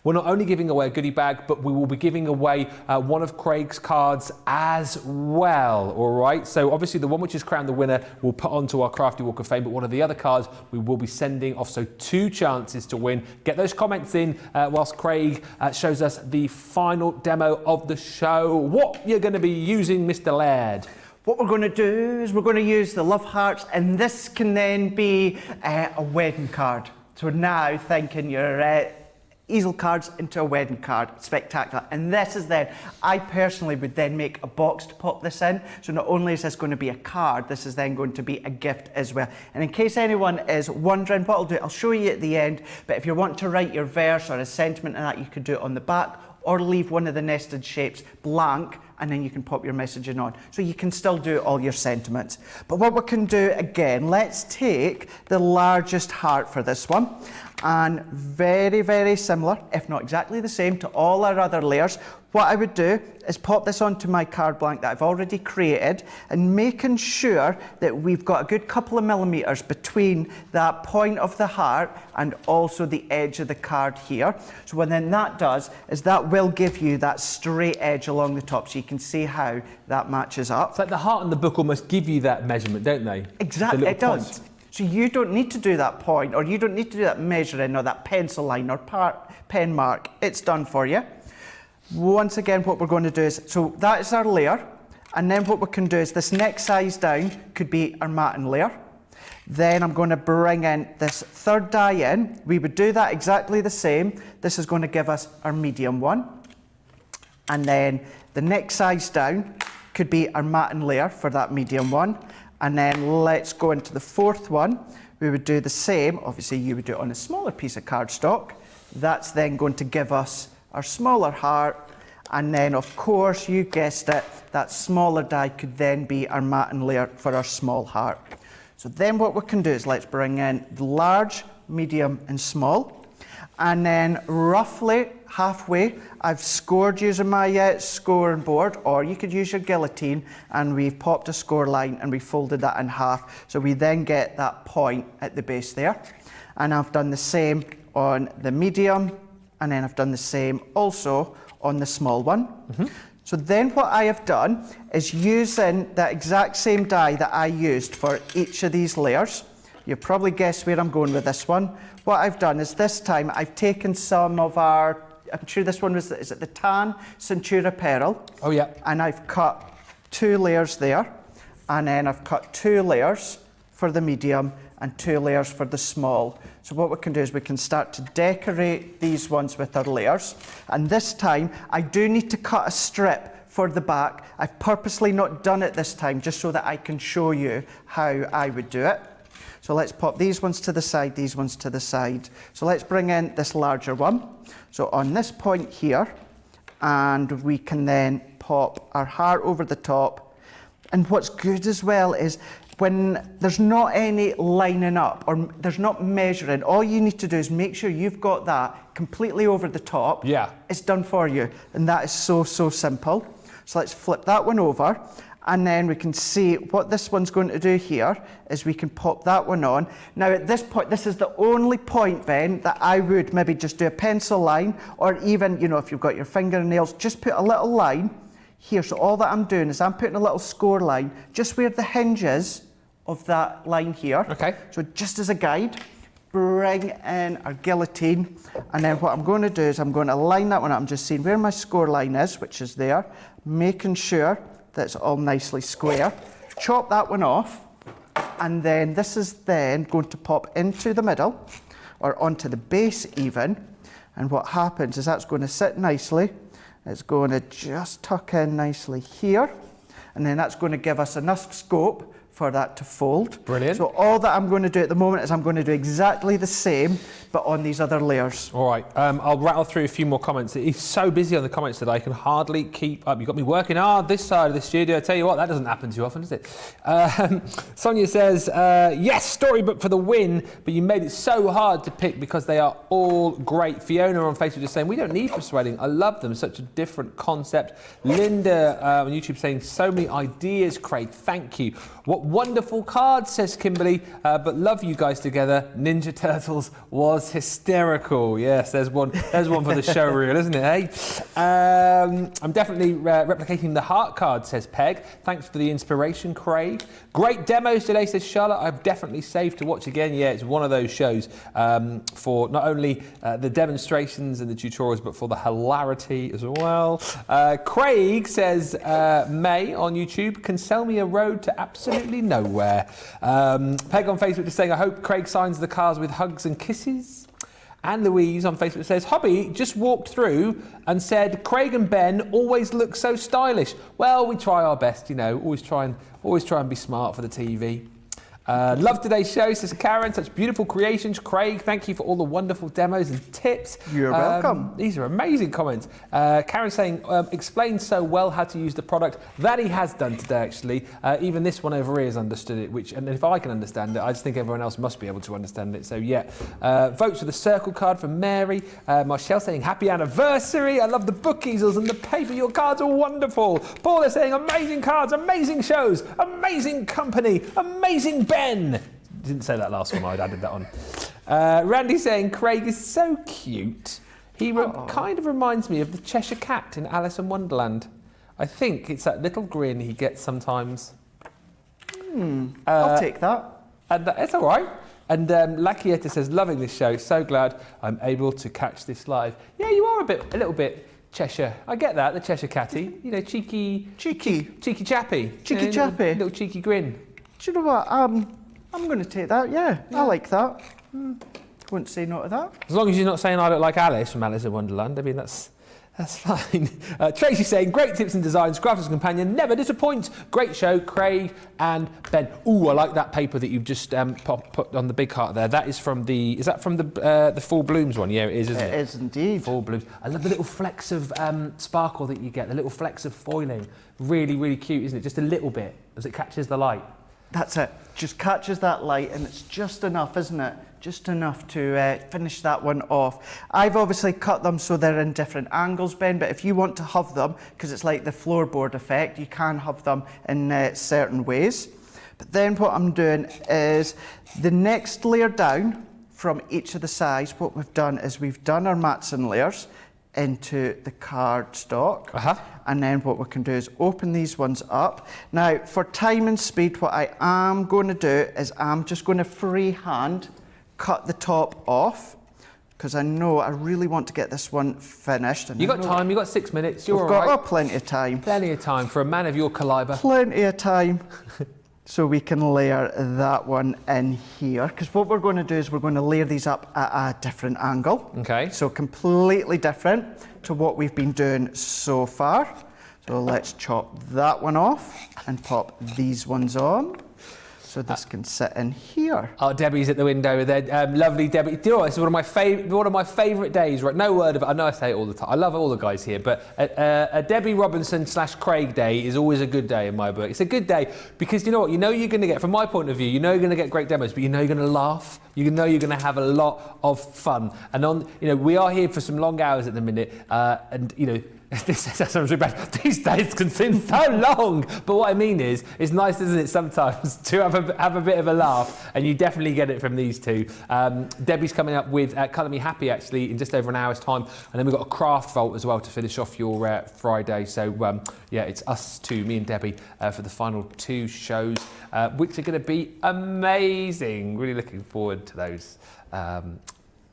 we're not only giving away a goodie bag, but we will be giving away one of Craig's cards as well, all right? So obviously the one which is crowned the winner we'll put onto our Crafty Walk of Fame, but one of the other cards we will be sending off, so 2 chances to win. Get those comments in whilst Craig shows us the final demo of the show. What you're going to be using, Mr. Laird? What we're going to do is we're going to use the love hearts, and this can then be a wedding card. So now thinking your easel cards into a wedding card. Spectacular. And this is then, I personally would then make a box to pop this in. So not only is this going to be a card, this is then going to be a gift as well. And in case anyone is wondering, what I'll do, I'll show you at the end, but if you want to write your verse or a sentiment and that, you could do it on the back, or leave one of the nested shapes blank, and then you can pop your messaging on. So you can still do all your sentiments. But what we can do again, let's take the largest heart for this one, and very, very similar, if not exactly the same, to all our other layers. What I would do is pop this onto my card blank that I've already created, and making sure that we've got a good couple of millimeters between that point of the heart and also the edge of the card here. So what then that does is that will give you that straight edge along the top, so you can see how that matches up. It's like the heart and the book almost give you that measurement, don't they? Exactly, it does. So you don't need to do that point, or you don't need to do that measuring or that pencil line or pen mark. It's done for you. Once again, what we're going to do is, so that is our layer, and then what we can do is this next size down could be our matting layer. Then I'm going to bring in this third die in. We would do that exactly the same. This is going to give us our medium one. And then the next size down could be our matting layer for that medium one. And then let's go into the fourth one. We would do the same. Obviously, you would do it on a smaller piece of cardstock. That's then going to give us our smaller heart. And then, of course, you guessed it, that smaller die could then be our matting layer for our small heart. So then what we can do is let's bring in the large, medium, and small. And then roughly halfway, I've scored using my scoring board, or you could use your guillotine, and we've popped a score line and we folded that in half. So we then get that point at the base there. And I've done the same on the medium, and then I've done the same also on the small one. Mm-hmm. So then what I have done is using that exact same die that I used for each of these layers. You probably guessed where I'm going with this one. What I've done is this time I've taken some of our, I'm sure this one was, is it the tan Centura Pearl? Oh yeah. And I've cut 2 layers there, and then I've cut 2 layers for the medium and 2 layers for the small. So what we can do is we can start to decorate these ones with our layers. And this time, I do need to cut a strip for the back. I've purposely not done it this time, just so that I can show you how I would do it. So let's pop these ones to the side, these ones to the side. So let's bring in this larger one. So on this point here, and we can then pop our heart over the top. And what's good as well is when there's not any lining up or there's not measuring, all you need to do is make sure you've got that completely over the top. Yeah. It's done for you. And that is so, so simple. So let's flip that one over. And then we can see what this one's going to do here is we can pop that one on. Now at this point, this is the only point, Ben, that I would maybe just do a pencil line, or even, you know, if you've got your fingernails, just put a little line here. So all that I'm doing is I'm putting a little score line just where the hinge is of that line here. Okay. So just as a guide, bring in our guillotine, and then what I'm going to do is I'm going to line that one up. I'm just seeing where my score line is, which is there, making sure that's all nicely square. Chop that one off, and then this is then going to pop into the middle, or onto the base even, and what happens is that's going to sit nicely. It's going to just tuck in nicely here, and then that's going to give us enough scope for that to fold. Brilliant. So all that I'm going to do at the moment is I'm going to do exactly the same, but on these other layers. All right, I'll rattle through a few more comments. He's so busy on the comments today, I can hardly keep up. You've got me working hard this side of the studio. I tell you what, that doesn't happen too often, does it? Sonia says, yes, storybook for the win, but you made it so hard to pick because they are all great. Fiona on Facebook just saying, we don't need persuading. I love them, such a different concept. Linda on YouTube saying, so many ideas, Craig, thank you. What wonderful cards, says Kimberly, but love you guys together. Ninja Turtles was hysterical. Yes, there's one for the show reel, isn't it, I'm definitely replicating the heart card, says Peg. Thanks for the inspiration, Craig. Great demos today, says Charlotte. I've definitely saved to watch again. Yeah, it's one of those shows for not only the demonstrations and the tutorials, but for the hilarity as well. Craig says, May on YouTube can sell me a road to absolutely nowhere. Peg on Facebook is saying, I hope Craig signs the cars with hugs and kisses. And Louise on Facebook says, Hobby just walked through and said, Craig and Ben always look so stylish. Well, we try our best, you know, always try and be smart for the TV. Love today's show, says Karen. Such beautiful creations. Craig, thank you for all the wonderful demos and tips. You're welcome. These are amazing comments. Karen saying, explained so well how to use the product. That he has done today, actually. Even this one over here has understood it, and if I can understand it, I just think everyone else must be able to understand it. So, yeah. Votes for the circle card from Mary. Marshall saying, happy anniversary. I love the book easels and the paper. Your cards are wonderful. Paul is saying, amazing cards, amazing shows, amazing company, amazing Ben. Didn't say that last one, I'd added that on. Randy saying, Craig is so cute. He kind of reminds me of the Cheshire Cat in Alice in Wonderland. I think it's that little grin he gets sometimes. I'll take that. And it's all right. And Lakieta says, loving this show. So glad I'm able to catch this live. Yeah, you are a little bit Cheshire. I get that, the Cheshire Catty. You know, cheeky chappy. Cheeky chappy. Little cheeky grin. Do you know what? I'm going to take that, yeah. I like that. Wouldn't say no to that. As long as you're not saying I look like Alice from Alice in Wonderland, I mean, that's fine. Tracy saying, great tips and designs, Crafter's Companion, never disappoints. Great show, Craig and Ben. Ooh, I like that paper that you've just put on the big heart there. That is from is that from the Full Blooms one? Yeah, it is, isn't it? It is indeed. Full Blooms. I love the little flecks of sparkle that you get, the little flecks of foiling. Really, really cute, isn't it? Just a little bit as it catches the light. That's it. Just catches that light, and it's just enough, isn't it? Just enough to finish that one off. I've obviously cut them so they're in different angles, Ben, but if you want to have them, because it's like the floorboard effect, you can have them in certain ways. But then what I'm doing is the next layer down from each of the sides, what we've done is we've done our mats and layers into the cardstock. And then what we can do is open these ones up. Now, for time and speed, what I am going to do is I'm just going to freehand cut the top off, because I know I really want to get this one finished. And you got time, you got 6 minutes, you're all right. Plenty of time. Plenty of time for a man of your calibre. Plenty of time. So we can layer that one in here, because what we're going to do is we're going to layer these up at a different angle. Okay. So completely different to what we've been doing so far. So let's chop that one off and pop these ones on. So this can sit in here. Oh, Debbie's at the window there. Lovely Debbie. Do you know what? It's one of my favourite days, right? No word of it. I know I say it all the time. I love all the guys here, but a Debbie Robinson / Craig day is always a good day in my book. It's a good day because you know what? You know you're going to get, from my point of view, you know you're going to get great demos, but you know you're going to laugh. You know you're going to have a lot of fun. And we are here for some long hours at the minute, and you know. This sounds really bad. These days can seem so long, but what I mean is, it's nice, isn't it, sometimes to have a bit of a laugh, and you definitely get it from these two. Debbie's coming up with Colour Me Happy actually in just over an hour's time, and then we've got a craft vault as well to finish off your Friday. So yeah, it's us two, me and Debbie, for the final two shows, which are going to be amazing. Really looking forward to those. A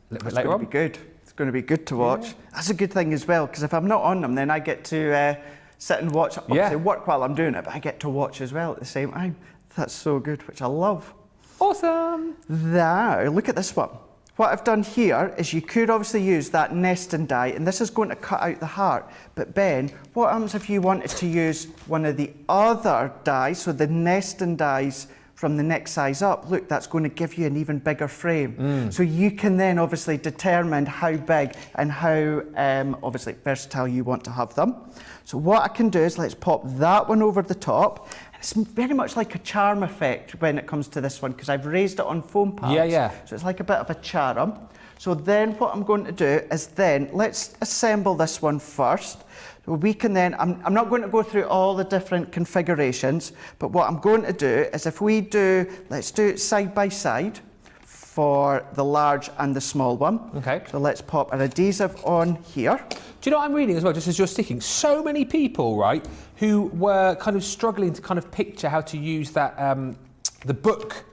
little bit later on. Be good. Going to be good to watch. Yeah. That's a good thing as well, because if I'm not on them, then I get to sit and watch. Obviously work while I'm doing it, but I get to watch as well at the same time. That's so good, which I love. Awesome. Now, look at this one. What I've done here is you could obviously use that nesting die, and this is going to cut out the heart. But Ben, what happens if you wanted to use one of the other dies, so the nesting dies from the next size up? Look, that's going to give you an even bigger frame. So you can then obviously determine how big and how obviously versatile you want to have them. So what I can do is let's pop that one over the top. And It's very much like a charm effect when it comes to this one, because I've raised it on foam pads. Yeah, yeah. So it's like a bit of a charm. So then what I'm going to do is then, let's assemble this one first. So we can then, I'm not going to go through all the different configurations, but what I'm going to do is if we do, let's do it side by side for the large and the small one. Okay. So let's pop an adhesive on here. Do you know what I'm reading as well, just as you're sticking? So many people, right, who were kind of struggling to kind of picture how to use that, the book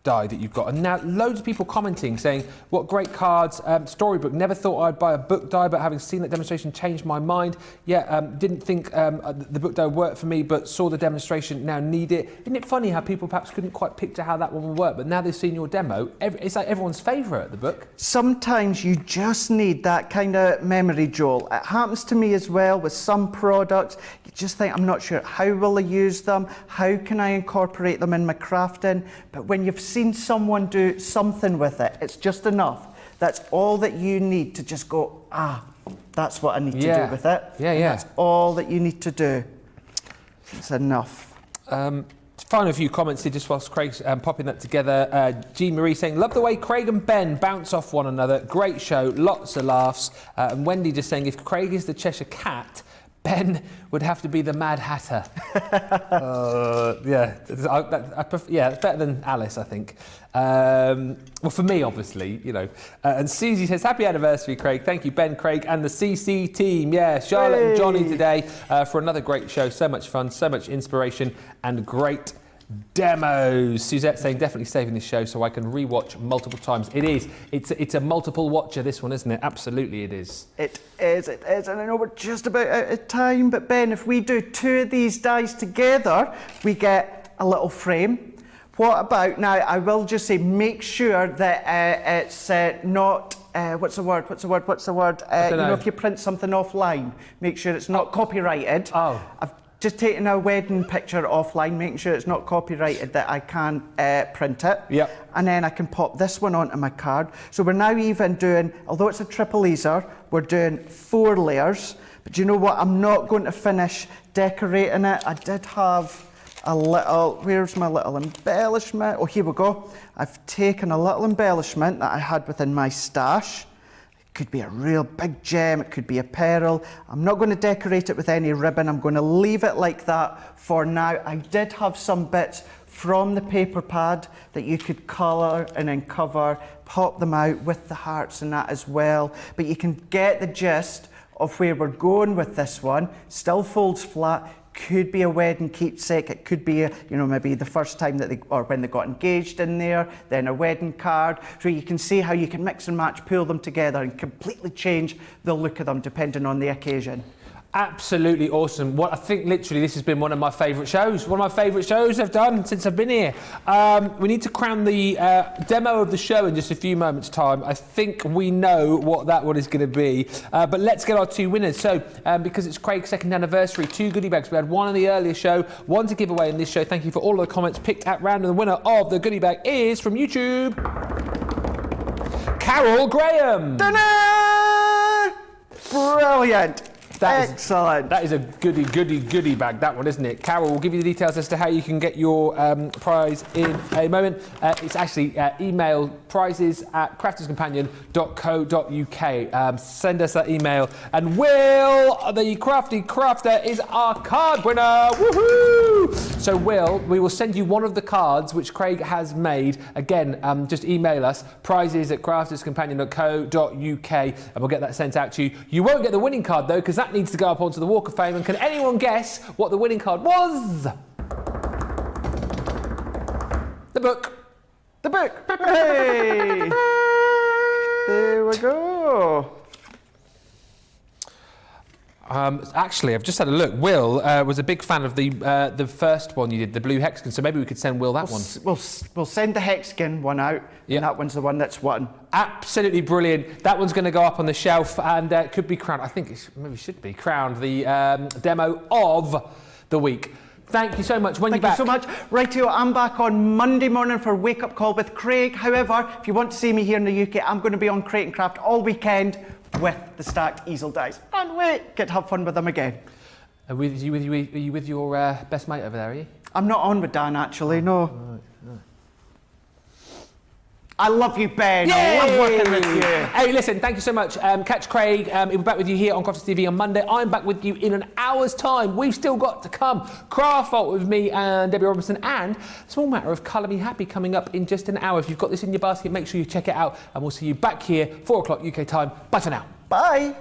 die that you've got. And now loads of people commenting saying, what great cards, storybook. Never thought I'd buy a book die, but having seen that demonstration changed my mind. Yeah, didn't think the book die worked for me, but saw the demonstration, now need it. Isn't it funny how people perhaps couldn't quite picture how that one would work, but now they've seen your demo, it's like everyone's favourite, the book. Sometimes you just need that kind of memory, Joel. It happens to me as well with some products. You just think, I'm not sure, how will I use them? How can I incorporate them in my crafting? But when you've seen someone do something with it, it's just enough. That's all that you need to just go, that's what I need to do with it. Yeah, and yeah. that's all that you need to do. It's enough. Final few comments here just whilst Craig's popping that together. Jean Marie saying, love the way Craig and Ben bounce off one another. Great show, lots of laughs. And Wendy just saying, if Craig is the Cheshire Cat, Ben would have to be the Mad Hatter. Yeah, it's better than Alice, I think. Well, for me, obviously, you know. And Susie says, happy anniversary, Craig. Thank you, Ben, Craig, and the CC team. Yeah, Charlotte and Johnny today for another great show. So much fun, so much inspiration, and great demos. Suzette saying, definitely saving this show so I can rewatch multiple times. It is. It's a multiple watcher, this one, isn't it? Absolutely it is. It is. And I know we're just about out of time, but Ben, if we do two of these dies together, we get a little frame. What about, now I will just say, make sure that it's not, what's the word? You know, if you print something offline, make sure it's not copyrighted. Oh. I've just taken a wedding picture offline, making sure it's not copyrighted, that I can print it. Yep. And then I can pop this one onto my card. So we're now even doing, although it's a triple easer, we're doing 4 layers. But do you know what? I'm not going to finish decorating it. I did have a little, where's my little embellishment? Oh, here we go. I've taken a little embellishment that I had within my stash. Could be a real big gem, it could be a pearl. I'm not going to decorate it with any ribbon, I'm going to leave it like that for now. I did have some bits from the paper pad that you could colour and then cover, pop them out with the hearts and that as well. But you can get the gist of where we're going with this one. Still folds flat. Could be a wedding keepsake, it could be, maybe the first time that or when they got engaged in there, then a wedding card. So you can see how you can mix and match, pull them together and completely change the look of them depending on the occasion. Absolutely awesome. I think literally this has been one of my favourite shows. One of my favourite shows I've done since I've been here. We need to crown the demo of the show in just a few moments' time. I think we know what that one is going to be. But let's get our 2 winners. So, because it's Craig's 2nd anniversary, 2 goodie bags. We had one in the earlier show, one to give away in this show. Thank you for all of the comments picked at random. The winner of the goodie bag is from YouTube, Carol Graham. Ta-da! Brilliant. Excellent. That is a goodie bag, that one, isn't it? Carol will give you the details as to how you can get your prize in a moment. It's actually email prizes@crafterscompanion.co.uk. Send us that email. And Will, the crafty crafter, is our card winner. Woohoo! So Will, we will send you one of the cards which Craig has made. Again, just email us, prizes@crafterscompanion.co.uk, and we'll get that sent out to you. You won't get the winning card though, because that needs to go up onto the Walk of Fame. And can anyone guess what the winning card was? The book. The book. Hey! There we go. Actually, I've just had a look. Will was a big fan of the first one you did, the blue hexagon. So maybe we could send Will that one. We'll send the hexagon one out, and that one's the one that's won. Absolutely brilliant. That one's going to go up on the shelf and could be crowned. I think it maybe should be crowned the demo of the week. Thank you so much. When you're back? Thank you so much. Rightio, I'm back on Monday morning for Wake Up Call with Craig. However, if you want to see me here in the UK, I'm going to be on Crate and Craft all weekend with the stacked easel dies. And wait, get to have fun with them again. Are you with your best mate over there, are you? I'm not on with Dan, actually, no. I love you, Ben. I love working with you. Hey, listen, thank you so much. Catch Craig. He'll be back with you here on Crafters TV on Monday. I'm back with you in an hour's time. We've still got to come. Craft Vault with me and Debbie Robinson, and Small Matter of Colour Me Happy coming up in just an hour. If you've got this in your basket, make sure you check it out, and we'll see you back here, 4 o'clock UK time. Bye for now. Bye.